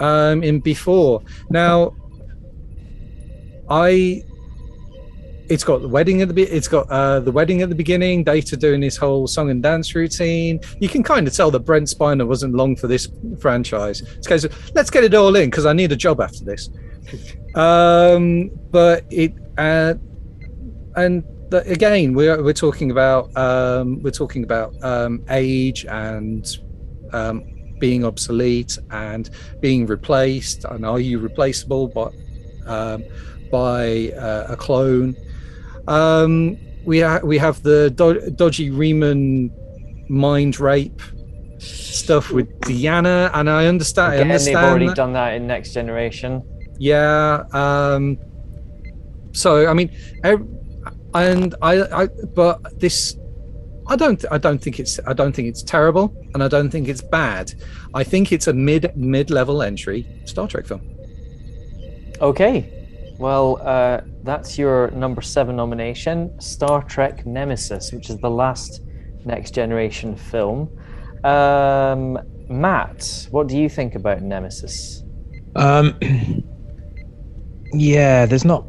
In Before. Now, it's got the wedding at the beginning. Data doing his whole song and dance routine. You can kind of tell that Brent Spiner wasn't long for this franchise. It's because let's get it all in because I need a job after this. But again, we're talking about age and being obsolete and being replaced. And are you replaceable by a clone? We have the dodgy Riemann mind rape stuff with Deanna, and I understand. Again, they've already done that in Next Generation. Yeah. So I mean, but this, I don't think it's terrible, and I don't think it's bad. I think it's a mid-level entry Star Trek film. Okay, well, that's your number 7 nomination, Star Trek Nemesis, which is the last Next Generation film. Matt, what do you think about Nemesis? Yeah, there's not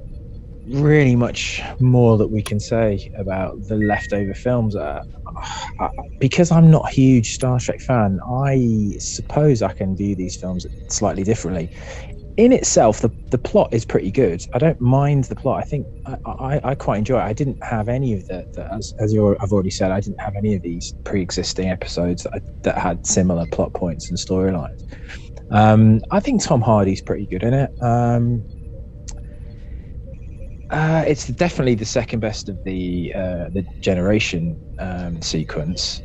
really much more that we can say about the leftover films. Because I'm not a huge Star Trek fan, I suppose I can view these films slightly differently. In itself, the plot is pretty good. I don't mind the plot. I think I quite enjoy it. I didn't have any of I've already said, I didn't have any of these pre-existing episodes that had similar plot points and storylines. I think Tom Hardy's pretty good in it. It's definitely the second best of the generation sequence.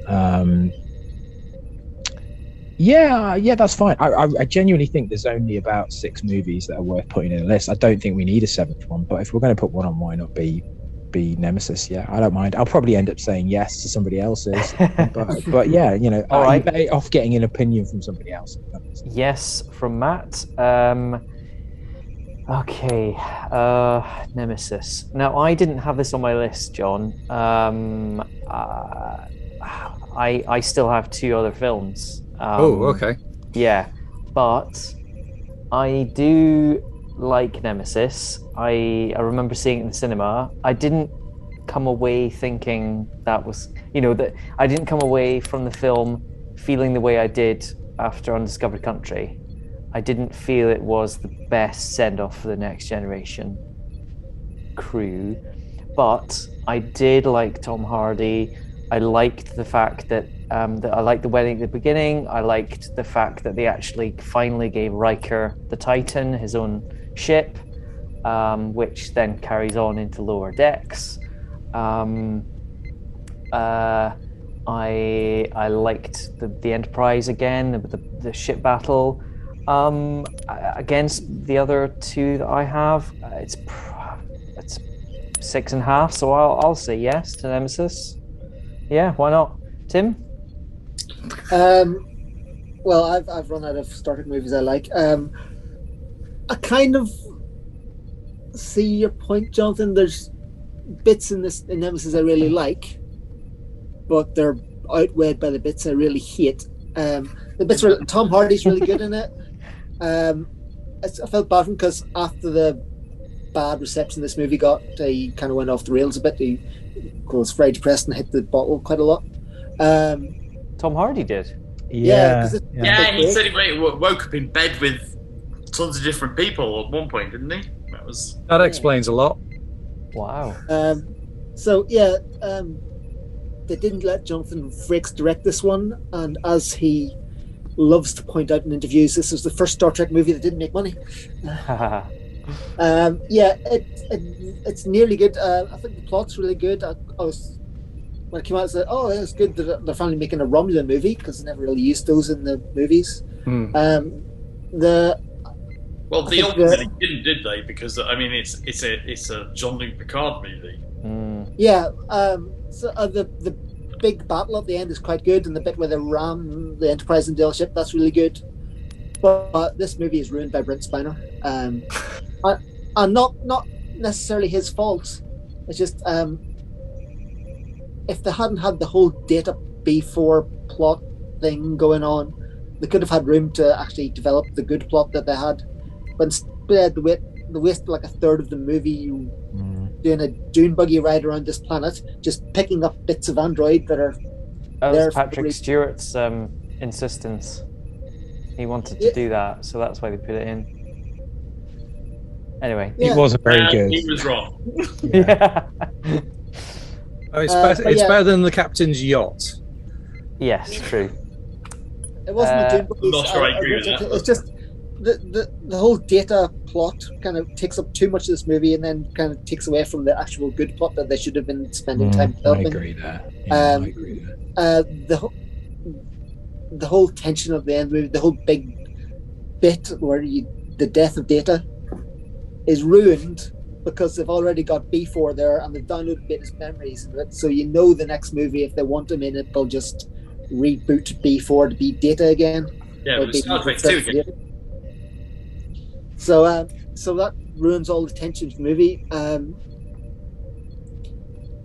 Yeah, that's fine. I genuinely think there's only about 6 movies that are worth putting in a list. I don't think we need a 7th one, but if we're going to put one on, why not be Nemesis? Yeah, I don't mind. I'll probably end up saying yes to somebody else's, but yeah, all right. I'm better off getting an opinion from somebody else. Yes, from Matt. Okay, Nemesis. Now, I didn't have this on my list, John. I still have 2 other films. Okay. Yeah, but I do like Nemesis. I remember seeing it in the cinema. I didn't come away thinking that was, that I didn't come away from the film feeling the way I did after Undiscovered Country. I didn't feel it was the best send-off for the Next Generation crew, but I did like Tom Hardy. I liked the fact that I liked the wedding at the beginning. I liked the fact that they actually finally gave Riker the Titan, his own ship, which then carries on into Lower Decks. I liked the Enterprise again, the ship battle. Against the other 2 that I have, it's 6.5. So I'll say yes to Nemesis. Yeah, why not, Tim? Well, I've run out of Star Trek movies I like. I kind of see your point, Jonathan. There's bits in Nemesis I really like, but they're outweighed by the bits I really hate. The bits where Tom Hardy's really good in it. I felt bad for him because after the bad reception this movie got, he kind of went off the rails a bit. He was very depressed and hit the bottle quite a lot. Tom Hardy did. Yeah, he said he woke up in bed with tons of different people at one point, didn't he? That explains a lot. Wow. They didn't let Jonathan Frakes direct this one, and as he loves to point out in interviews, this was the first Star Trek movie that didn't make money. It's nearly good. I think the plot's really good. When it came out, I said, "Oh, it's good that they're finally making a Romulan movie," because they never really used those in the movies. The ultimately didn't, did they? Because it's a Jean-Luc Picard movie. Yeah. So the big battle at the end is quite good, and the bit where they ram the Enterprise into the ship, that's really good. But this movie is ruined by Brent Spiner, and not necessarily his fault. It's just if they hadn't had the whole Data B4 plot thing going on, they could have had room to actually develop the good plot that they had. But instead, they wasted like a third of the movie doing a dune buggy ride around this planet, just picking up bits of android that are. That was Patrick Stewart's insistence. He wanted to do that, so that's why they put it in. Anyway, it wasn't very good. He was wrong. Yeah. It's better than the captain's yacht. Yes, true. It wasn't a Dune I'm not sure I agree with that. It's just the whole data plot kind of takes up too much of this movie, and then kind of takes away from the actual good plot that they should have been spending time I developing. agree there. Yeah, I agree there. The whole tension of the end movie, the whole big bit where the death of Data is ruined because they've already got B4 there and they've downloaded Data's memories of it. So the next movie, if they want him in it, they'll just reboot B4 to be Data again. Yeah, but Star Trek 2 again. So that ruins all the tension of the movie.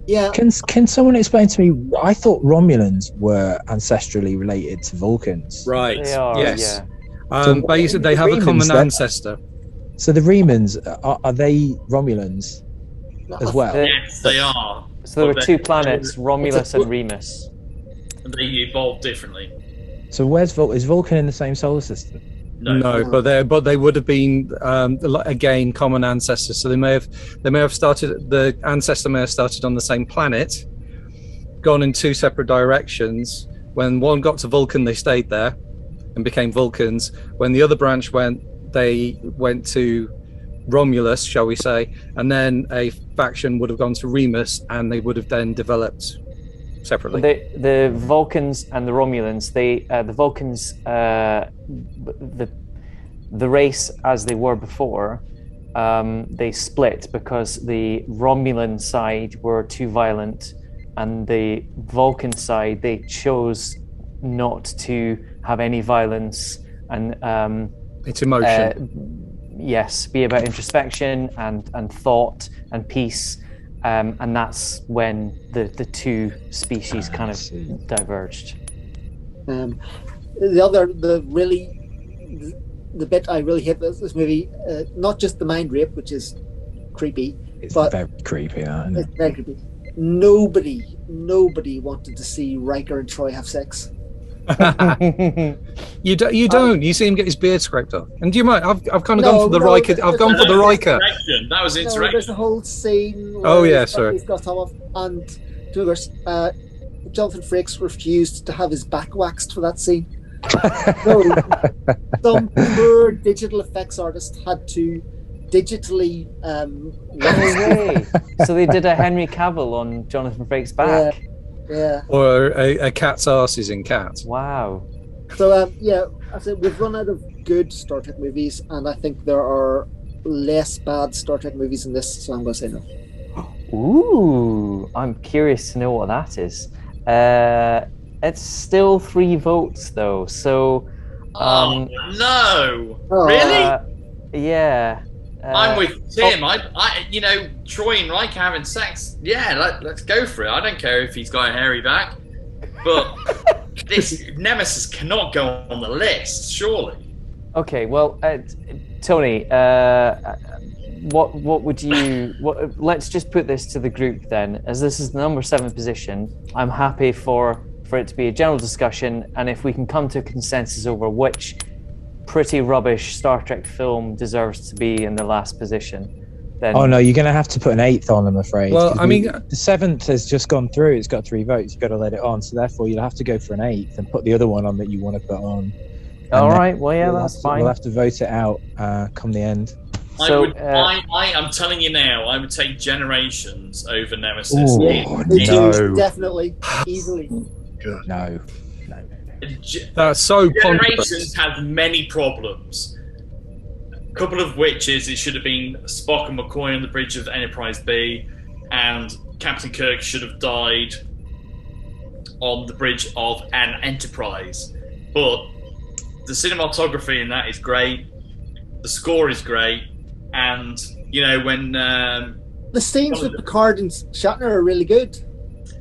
Yeah. Can someone explain to me? I thought Romulans were ancestrally related to Vulcans. Right. They are, yes. yeah. Basically, they have a common ancestor. So the Remans are they Romulans as well? Yes, they are. So there were two planets, Romulus and Remus. And they evolved differently. So is Vulcan in the same solar system? No, but they would have been again common ancestors. So they may have started. The ancestor may have started on the same planet, gone in two separate directions. When one got to Vulcan, they stayed there and became Vulcans. When the other branch went, they went to Romulus, shall we say, and then a faction would have gone to Remus, and they would have then developed separately. The Vulcans and the Romulans, the Vulcans, the race as they were before, they split because the Romulan side were too violent, and the Vulcan side, they chose not to have any violence and it's emotion. Yes, be about introspection and thought and peace. And that's when the two species kind of diverged. The bit I really hate with this movie, not just the mind rape, which is creepy, but very creepy, isn't it? It's very creepy. Nobody wanted to see Riker and Troy have sex. You don't. You see him get his beard scraped off. And do you mind? I've kind of gone for the Riker. I've gone for the Riker. That was interaction. No, there's a whole scene. Sorry. He's got top off, and Jonathan Frakes refused to have his back waxed for that scene. So some poor digital effects artist had to digitally. So they did a Henry Cavill on Jonathan Frakes' back. Yeah. Or a cat's arse is in Cats. Wow. So I said we've run out of good Star Trek movies, and I think there are less bad Star Trek movies than this. So I'm going to say no. Ooh, I'm curious to know what that is. It's still 3 votes though. So. No. Really? Yeah. I'm with Tim. Troy and Riker having sex. Yeah, let's go for it. I don't care if he's got a hairy back, but this Nemesis cannot go on the list, surely. Okay, well, Tony, what would you? Let's just put this to the group then, as this is the number 7 position. I'm happy for it to be a general discussion, and if we can come to a consensus over which pretty rubbish Star Trek film deserves to be in the last position, then... Oh no, you're going to have to put an 8th on, I'm afraid. Well, I mean, the 7th has just gone through. It's got 3 votes. You've got to let it on. So therefore, you'll have to go for an 8th and put the other one on that you want to put on. All right. Well, yeah, that's fine. We'll have to vote it out come the end. I'm telling you now, I would take Generations over Nemesis. No. Definitely, easily. No. That's so Generations has many problems. A couple of which is it should have been Spock and McCoy on the bridge of Enterprise B, and Captain Kirk should have died on the bridge of an Enterprise. But the cinematography in that is great. The score is great, and when the scenes with Picard and Shatner are really good.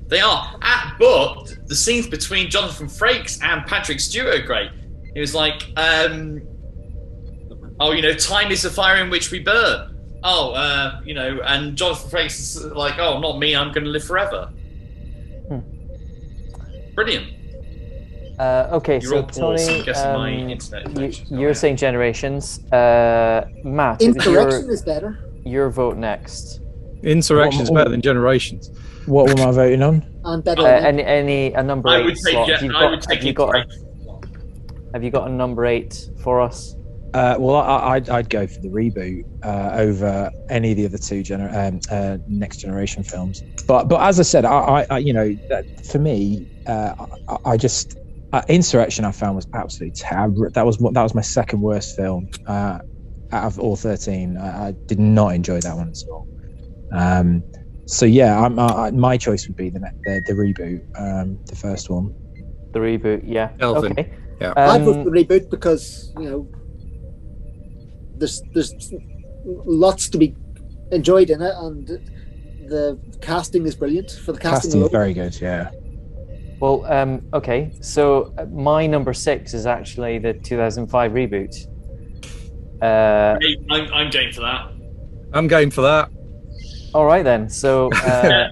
They are, but the scenes between Jonathan Frakes and Patrick Stewart are great. It was like, time is the fire in which we burn. And Jonathan Frakes is like, oh, not me, I'm going to live forever. Brilliant. Okay, you're so all paused, Tony, I'm guessing my internet you're saying Generations. Matt, Insurrection is better. Your vote next. Insurrection's better than Generations. What am I voting on? And better a number I 8 would take slot. it. I would take it. Have you got a number 8 for us? Well, I'd go for the reboot over any of the other two next generation films. But as I said, I you know, for me, I just Insurrection I found was absolutely terrible. That was my second worst film out of all 13. I did not enjoy that one at all. So yeah, my choice would be the reboot, the first one. The reboot, yeah. Elvin. Okay. Yeah. I vote for the reboot because, you know, there's lots to be enjoyed in it, and the casting is brilliant. For the casting alone. Is very good, yeah. Well, okay. So my number 6 is actually the 2005 reboot. I'm game for that. I'm game for that. All right then. So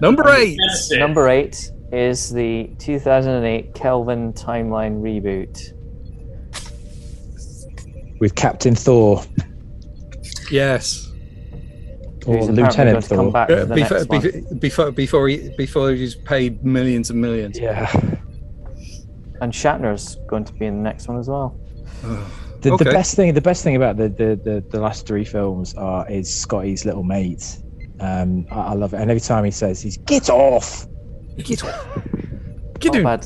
Number 8. Number 8 is the 2008 Kelvin timeline reboot with Captain Thor. Yes. Or Who's Lieutenant apparently going to come Thor. back for the next one. Before he's paid millions and millions. Yeah. And Shatner's going to be in the next one as well. The best thing about the last 3 films is Scotty's little mate. I love it, and every time he says, "He's get off, get off, get in." Put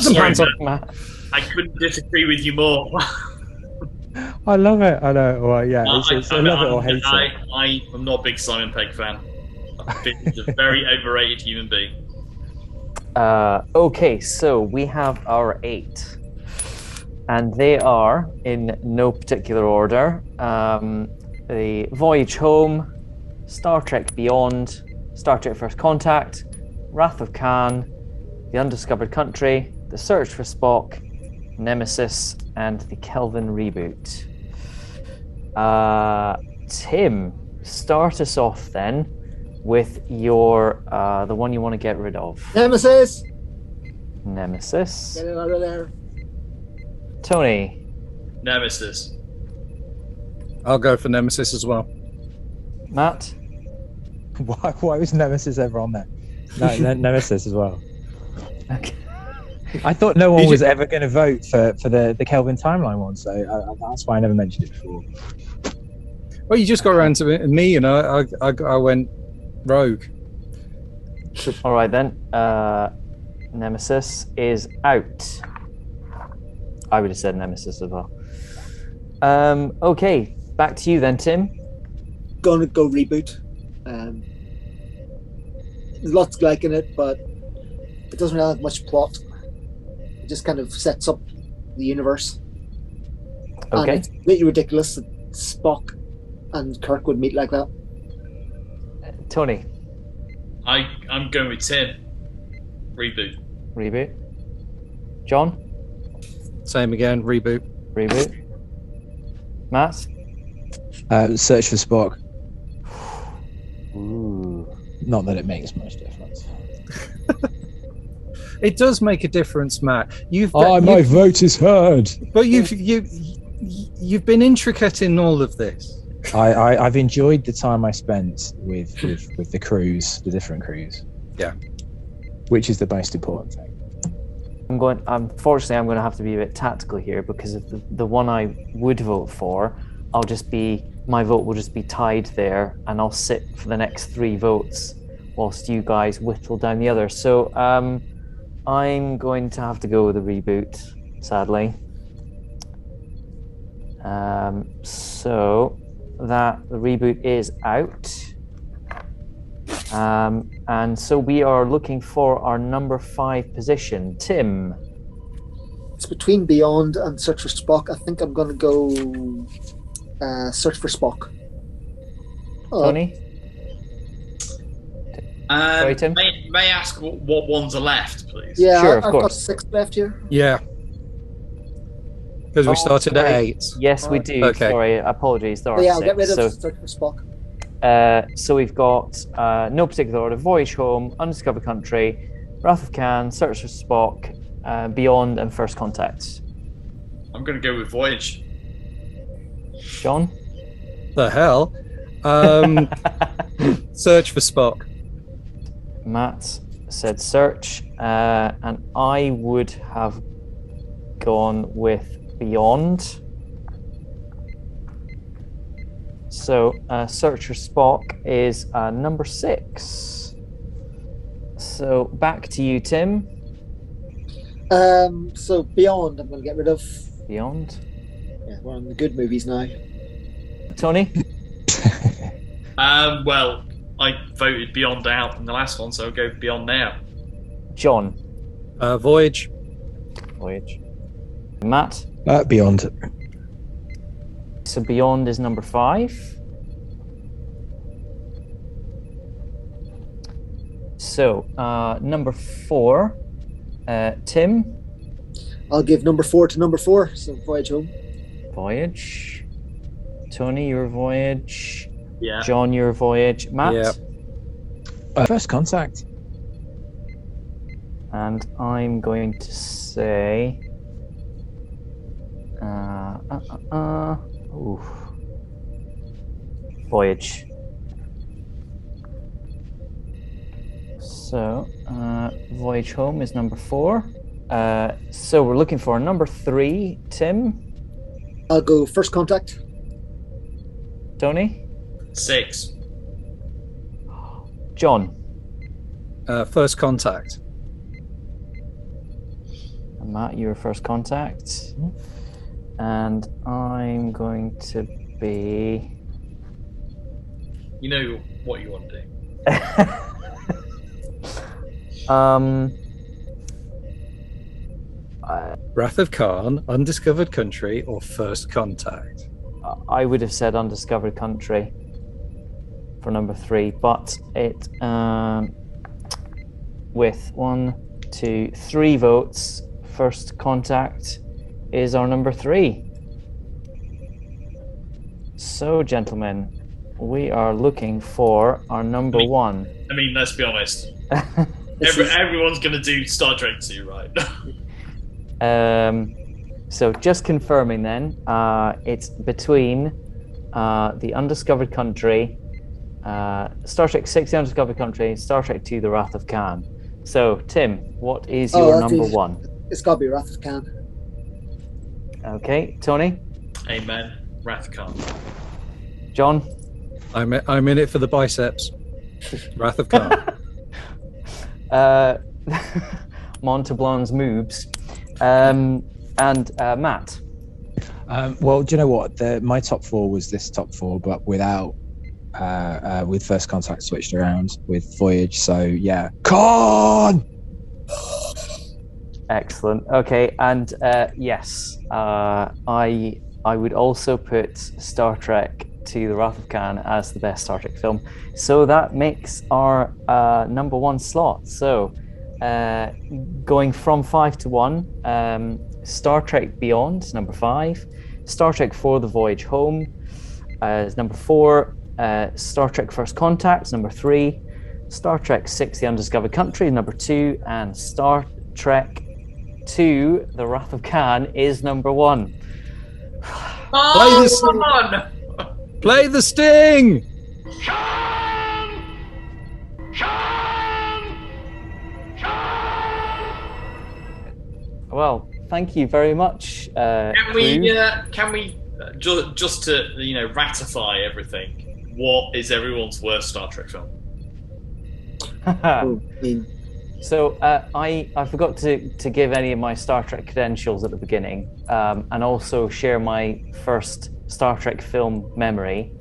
some hands on, Matt. I couldn't disagree with you more. I love it. I know. Well, yeah, I love it or hate it. I am not a big Simon Pegg fan. I think he's a very overrated human being. Okay, so we have our 8, and they are in no particular order. The Voyage Home, Star Trek Beyond, Star Trek First Contact, Wrath of Khan, The Undiscovered Country, The Search for Spock, Nemesis, and the Kelvin reboot. Tim, start us off then with your the one you want to get rid of. Nemesis. Nemesis. Get it out of there. Tony. Nemesis. I'll go for Nemesis as well. Matt. Why was Nemesis ever on there? No, Nemesis as well. Okay. I thought no one was ever going to vote for the Kelvin timeline one, so that's why I never mentioned it before. Well, you just got around to me, and I went rogue. All right then. Nemesis is out. I would have said Nemesis as well. Okay, back to you then, Tim. Gonna go reboot. There's lots to like in it, but it doesn't really have much plot. It just kind of sets up the universe. Okay. And it's completely ridiculous that Spock and Kirk would meet like that. Tony. I'm going with Tim. Reboot. Reboot. John. Same again. Reboot. Reboot. Matt. Search for Spock. Ooh. Not that it makes much difference. It does make a difference, Matt. My vote is heard. But you've been intricate in all of this. I've enjoyed the time I spent with the crews, the different crews. Yeah. Which is the most important thing. Unfortunately, I'm going to have to be a bit tactical here, because of the one I would vote for, my vote will just be tied there, and I'll sit for the next 3 votes whilst you guys whittle down the others. So I'm going to have to go with a reboot, sadly. So that the reboot is out. And so we are looking for our number 5 position. Tim. It's between Beyond and Search for Spock. I think I'm going to go Search for Spock. Tony? Sorry, Tim? May I ask what ones are left, please? Yeah, sure, of I've course. got 6 left here. Yeah. Because we started at 8. Yes, we do. Okay. Sorry, apologies. There are Yeah, I'll 6. get rid of So, Search for Spock. so we've got no particular order: Voyage Home, Undiscovered Country, Wrath of Khan, Search for Spock, Beyond, and First Contact. I'm going to go with Voyage. John? The hell? Search for Spock. Matt said search, and I would have gone with Beyond. So search for Spock is number 6. So back to you, Tim. So Beyond, I'm going to get rid of. Beyond. Yeah, we're on the good movies now. Tony? Well, I voted Beyond out in the last one, so I'll go Beyond now. John? Voyage. Voyage. Matt? Beyond. So Beyond is number 5. So number 4, Tim? I'll give number 4 to number 4, so Voyage Home. Voyage. Tony, your Voyage. Yeah. John, your Voyage. Matt? Yeah. First Contact. And I'm going to say... Voyage. So, Voyage Home is number 4. So we're looking for number 3, Tim. I'll go First Contact. Tony? 6. John? First Contact. And Matt, your First Contact. And I'm going to be... You know what you want to do. Wrath of Khan, Undiscovered Country, or First Contact? I would have said Undiscovered Country for number 3, but it with 1, 2, 3 votes, First Contact is our number 3. So, gentlemen, we are looking for our number 1. I mean, let's be honest. Everyone's going to do Star Trek 2, right? So just confirming then, it's between the Undiscovered Country, Star Trek 6, The Undiscovered Country, Star Trek 2, The Wrath of Khan. So, Tim, what is your number 1? It's got to be Wrath of Khan. Okay, Tony? Amen. Wrath of Khan. John? I'm in it for the biceps. Wrath of Khan. Monteblanc's moves. And Matt? Well, do you know what? My top 4 was this top 4, but without with First Contact switched around with Voyage. So yeah, Khan. Excellent. Okay, and yes, I would also put Star Trek to The Wrath of Khan as the best Star Trek film. So that makes our number 1 slot. So going from 5 to 1, Star Trek Beyond, number 5. Star Trek 4, The Voyage Home is number 4. Star Trek First Contact, number 3. Star Trek 6, The Undiscovered Country, number 2. And Star Trek 2, The Wrath of Khan is number 1. Oh, Play the sting! Well, thank you very much. Can we just to ratify everything? What is everyone's worst Star Trek film? So I forgot to give any of my Star Trek credentials at the beginning, and also share my first Star Trek film memory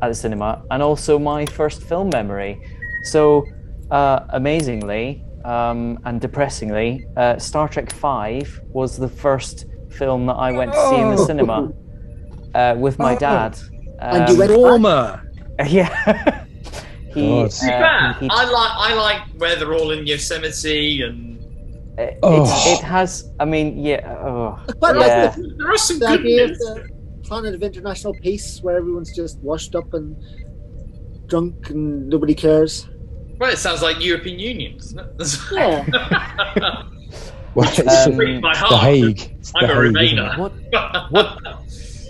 at the cinema, and also my first film memory. So amazingly and depressingly, Star Trek 5 was the first film that I went to see in the cinema with my dad. And you went Trauma. Yeah. I like where they're all in Yosemite and it has. I mean, yeah. Like there are some the good idea of bits. the Planet of International Peace, where everyone's just washed up and drunk and nobody cares. Well, it sounds like European Union, doesn't it? Yeah. Well, it's Break my heart. The Hague. It's I'm the a Hague, isn't Remainer.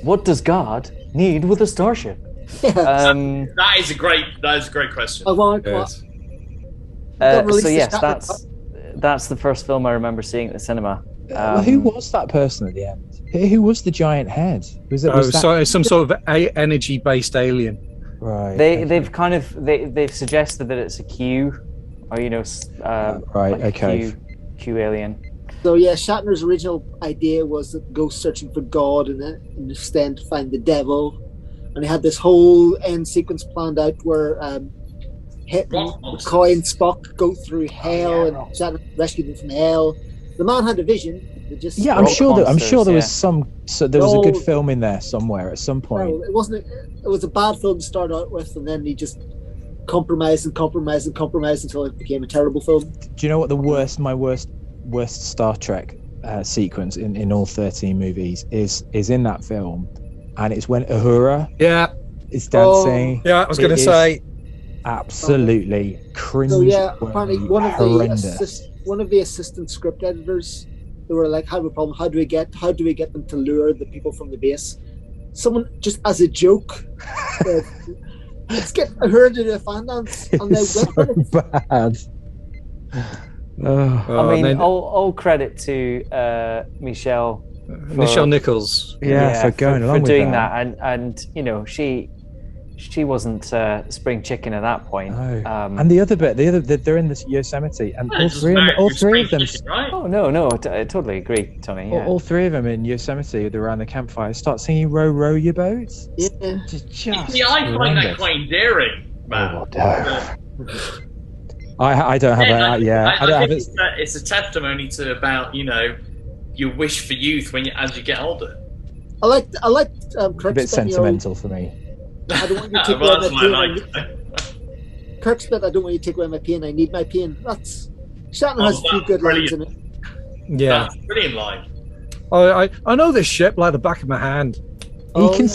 it? What does God need with a starship? That is a great question. I want. Yes. So yes, that's the first film I remember seeing at the cinema. Who was that person at the end? Who was the giant head? Was that some sort of energy-based alien? right? They've suggested that it's a Q, or right. like Okay. Q alien. So yeah, Shatner's original idea was to go searching for God and instead find the devil, and he had this whole end sequence planned out where McCoy and Spock go through hell, and Shatner rescued them from hell. The man had a vision. I'm sure there was some. So there was a good No. film in there somewhere at some point. No, it wasn't. It was a bad film to start out with, and then he just compromised until it became a terrible film. Do you know what my worst Star Trek sequence in all 13 movies is in that film, and it's when Uhura is dancing. Yeah, I was going to say absolutely cringe. So yeah, apparently one of horrendous. the assistant script editors, they were like, "Have a problem. How do we get them to lure the people from the base?" Someone just as a joke, said, "Let's get her to do a fan dance," and they It's went with so it. bad. I mean, all credit to Michelle Nichols. For going along with doing that. and she wasn't spring chicken at that point. No. And the other bit, they're in this Yosemite, and all three of them. Right? Oh no, I totally agree, Tony. Yeah. All three of them in Yosemite, they're around the campfire, start singing "Row, row your boat." Yeah. See, I find that quite endearing, man. Oh, I don't have that. Yeah, I don't have it. It's a testimony to about your wish for youth as you get older. I like Kirk's A bit sentimental for me. I don't want you to take Well, away that's my what I pain. Kirk's bit, I don't want you to take away my pain. I need my pain. That's Shatner has a few good lines in it. Yeah, That's a brilliant line. I know this ship like the back of my hand. He can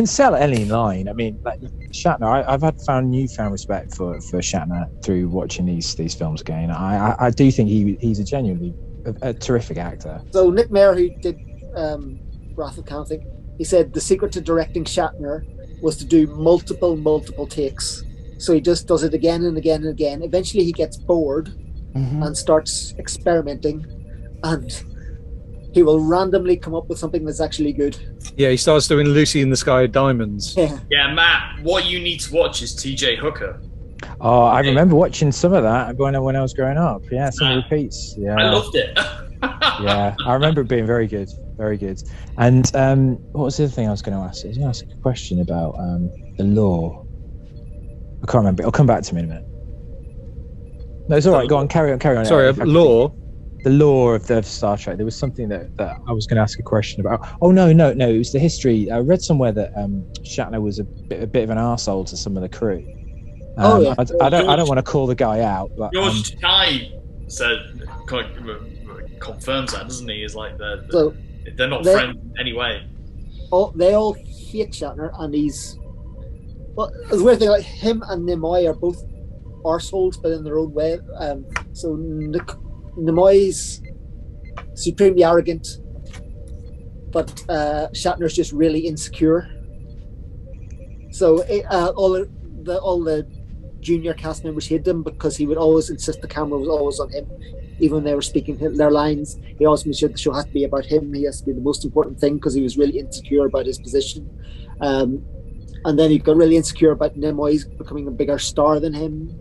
sell any line. I mean, like Shatner. I've found newfound respect for Shatner through watching these films again. I do think he's a genuinely a terrific actor. So Nick Mayer, who did Wrath of Khan, I think, he said the secret to directing Shatner was to do multiple takes. So he just does it again and again and again. Eventually he gets bored and starts experimenting, and he will randomly come up with something that's actually good. Yeah, he starts doing Lucy in the Sky with Diamonds. Yeah, Matt, what you need to watch is TJ Hooker. Oh, I remember watching some of that when I was growing up. Yeah, some repeats. Yeah, I loved it. Yeah, I remember it being very good, very good. And what was the other thing I was going to ask? I was going to ask a question about the law. I can't remember. It'll come back to me in a minute. No, it's all right. Go on, carry on. Sorry, law. The lore of the Star Trek. There was something that I was going to ask a question about. Oh no, it was the history. I read somewhere that Shatner was a bit of an arsehole to some of the crew. Yeah. I don't want to call the guy out, but George Takei confirms that, doesn't he? Is like they're not friends in any way. They all hate Shatner, and he's. Well, it's a weird thing. Like him and Nimoy are both arseholes, but in their own way. So Nimoy's supremely arrogant, but Shatner's just really insecure. So all the junior cast members hated him because he would always insist the camera was always on him, even when they were speaking their lines. He always made sure the show has to be about him. He has to be the most important thing because he was really insecure about his position. And then he got really insecure about Nimoy becoming a bigger star than him.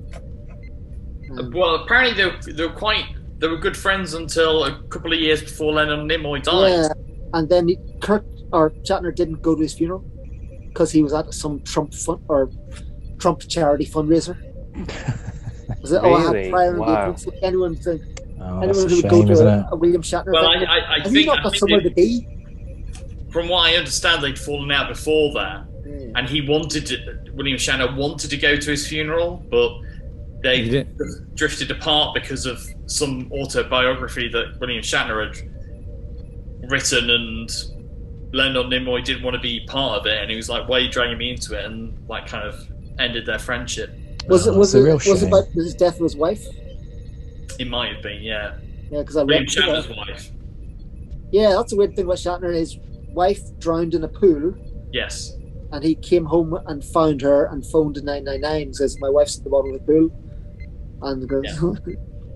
Well, apparently they were good friends until a couple of years before Leonard Nimoy died. Yeah, and then Shatner didn't go to his funeral because he was at some Trump charity fundraiser. Was it? Really? I had prior engagements. Anyone who would go to a William Shatner event, I have you not got somewhere to be? From what I understand, they'd fallen out before that, and William Shatner wanted to go to his funeral, but they drifted apart because of some autobiography that William Shatner had written, and Leonard Nimoy didn't want to be part of it, and he was like, "Why are you dragging me into it?" And like kind of ended their friendship. Was it about his death of his wife? It might have been, yeah. Yeah, because I William read Shatner's wife. Yeah, that's a weird thing about Shatner. His wife drowned in a pool. Yes. and he came home and found her and phoned 999 and says, my wife's at the bottom of the pool. And goes,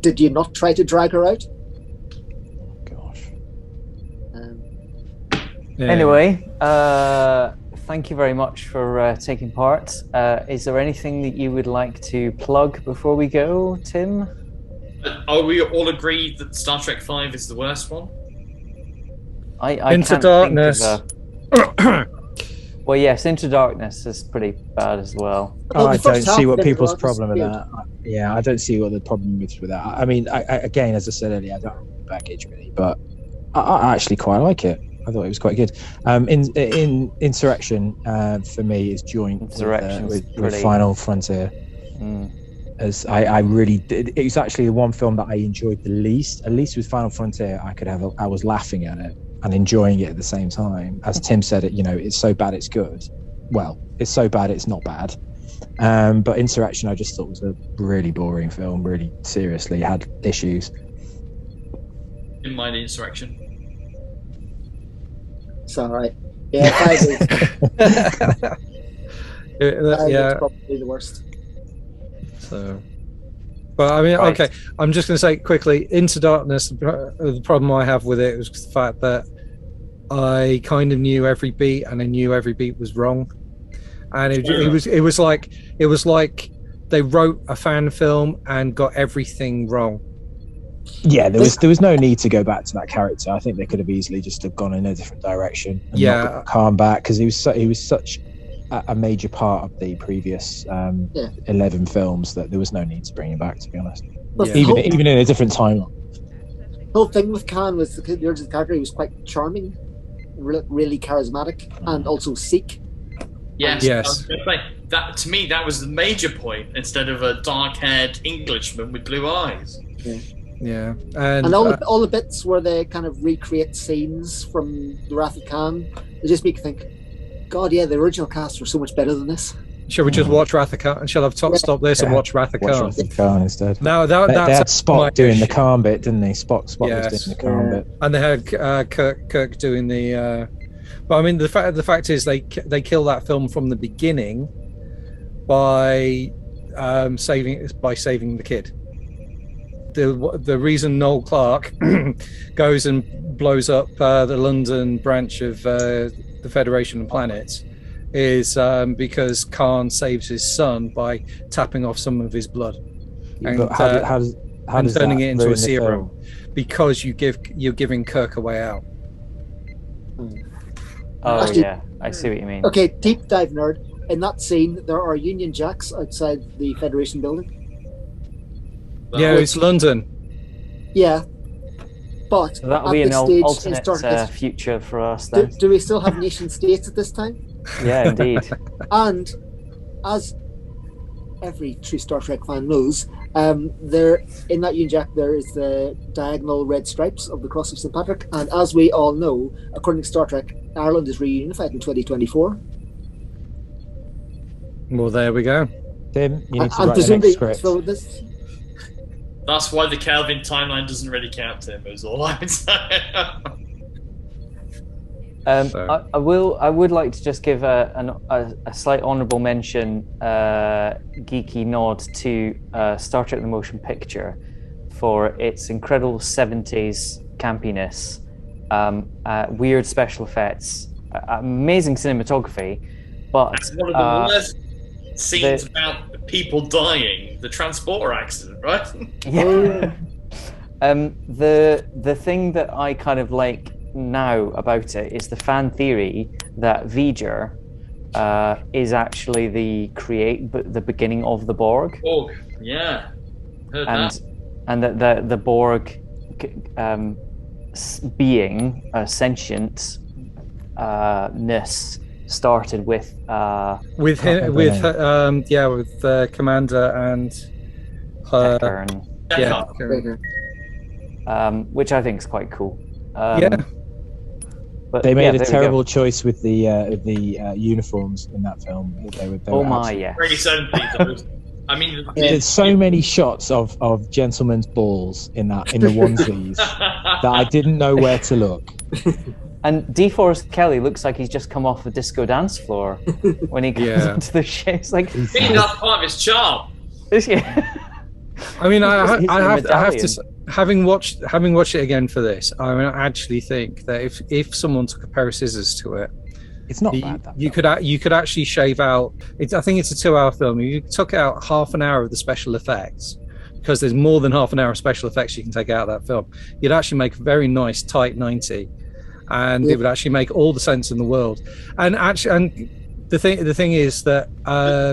did you not try to drag her out? Gosh. Anyway, thank you very much for taking part. Is there anything that you would like to plug before we go, Tim? Are we all agreed that Star Trek V is the worst one? I Into can't Darkness. think of well, yes, Into Darkness is pretty bad as well. Oh, I don't see what half people's of it problem with was that. Yeah, I don't see what the problem is with that. I mean, I again, as I said earlier, I don't have the baggage really, but I actually quite like it. I thought it was quite good. In Insurrection, for me, is joint with Final Frontier. As I really did. It was actually the one film that I enjoyed the least. At least with Final Frontier, I was laughing at it and enjoying it at the same time. As Tim said, it's so bad it's good. Well, it's so bad it's not bad. But Insurrection, I just thought was a really boring film. Really, seriously, had issues. In mind, Insurrection. It's all right. Yeah, 5 is, Yeah. probably the worst. So, but I mean, Right. okay. I'm just going to say quickly, Into Darkness. The problem I have with it was the fact that I kind of knew every beat, and I knew every beat was wrong. And it was like they wrote a fan film and got everything wrong. Yeah, there was no need to go back to that character. I think they could have easily just have gone in a different direction. And not got Khan back, because he was such a major part of the previous 11 films that there was no need to bring him back, to be honest. But Even in a different timeline. The whole thing with Khan was the original character. He was quite charming, really charismatic, and also Sikh. Yes. Yes. I was gonna say, that to me, that was the major point, instead of a dark-haired Englishman with blue eyes. Yeah, and all the bits where they kind of recreate scenes from The Wrath of Khan, they just make you think, God, yeah, the original cast were so much better than this. shall we just watch Wrath of Khan? And shall I stop this and watch Wrath of Khan? Watch Wrath of Khan instead. No, They had that's Spock doing the Khan bit, didn't they? Spock Yes. was doing the Khan bit. and they had Kirk doing the. But I mean, the fact is they kill that film from the beginning by saving the kid. The reason Noel Clarke goes and blows up the London branch of the Federation of Planets is because Khan saves his son by tapping off some of his blood and turning it into a serum, because you're giving Kirk a way out. Oh, Actually, yeah, I see what you mean. Okay, deep dive nerd. In that scene, there are Union Jacks outside the Federation building. Yeah, it's London. Yeah, but So that'll at be an this stage in alternate Star Trek, future for us then. do we still have nation states at this time? Yeah, indeed. And as every true Star Trek fan knows, there in that Union Jack there is the diagonal red stripes of the Cross of St. Patrick, and as we all know, according to Star Trek, Ireland is reunified in 2024. Well, there we go. Tim, you need to And write the presumably, next script. so this. That's why the Kelvin timeline doesn't really count, Tim, is all I would say. I would like to just give a slight honourable mention, geeky nod to Star Trek: The Motion Picture for its incredible 70s campiness, weird special effects, amazing cinematography, but one of the worst scenes about people dying, the transporter accident, right? Yeah. The thing that I kind of like now about it is the fan theory that V'ger is actually the beginning of the Borg. Borg, yeah. Heard that. And that the Borg being sentient ness started with Commander and Decker Decker. which I think is quite cool. But They made a there we terrible go. choice with the uniforms in that film. They were Yeah. Really 70s. I mean, There's so many shots of gentlemen's balls in the onesies that I didn't know where to look. And DeForest Kelly looks like he's just come off the disco dance floor when he comes into the ship. It's like I think that's part of his charm. I mean, I have to, having watched it again for this, I mean, I actually think that if someone took a pair of scissors to it, it's not bad. You could actually shave out. I think it's a 2-hour film. You took out half an hour of the special effects, because there's more than half an hour of special effects you can take out of that film. You'd actually make a very nice tight 90, and it would actually make all the sense in the world. And the thing is that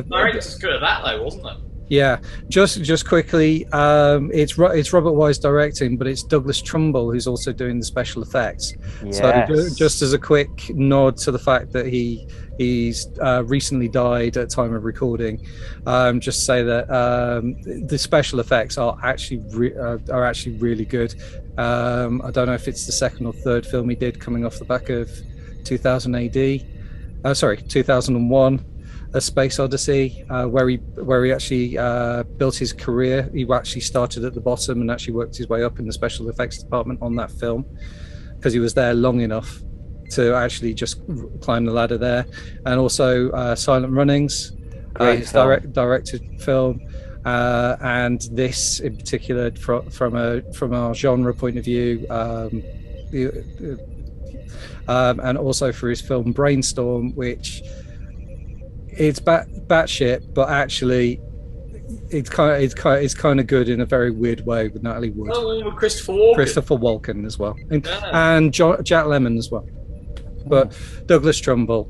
director's good at that though, wasn't it? Yeah, just quickly, it's Robert Wise directing, but it's Douglas Trumbull who's also doing the special effects. Yes. So just as a quick nod to the fact that he's recently died at time of recording, just say that the special effects are actually really good. I don't know if it's the second or third film he did coming off the back of 2001. A Space Odyssey, where he actually built his career. He actually started at the bottom and actually worked his way up in the special effects department on that film, because he was there long enough to actually just climb the ladder there. And also Silent Runnings, his directed film, and this in particular from our genre point of view, and also for his film Brainstorm, which it's batshit, but actually it's kind of good in a very weird way with Natalie Wood. Oh, with Christopher Walken as well, and Jack Lemmon as well. But Douglas Trumbull,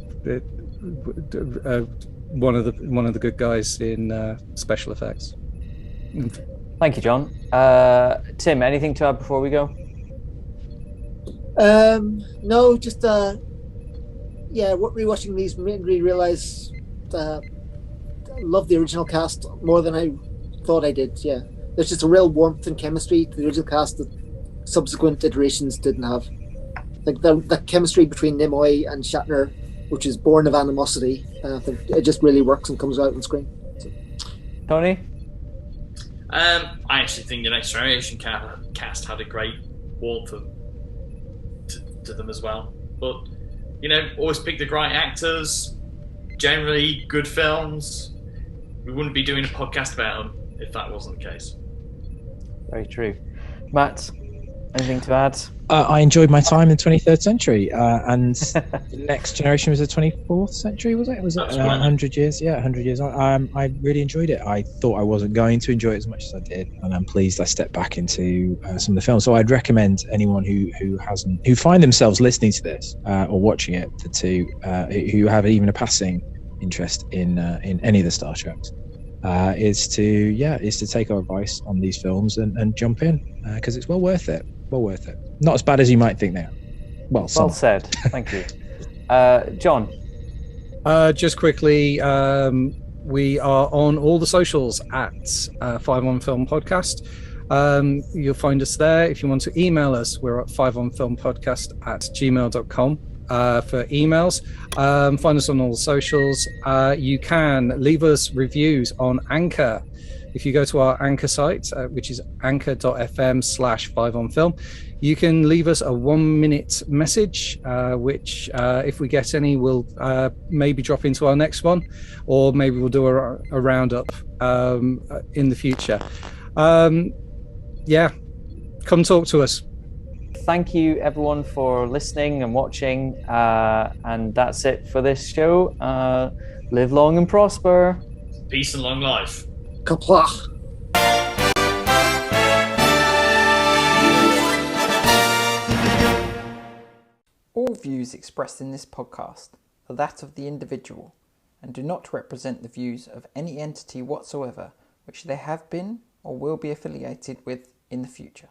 one of the good guys in special effects. Thank you, John. Tim, anything to add before we go? No, just rewatching these made me realize I love the original cast more than I thought I did. Yeah, there's just a real warmth and chemistry to the original cast that subsequent iterations didn't have. Like the chemistry between Nimoy and Shatner, which is born of animosity, I think it just really works and comes out on screen. So. Tony? I actually think the Next Generation cast had a great warmth to them as well. But, always pick the right actors, generally good films. We wouldn't be doing a podcast about them if that wasn't the case. Very true. Matt, anything to add? I enjoyed my time in the 23rd century, and the Next Generation was the 24th century, was it? Was it 100 years? Yeah, 100 years. I really enjoyed it. I thought I wasn't going to enjoy it as much as I did, and I'm pleased I stepped back into some of the films. So I'd recommend anyone who find themselves listening to this or watching it who have even a passing interest in any of the Star Treks, is to take our advice on these films and jump in, because it's well worth it. Well worth it. Not as bad as you might think they are. Well said. Thank you. John? Just quickly, we are on all the socials at 5on Film Podcast. You'll find us there. If you want to email us, we're at 5onfilmpodcast@gmail.com for emails. Find us on all the socials. You can leave us reviews on Anchor. If you go to our Anchor site, which is anchor.fm/5onfilm, you can leave us a 1-minute message, which if we get any, we'll maybe drop into our next one, or maybe we'll do a roundup in the future. Come talk to us. Thank you, everyone, for listening and watching. And that's it for this show. Live long and prosper. Peace and long life. Kapla. All views expressed in this podcast are that of the individual and do not represent the views of any entity whatsoever which they have been or will be affiliated with in the future.